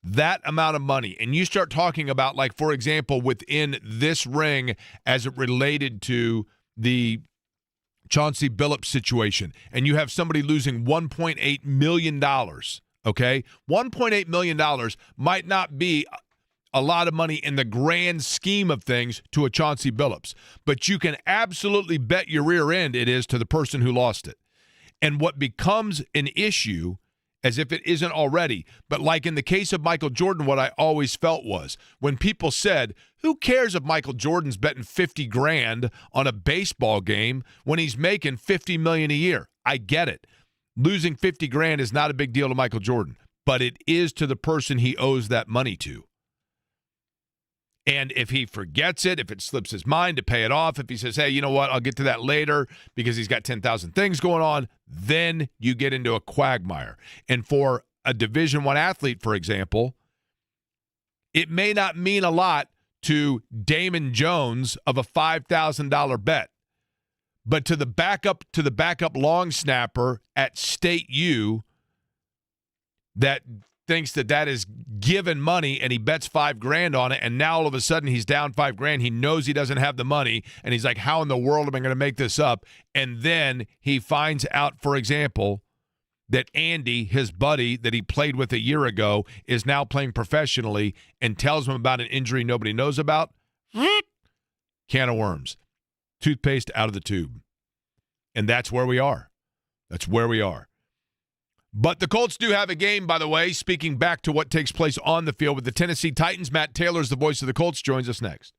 that amount of money and you start talking about, like, for example, within this ring as it related to the Chauncey Billups situation, and you have somebody losing $1.8 million, okay? $1.8 million might not be a lot of money in the grand scheme of things to a Chauncey Billups, but you can absolutely bet your rear end it is to the person who lost it. And what becomes an issue, as if it isn't already, but like in the case of Michael Jordan, what I always felt was when people said, who cares if Michael Jordan's betting 50 grand on a baseball game when he's making 50 million a year? I get it. Losing 50 grand is not a big deal to Michael Jordan, but it is to the person he owes that money to. And if he forgets it, if it slips his mind to pay it off, if he says, hey, you know what, I'll get to that later because he's got 10,000 things going on, then you get into a quagmire. And for a Division I athlete, for example, it may not mean a lot to Damon Jones of a $5,000 bet, but to the backup long snapper at State U that thinks that is given money and he bets $5,000 on it, and now all of a sudden he's down $5,000. He knows he doesn't have the money, and he's like, how in the world am I going to make this up? And then he finds out, for example, that Andy, his buddy that he played with a year ago, is now playing professionally and tells him about an injury nobody knows about. Can of worms. Toothpaste out of the tube. And that's where we are. That's where we are. But the Colts do have a game, by the way, speaking back to what takes place on the field with the Tennessee Titans. Matt Taylor's the voice of the Colts, joins us next.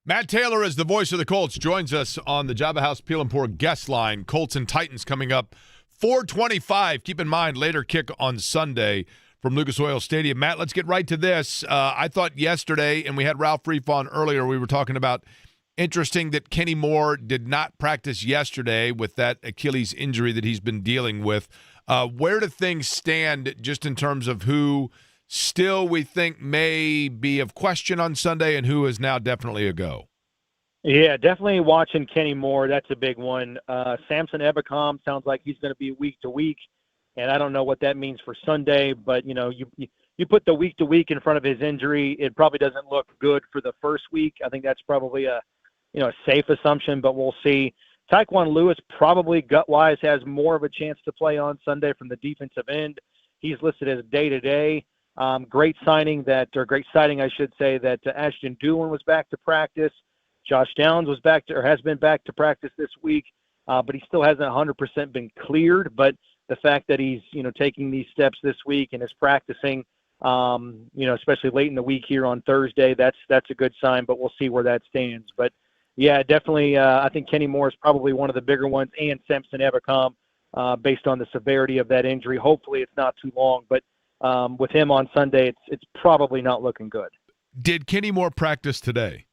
Matt Taylor is the voice of the Colts, joins us on the Java House Peel and Pour guest line. Colts and Titans coming up 4:25. Keep in mind, later kick on Sunday from Lucas Oil Stadium. Matt, let's get right to this. I thought yesterday, and we had Ralph Reiff on earlier, we were talking about interesting that Kenny Moore did not practice yesterday with that Achilles injury that he's been dealing with. Where do things stand just in terms of who still we think may be of question on Sunday and who is now definitely a go? Yeah, definitely watching Kenny Moore. That's a big one. Samson Ebicom sounds like he's going to be week to week, and I don't know what that means for Sunday, but, you put the week to week in front of his injury, it probably doesn't look good for the first week. I think that's probably a safe assumption, but we'll see. Tyquan Lewis probably gut-wise has more of a chance to play on Sunday from the defensive end. He's listed as day-to-day. Great sighting, I should say, that Ashton Dulin was back to practice. Josh Downs was has been back to practice this week, but he still hasn't 100% been cleared. But the fact that he's, taking these steps this week and is practicing, especially late in the week here on Thursday, that's a good sign, but we'll see where that stands. But yeah, definitely, I think Kenny Moore is probably one of the bigger ones, and Samson Ebicom, based on the severity of that injury. Hopefully it's not too long, but with him on Sunday, it's probably not looking good. Did Kenny Moore practice today?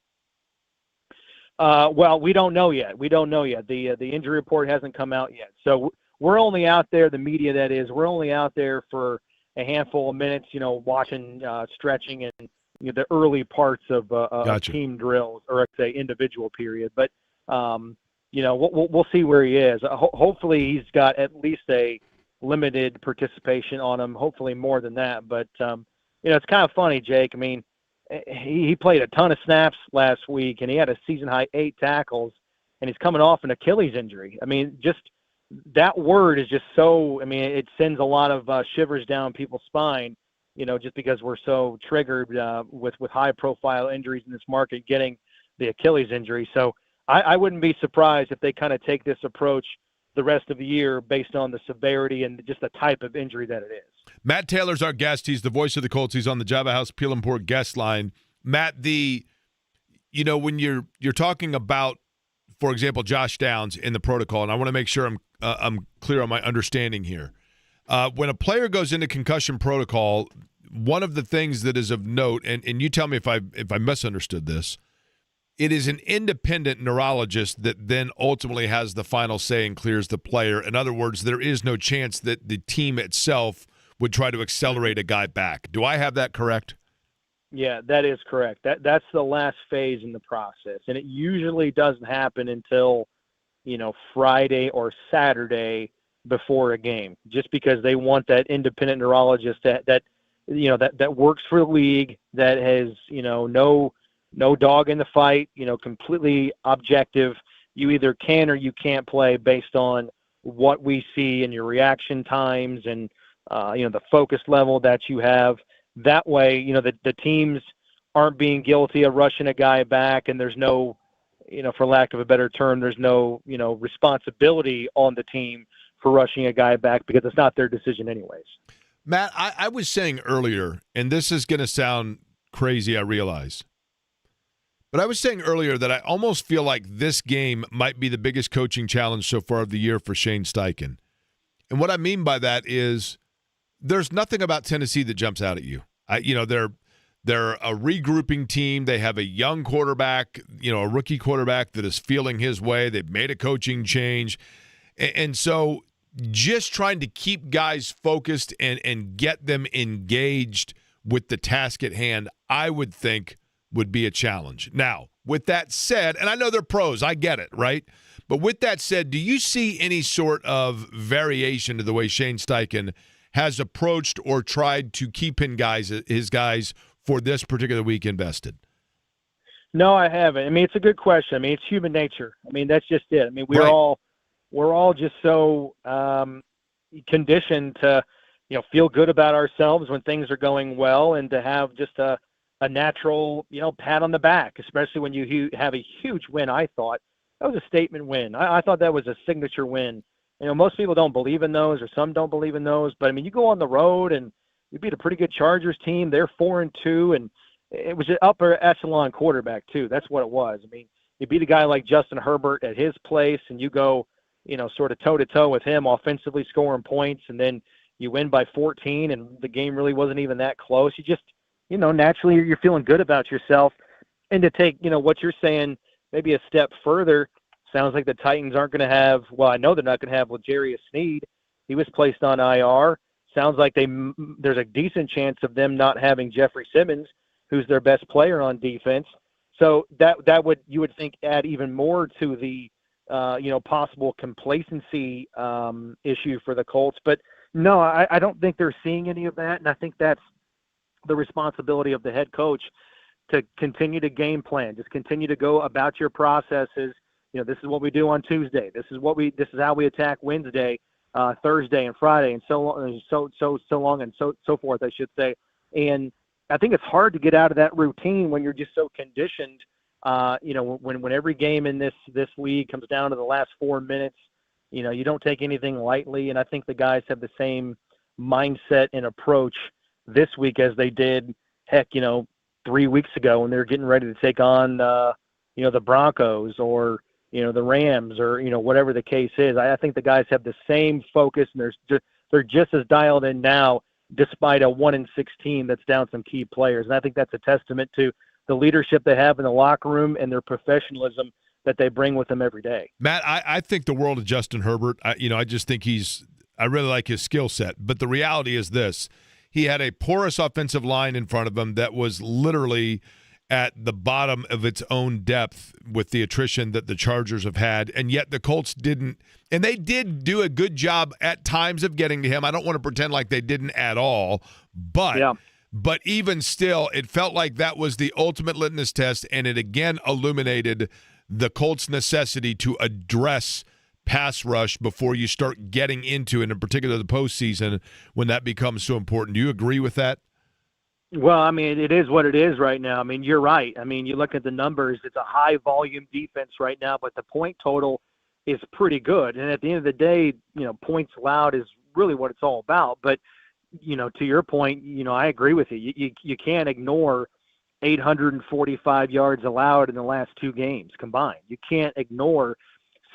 Well, we don't know yet. The injury report hasn't come out yet. So we're only out there, the media that is, we're only out there for a handful of minutes, watching stretching and the early parts of Gotcha. team drills, or I'd say individual period. But, we'll see where he is. Hopefully he's got at least a limited participation on him, hopefully more than that. But, it's kind of funny, Jake. I mean, he played a ton of snaps last week, and he had a season-high 8 tackles, and he's coming off an Achilles injury. I mean, just that word is just so – it sends a lot of shivers down people's spine, just because we're so triggered with high-profile injuries in this market getting the Achilles injury. So I wouldn't be surprised if they kind of take this approach the rest of the year based on the severity and just the type of injury that it is. Matt Taylor's our guest. He's the voice of the Colts. He's on the Java House Peel and Pour guest line. Matt, when you're talking about, for example, Josh Downs in the protocol, and I want to make sure I'm clear on my understanding here. When a player goes into concussion protocol, one of the things that is of note, and you tell me if I misunderstood this, it is an independent neurologist that then ultimately has the final say and clears the player. In other words, there is no chance that the team itself would try to accelerate a guy back. Do I have that correct? Yeah, that is correct. That's the last phase in the process, and it usually doesn't happen until, Friday or Saturday before a game, just because they want that independent neurologist that works for the league, that has no dog in the fight, completely objective. You either can or you can't play based on what we see in your reaction times and the focus level that you have. That way, the teams aren't being guilty of rushing a guy back, and there's no, for lack of a better term, there's no, responsibility on the team for rushing a guy back because it's not their decision anyways. Matt, I was saying earlier, and this is going to sound crazy, I realize, but I was saying earlier that I almost feel like this game might be the biggest coaching challenge so far of the year for Shane Steichen. And what I mean by that is there's nothing about Tennessee that jumps out at you. They're a regrouping team. They have a young quarterback, a rookie quarterback that is feeling his way. They've made a coaching change. And so just trying to keep guys focused and get them engaged with the task at hand, I would think would be a challenge. Now, with that said, and I know they're pros, I get it, right? But with that said, do you see any sort of variation to the way Shane Steichen has approached or tried to keep his guys for this particular week invested? No, I haven't. It's a good question. It's human nature. That's just it. We're all just so conditioned to, feel good about ourselves when things are going well, and to have just a natural, pat on the back, especially when you have a huge win. I thought that was a statement win. I thought that was a signature win. Most people don't believe in those, or some don't believe in those. But you go on the road and you beat a pretty good Chargers team. They're 4-2, and it was an upper echelon quarterback too. That's what it was. I mean, you beat a guy like Justin Herbert at his place, and you go, sort of toe to toe with him offensively, scoring points, and then you win by 14, and the game really wasn't even that close. You just, naturally you're feeling good about yourself, and to take, what you're saying maybe a step further. Sounds like the Titans aren't going to have. Well, I know they're not going to have L'Jarius Sneed. He was placed on IR. Sounds like there's a decent chance of them not having Jeffrey Simmons, who's their best player on defense. So that would, you would think, add even more to the possible complacency issue for the Colts. But no, I don't think they're seeing any of that, and I think that's the responsibility of the head coach to continue to game plan, just continue to go about your processes. This is what we do on Tuesday. This is how we attack Wednesday, Thursday, and Friday, and so on, and so forth, I should say. And I think it's hard to get out of that routine when you're just so conditioned. When every game in this league comes down to the last 4 minutes, you don't take anything lightly. And I think the guys have the same mindset and approach this week as they did, 3 weeks ago when they were getting ready to take on, the Broncos or, the Rams or, whatever the case is. I think the guys have the same focus, and they're just as dialed in now, despite a 1-6 team that's down some key players. And I think that's a testament to the leadership they have in the locker room and their professionalism that they bring with them every day. Matt, I think the world of Justin Herbert. I just think I really like his skill set. But the reality is this. He had a porous offensive line in front of him that was literally at the bottom of its own depth with the attrition that the Chargers have had, and yet the Colts didn't. And they did do a good job at times of getting to him. I don't want to pretend like they didn't at all, but even still, it felt like that was the ultimate litmus test, and it again illuminated the Colts' necessity to address pass rush before you start getting into, and in particular the postseason, when that becomes so important. Do you agree with that? Well, I mean, it is what it is right now. I mean, you're right. I mean, you look at the numbers, it's a high-volume defense right now, but the point total is pretty good. And at the end of the day, points allowed is really what it's all about. But, to your point, I agree with you. You can't ignore 845 yards allowed in the last 2 games combined. You can't ignore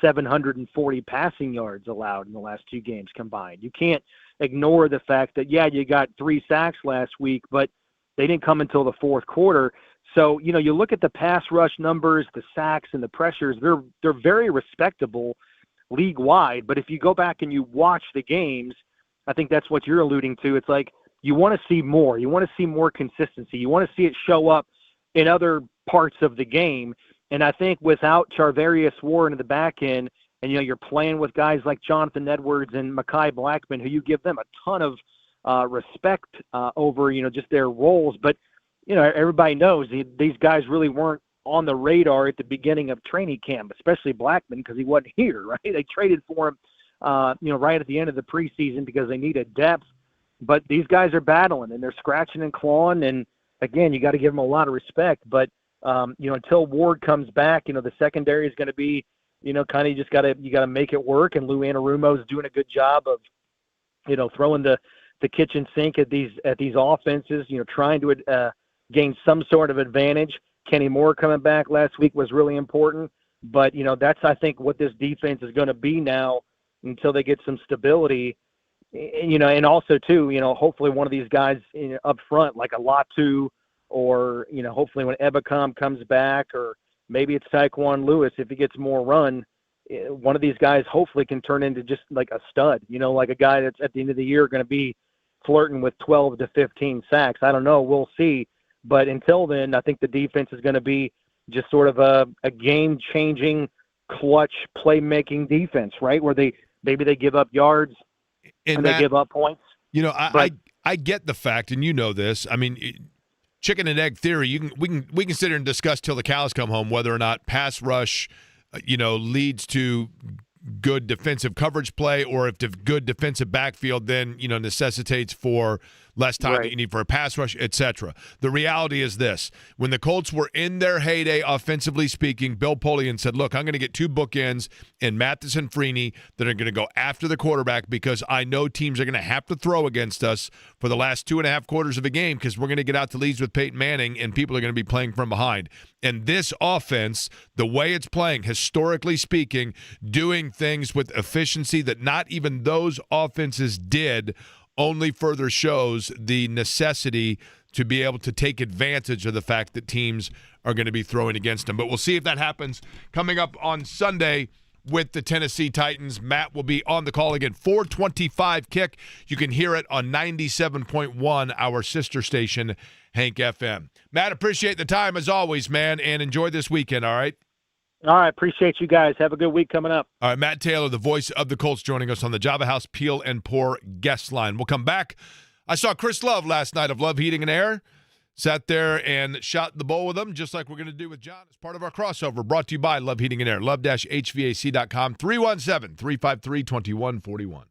740 passing yards allowed in the last 2 games combined. You can't ignore the fact that, you got 3 sacks last week, but they didn't come until the fourth quarter. So, you look at the pass rush numbers, the sacks and the pressures, they're very respectable league-wide. But if you go back and you watch the games, I think that's what you're alluding to. It's like you want to see more. You want to see more consistency. You want to see it show up in other parts of the game. And I think without Charvarius Ward in the back end, and, you're playing with guys like Jonathan Edwards and Mekhi Blackman, who you give them a ton of respect over, just their roles. But, everybody knows these guys really weren't on the radar at the beginning of training camp, especially Blackman, because he wasn't here, right? They traded for him, right at the end of the preseason because they needed depth. But these guys are battling, and they're scratching and clawing. And, again, you got to give them a lot of respect. But, until Ward comes back, the secondary is going to be, kind of you got to make it work. And Lou Anarumo is doing a good job of, throwing the kitchen sink at these offenses, trying to gain some sort of advantage. Kenny Moore coming back last week was really important. But, that's, I think, what this defense is going to be now until they get some stability. And also, too, hopefully one of these guys up front, like a Latu, or, hopefully when Ebicom comes back, or maybe it's Tyquan Lewis, if he gets more run, one of these guys hopefully can turn into just like a stud, like a guy that's at the end of the year going to be flirting with 12 to 15 sacks. I don't know. We'll see. But until then, I think the defense is going to be just sort of a game-changing, clutch, playmaking defense, right, where maybe they give up yards and Matt, they give up points. I get the fact, and this. I mean, chicken and egg theory. We can sit here and discuss till the cows come home whether or not pass rush, leads to good defensive coverage play, or if the good defensive backfield then necessitates for less time that Right. you need for a pass rush, etc. The reality is this. When the Colts were in their heyday, offensively speaking, Bill Polian said, look, I'm going to get two bookends in Mathis and Freeney that are going to go after the quarterback because I know teams are going to have to throw against us for the last 2.5 quarters of a game because we're going to get out to leads with Peyton Manning and people are going to be playing from behind. And this offense, the way it's playing, historically speaking, doing things with efficiency that not even those offenses did, only further shows the necessity to be able to take advantage of the fact that teams are going to be throwing against them. But we'll see if that happens coming up on Sunday with the Tennessee Titans. Matt will be on the call again. 4:25 kick. You can hear it on 97.1, our sister station, Hank FM. Matt, appreciate the time as always, man, and enjoy this weekend, all right? All right. Appreciate you guys. Have a good week coming up. All right, Matt Taylor, the voice of the Colts, joining us on the Java House Peel and Pour guest line. We'll come back. I saw Chris Love last night of Love Heating and Air. Sat there and shot the bowl with him, just like we're going to do with John as part of our crossover. Brought to you by Love Heating and Air. Love-HVAC.com. 317-353-2141.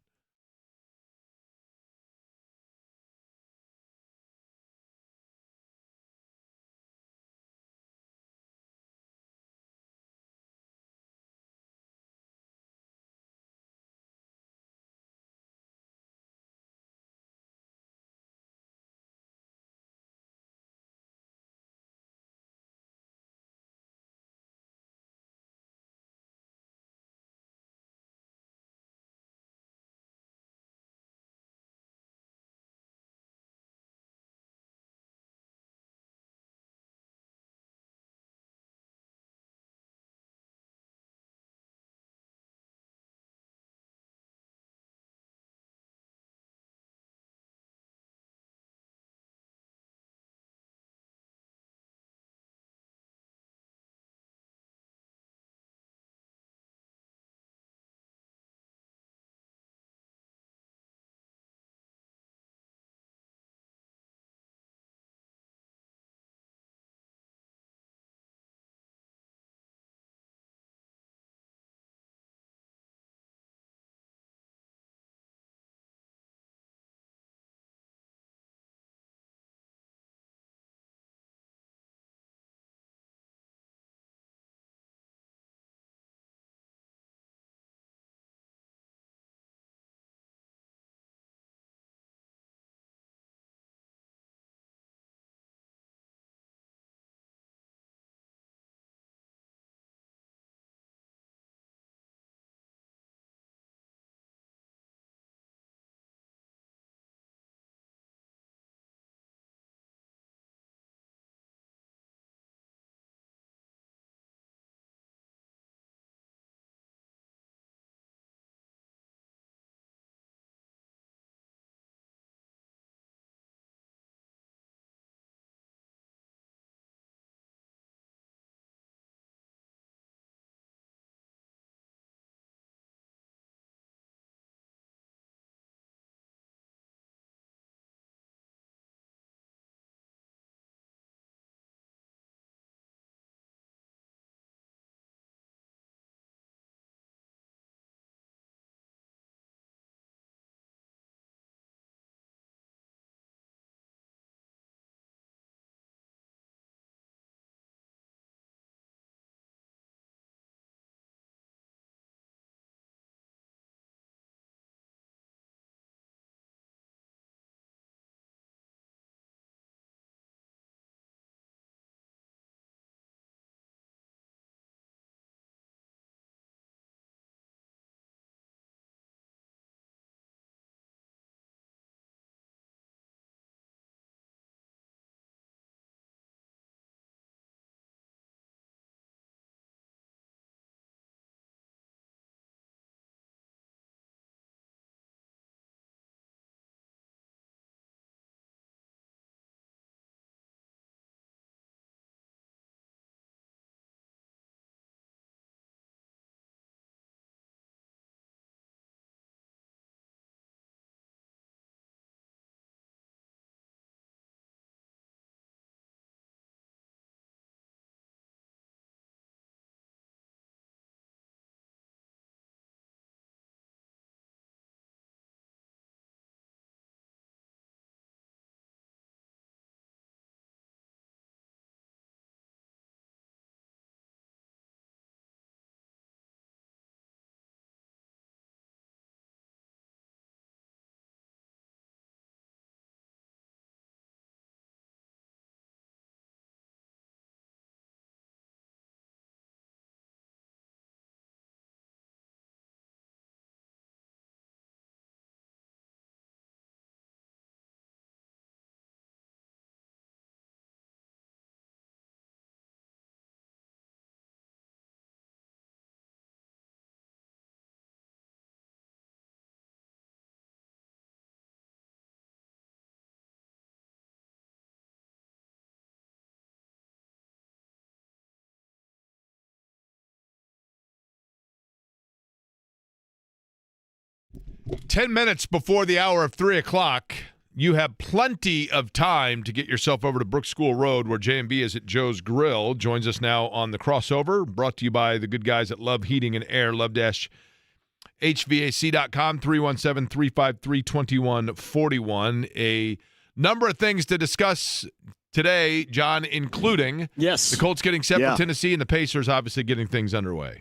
10 minutes before the hour of 3 o'clock, you have plenty of time to get yourself over to Brooks School Road, where J&B is at Joe's Grill. Joins us now on the crossover, brought to you by the good guys at Love Heating and Air, love-hvac.com, 317-353-2141. A number of things to discuss today, John, including the Colts getting set for Tennessee and the Pacers obviously getting things underway.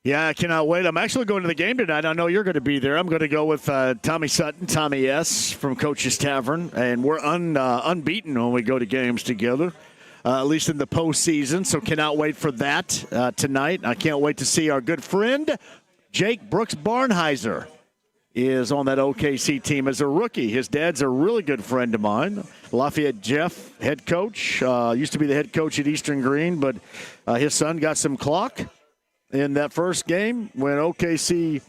Yeah, I cannot wait. I'm actually going to the game tonight. I know you're going to be there. I'm going to go with Tommy Sutton, Tommy S. from Coach's Tavern, and we're unbeaten when we go to games together, at least in the postseason, so cannot wait for that tonight. I can't wait to see our good friend, Jake Brooks Barnheiser, is on that OKC team as a rookie. His dad's a really good friend of mine. Lafayette Jeff, head coach, used to be the head coach at Eastern Green, but his son got some clock in that first game when OKC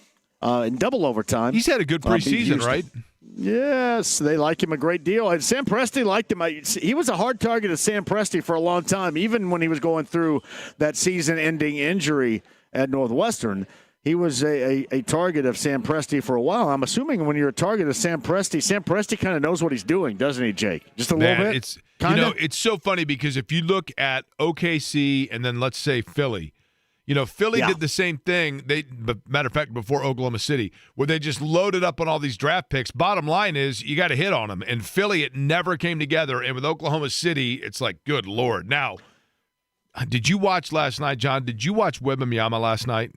in double overtime. He's had a good preseason, right? Yes, they like him a great deal. And Sam Presti liked him. He was a hard target of Sam Presti for a long time, even when he was going through that season-ending injury at Northwestern. He was a target of Sam Presti for a while. I'm assuming when you're a target of Sam Presti kind of knows what he's doing, doesn't he, Jake? Just a little bit? It's so funny because if you look at OKC and then let's say Philly, Philly did the same thing. Matter of fact, before Oklahoma City, where they just loaded up on all these draft picks. Bottom line is you got to hit on them. And Philly, it never came together. And with Oklahoma City, it's like, good Lord. Now, did you watch last night, John? Did you watch Wembanyama last night?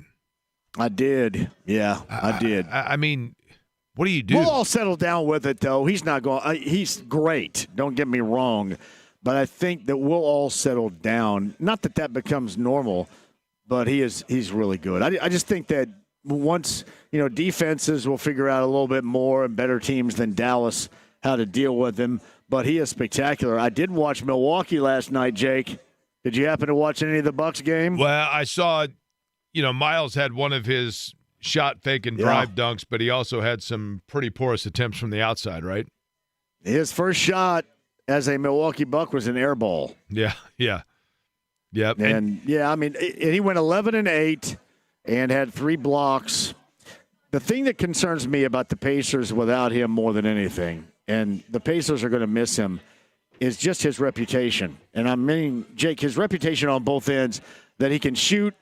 I did. Yeah, I did. I mean, what do you do? We'll all settle down with it, though. He's not going. He's great. Don't get me wrong, but I think that we'll all settle down. Not that becomes normal, but he's really good. I just think that once defenses will figure out a little bit more and better teams than Dallas how to deal with him. But he is spectacular. I did watch Milwaukee last night, Jake. Did you happen to watch any of the Bucks game? Well, I saw. Miles had one of his shot fake and drive dunks, but he also had some pretty porous attempts from the outside, right? His first shot as a Milwaukee Buck was an air ball. Yeah. And he went 11-8 and had 3 blocks. The thing that concerns me about the Pacers without him more than anything, and the Pacers are going to miss him, is just his reputation. And I mean, Jake, his reputation on both ends, that he can shoot,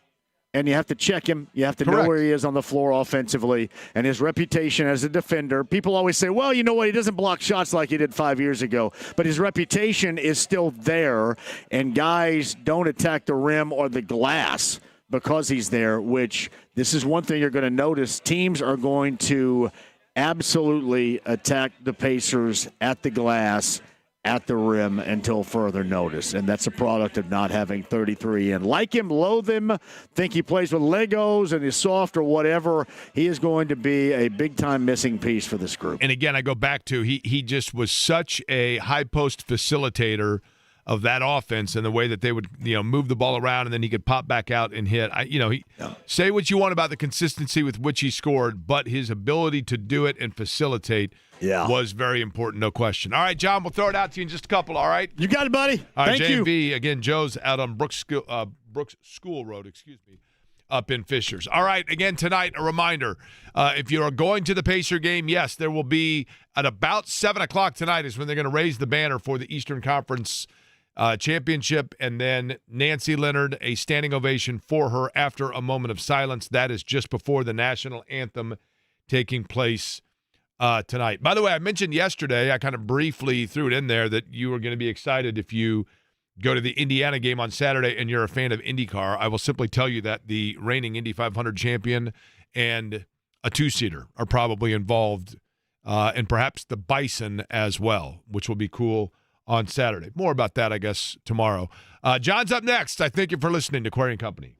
and you have to check him. You have to know where he is on the floor offensively. And his reputation as a defender, people always say, well, you know what, he doesn't block shots like he did 5 years ago. But his reputation is still there, and guys don't attack the rim or the glass because he's there, which this is one thing you're going to notice. Teams are going to absolutely attack the Pacers at the glass, at the rim until further notice, and that's a product of not having 33. And like him, loathe him, think he plays with Legos and is soft or whatever, he is going to be a big-time missing piece for this group. And again, I go back to he just was such a high-post facilitator of that offense and the way that they would move the ball around and then he could pop back out and hit. Say what you want about the consistency with which he scored, but his ability to do it and facilitate was very important, no question. All right, John, we'll throw it out to you in just a couple, all right? You got it, buddy. All right, Thank you. J&B, again, Joe's out on Brooks School Road, up in Fishers. All right, again, tonight, a reminder, if you are going to the Pacer game, yes, there will be at about 7 o'clock tonight is when they're going to raise the banner for the Eastern Conference championship, and then Nancy Leonard, a standing ovation for her after a moment of silence. That is just before the national anthem taking place tonight. By the way, I mentioned yesterday, I kind of briefly threw it in there that you were going to be excited if you go to the Indiana game on Saturday and you're a fan of IndyCar. I will simply tell you that the reigning Indy 500 champion and a 2-seater are probably involved, and perhaps the Bison as well, which will be cool on Saturday. More about that, I guess, tomorrow. John's up next. I thank you for listening to Query & Company.